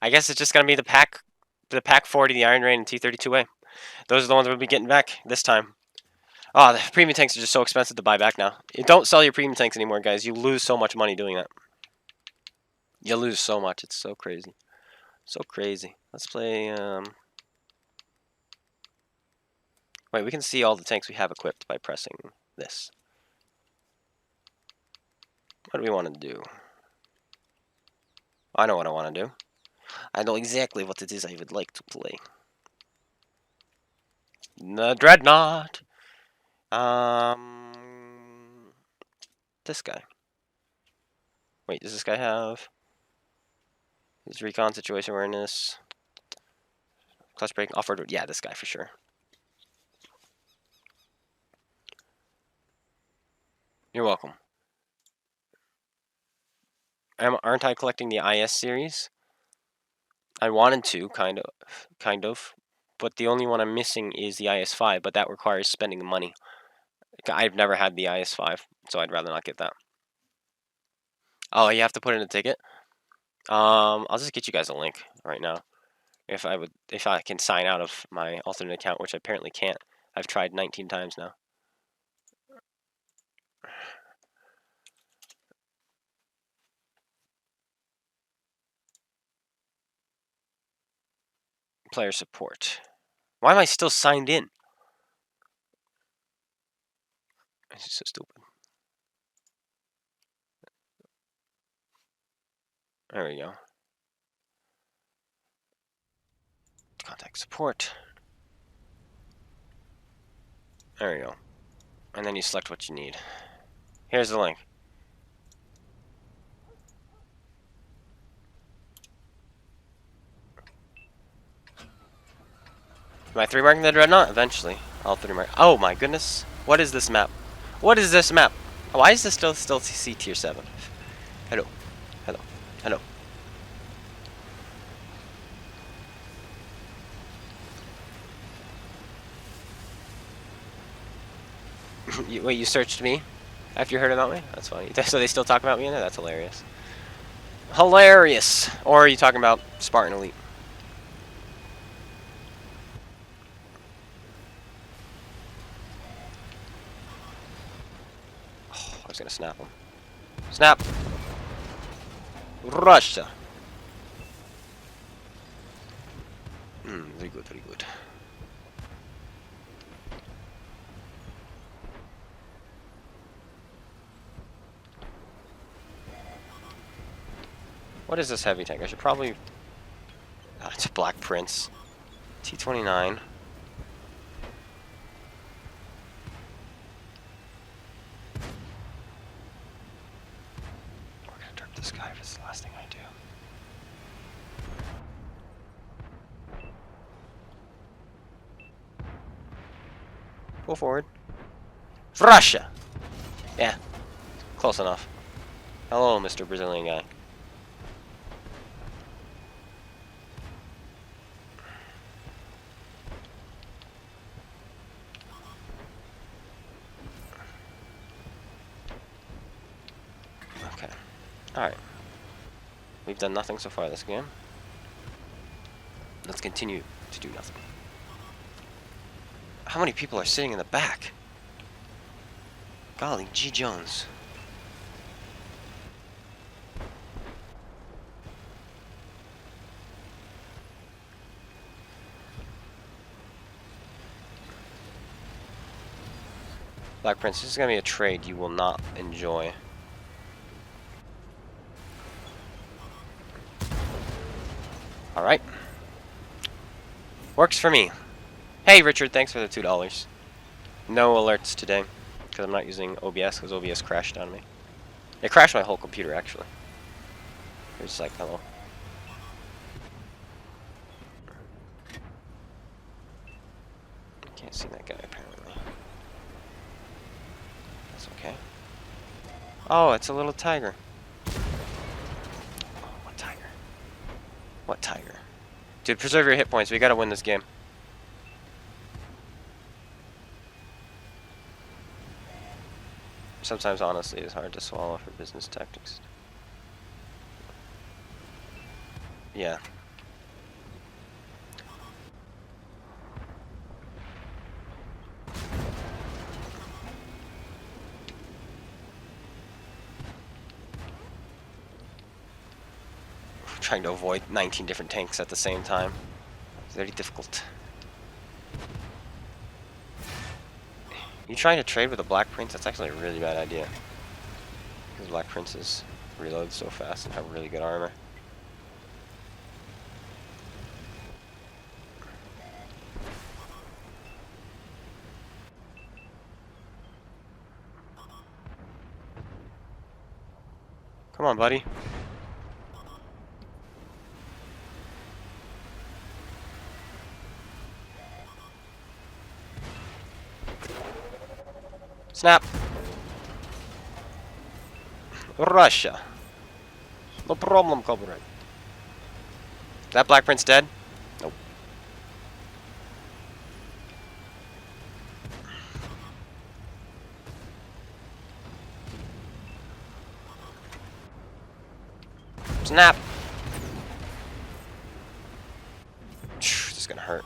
A: I guess it's just going to be the pack 40, the Iron Rain, and T32A. Those are the ones we'll be getting back this time. Oh, the premium tanks are just so expensive to buy back now. Don't sell your premium tanks anymore, guys. You lose so much money doing that. You lose so much. It's so crazy. So crazy. Let's play, Wait, we can see all the tanks we have equipped by pressing this. What do we want to do? I know what I want to do. I know exactly what it is I would like to play. The Dreadnought! This guy. Wait, does this guy have his recon situation awareness? Clutch break, off-road, yeah, this guy for sure. You're welcome. Aren't I collecting the IS series? I wanted to, kind of. But the only one I'm missing is the IS-5, but that requires spending money. I've never had the IS-5, so I'd rather not get that. Oh, you have to put in a ticket? I'll just get you guys a link right now. If I can sign out of my alternate account, which I apparently can't. I've tried 19 times now. Player support. Why am I still signed in? This is so stupid. There we go. Contact support. There we go. And then you select what you need. Here's the link. Am I 3-marking the Dreadnought? Eventually. I'll 3-mark. Oh my goodness. What is this map? What is this map? Why is this still C tier 7? Hello. Hello. Hello. Wait, you searched me after you heard about me? That's funny. So they still talk about me in there? That's hilarious. Hilarious! Or are you talking about Spartan Elite? Oh, I was gonna snap him. Snap! Russia! Very good, very good. What is this heavy tank? I should probably... it's a Black Prince. T-29. We're gonna derp this guy if it's the last thing I do. Go forward. Russia! Yeah. Close enough. Hello, Mr. Brazilian guy. Okay. Alright. We've done nothing so far this game. Let's continue to do nothing. How many people are sitting in the back? Golly, G. Jones. Black Prince, this is going to be a trade you will not enjoy. Alright. Works for me. Hey, Richard, thanks for the $2. No alerts today, because I'm not using OBS, because OBS crashed on me. It crashed my whole computer, actually. There's like hello. Can't see that guy apparently. That's okay. Oh, it's a little tiger. Oh, what tiger? What tiger? Dude, preserve your hit points. We gotta win this game. Sometimes, honestly, it's hard to swallow for business tactics. Yeah. Trying to avoid 19 different tanks at the same time. It's very difficult. You trying to trade with a Black Prince? That's actually a really bad idea. Because Black Princes reload so fast and have really good armor. Come on, buddy. Snap! Russia. No problem, comrade. Is that Black Prince dead? Nope. Snap! This is gonna hurt.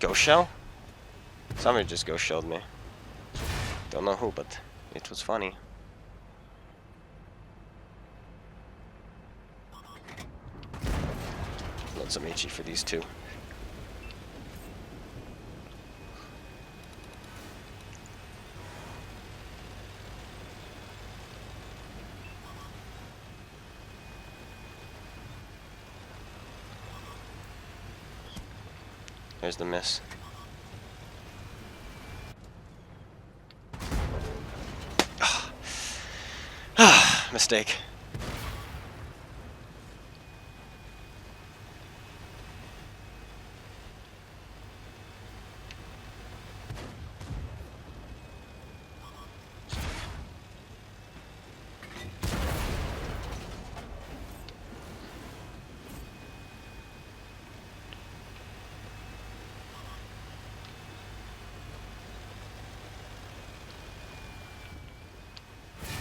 A: Ghost shell? Somebody just ghost shelled me. Don't know who, but it was funny. Load some HE for these two. There's the miss. Mistake.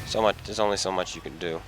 A: So much. There's only so much you can do.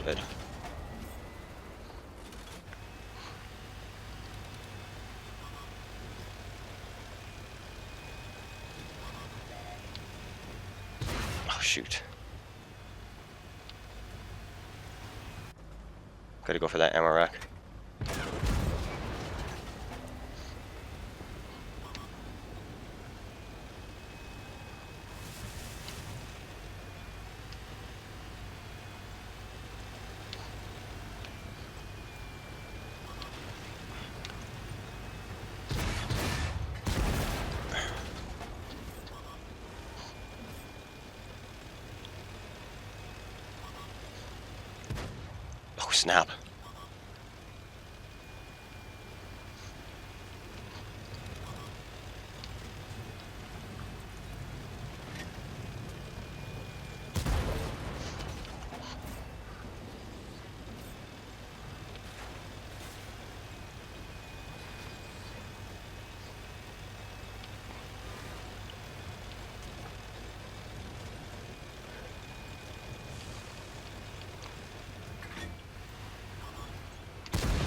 A: You're dead. Oh shoot. Gotta go for that ammo rack. Oh snap.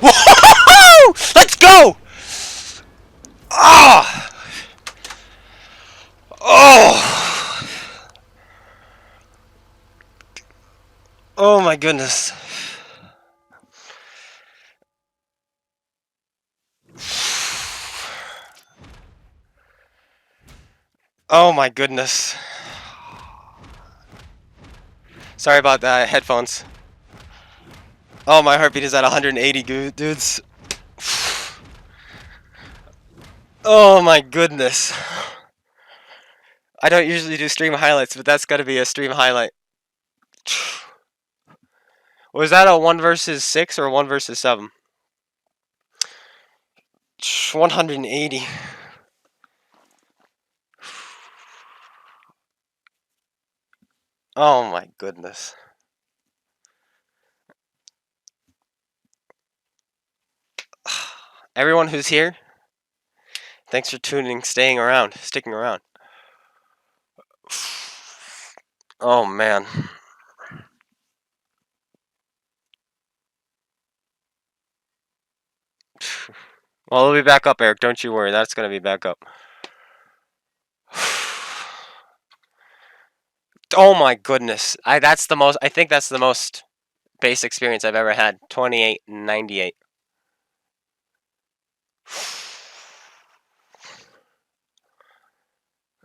A: Whoa! Let's go! Oh! Oh! Oh my goodness. Oh my goodness. Sorry about that, headphones. Oh, my heartbeat is at 180, dudes. Oh my goodness. I don't usually do stream highlights, but that's gotta be a stream highlight. Was that a 1 versus 6 or 1 versus 7? 180. Oh my goodness. Everyone who's here, thanks for sticking around. Oh man. Well, it'll be back up, Eric. Don't you worry. That's gonna be back up. Oh my goodness. I think that's the most base experience I've ever had. 28.98.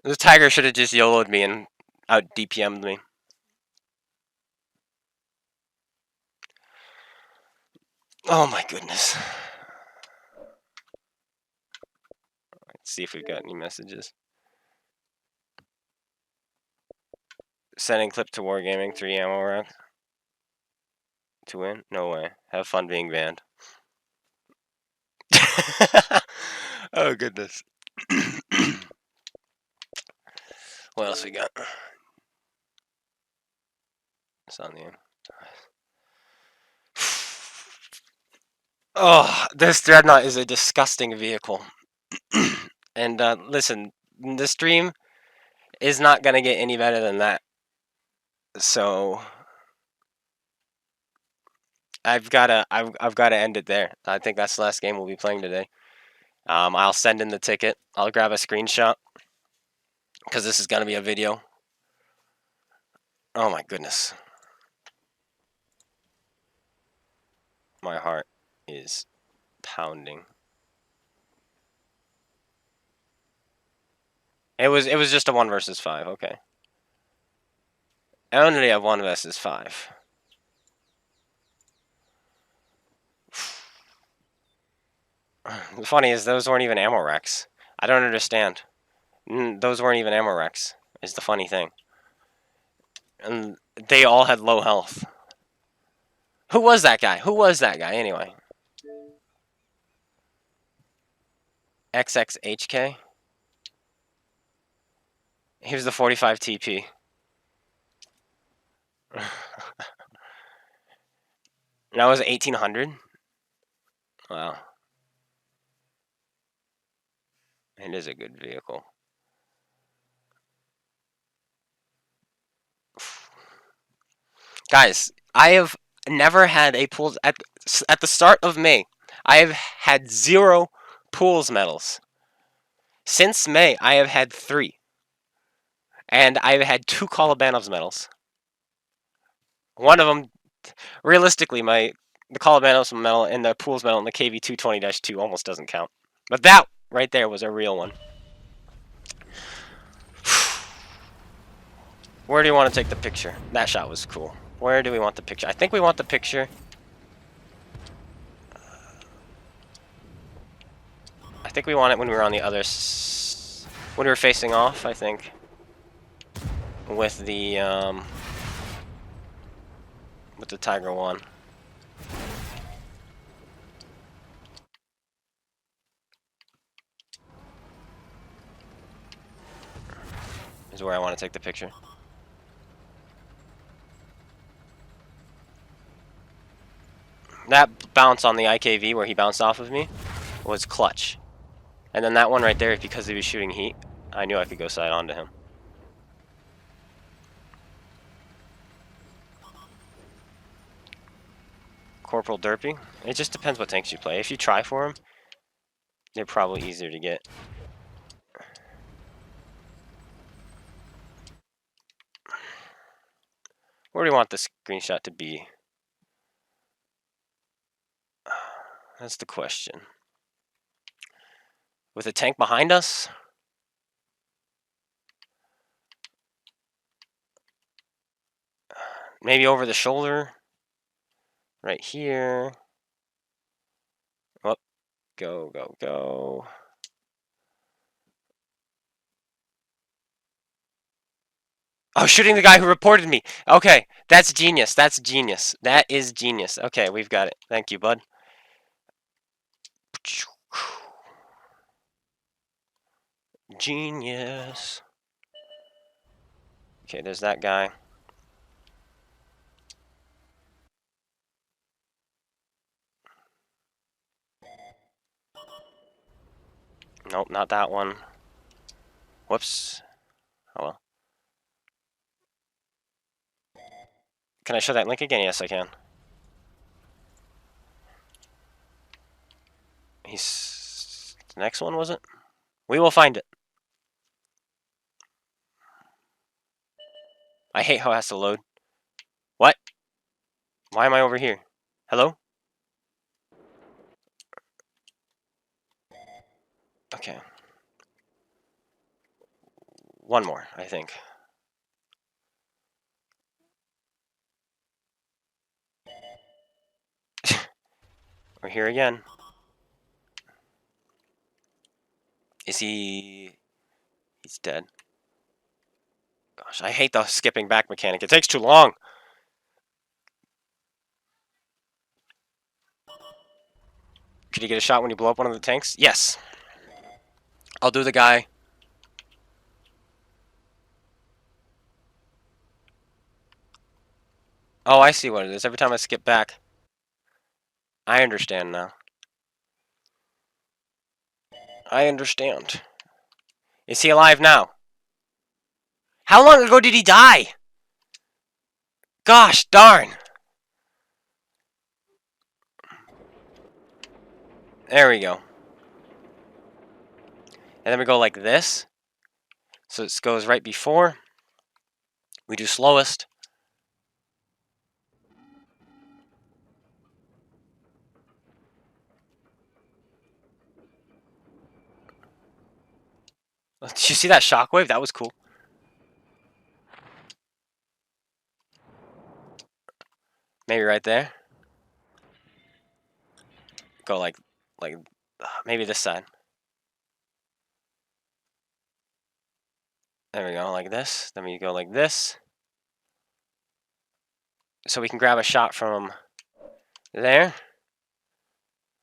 A: The tiger should have just YOLO'd me and out DPM'd me. Oh my goodness. Let's see if we've got any messages. Sending clip to Wargaming, 3 ammo round. To win? No way. Have fun being banned. Oh goodness. What else we got? It's on the end. Oh, this Dreadnought is a disgusting vehicle. And listen, the stream is not gonna get any better than that. So I've gotta end it there. I think that's the last game we'll be playing today. I'll send in the ticket. I'll grab a screenshot because this is gonna be a video. Oh my goodness. My heart is pounding. It was just a 1 versus 5. Okay. I only have 1 versus 5. The funny is those weren't even ammo racks. I don't understand. Those weren't even ammo racks. Is the funny thing. And they all had low health. Who was that guy? Who was that guy anyway? XXHK? He was the 45 TP. That was 1800? Wow. It is a good vehicle. Guys, I have never had a pools at the start of May. I have had 0 pools medals. Since May, I have had 3. And I've had 2 Kolobanov's medals. One of them, realistically, the Kolobanov's medal and the pools medal and the KV 220-2 almost doesn't count. But that right there was a real one. Where do you want to take the picture? That shot was cool. Where do we want the picture? I think we want the picture. I think we want it when we were on the other when we were facing off, I think. With the Tiger 1. Is where I want to take the picture. That bounce on the IKV where he bounced off of me was clutch. And then that one right there, because he was shooting heat, I knew I could go side on to him. Corporal Derpy. It just depends what tanks you play. If you try for them, they're probably easier to get. Where do you want the screenshot to be? That's the question. With a tank behind us? Maybe over the shoulder? Right here. Oh, go, go, go. Oh, shooting the guy who reported me. Okay, that's genius. That's genius. That is genius. Okay, we've got it. Thank you, bud. Genius. Okay, there's that guy. Nope, not that one. Whoops. Oh well. Can I show that link again? Yes, I can. He's... The next one, was it? We will find it. I hate how it has to load. What? Why am I over here? Hello? Okay. One more, I think. We're here again. Is he... He's dead. Gosh, I hate the skipping back mechanic. It takes too long. Could you get a shot when you blow up one of the tanks? Yes. I'll do the guy. Oh, I see what it is. Every time I skip back. I understand now. I understand. Is he alive now? How long ago did he die? Gosh darn. There we go. And then we go like this. So it goes right before. We do slowest. Did you see that shockwave? That was cool. Maybe right there. Go like maybe this side. There we go, like this. Then we go like this. So we can grab a shot from there.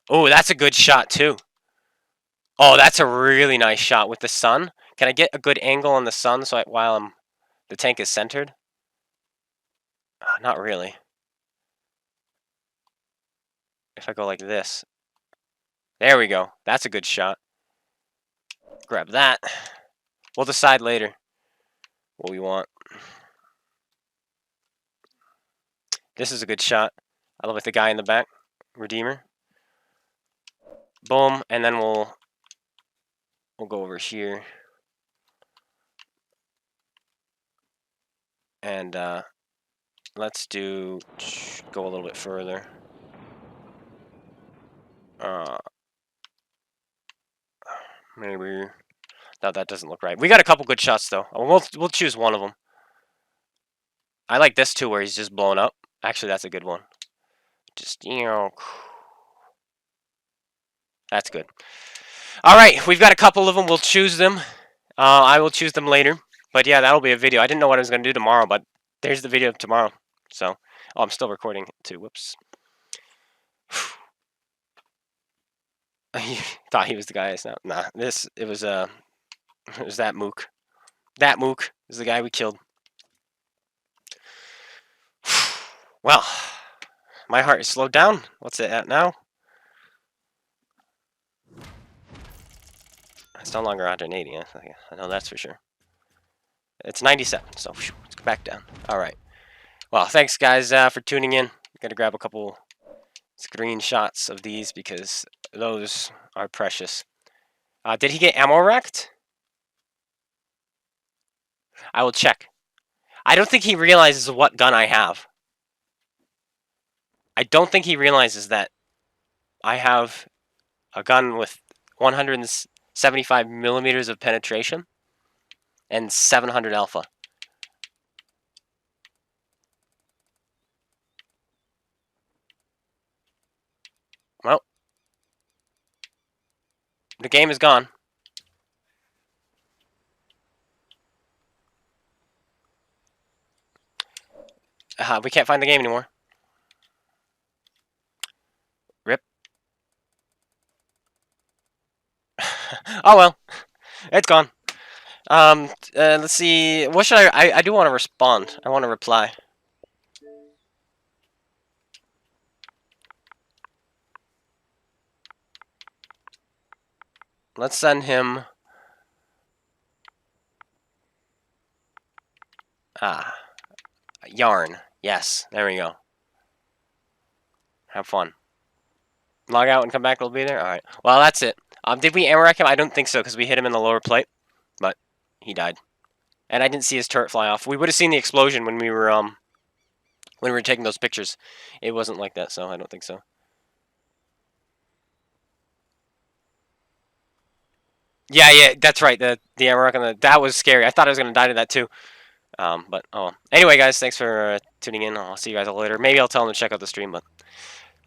A: Oh, that's a good shot too. Oh, that's a really nice shot with the sun. Can I get a good angle on the sun so while the tank is centered? Not really. If I go like this. There we go. That's a good shot. Grab that. We'll decide later what we want. This is a good shot. I love it. The guy in the back. Redeemer. Boom. And then we'll go over here. And let's go a little bit further. Maybe. No, that doesn't look right. We got a couple good shots though. We'll choose one of them. I like this too, where he's just blown up. Actually, that's a good one. Just that's good. All right, we've got a couple of them. We'll choose them. I will choose them later. But yeah, that'll be a video. I didn't know what I was gonna do tomorrow, but there's the video of tomorrow. So, oh, I'm still recording it too. Whoops. He thought he was the guy. It's not. Nah, it was that mook. That mook is the guy we killed. Well, my heart is slowed down. What's it at now? It's no longer 180. I know that's for sure. It's 97. So let's go back down. All right. Well, thanks guys for tuning in. Got to grab a couple screenshots of these because those are precious. Did he get ammo wrecked? I will check. I don't think he realizes what gun I have. I don't think he realizes that I have a gun with 175 millimeters of penetration and 700 alpha. Well, the game is gone. We can't find the game anymore. Rip. Oh well, it's gone. Let's see. What should I do want to respond. I want to reply. Let's send him. Yarn. Yes, there we go. Have fun. Log out and come back. We'll be there. All right. Well, that's it. Did we ammo wreck him? I don't think so because we hit him in the lower plate, but he died. And I didn't see his turret fly off. We would have seen the explosion when we were taking those pictures. It wasn't like that, so I don't think so. Yeah, that's right. The ammo wreck on that was scary. I thought I was gonna die to that too. But oh. Anyway, guys, thanks for tuning in. I'll see you guys all later. Maybe I'll tell them to check out the stream, but.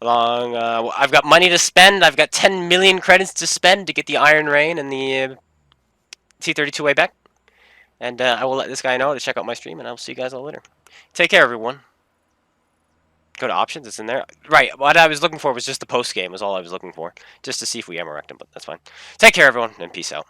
A: I've got money to spend. I've got 10 million credits to spend to get the Iron Rain and the T-32A back. And I will let this guy know to check out my stream, and I'll see you guys all later. Take care, everyone. Go to options. It's in there. Right. What I was looking for was just the post game. Was all I was looking for, just to see if we ammo wrecked him. But that's fine. Take care, everyone, and peace out.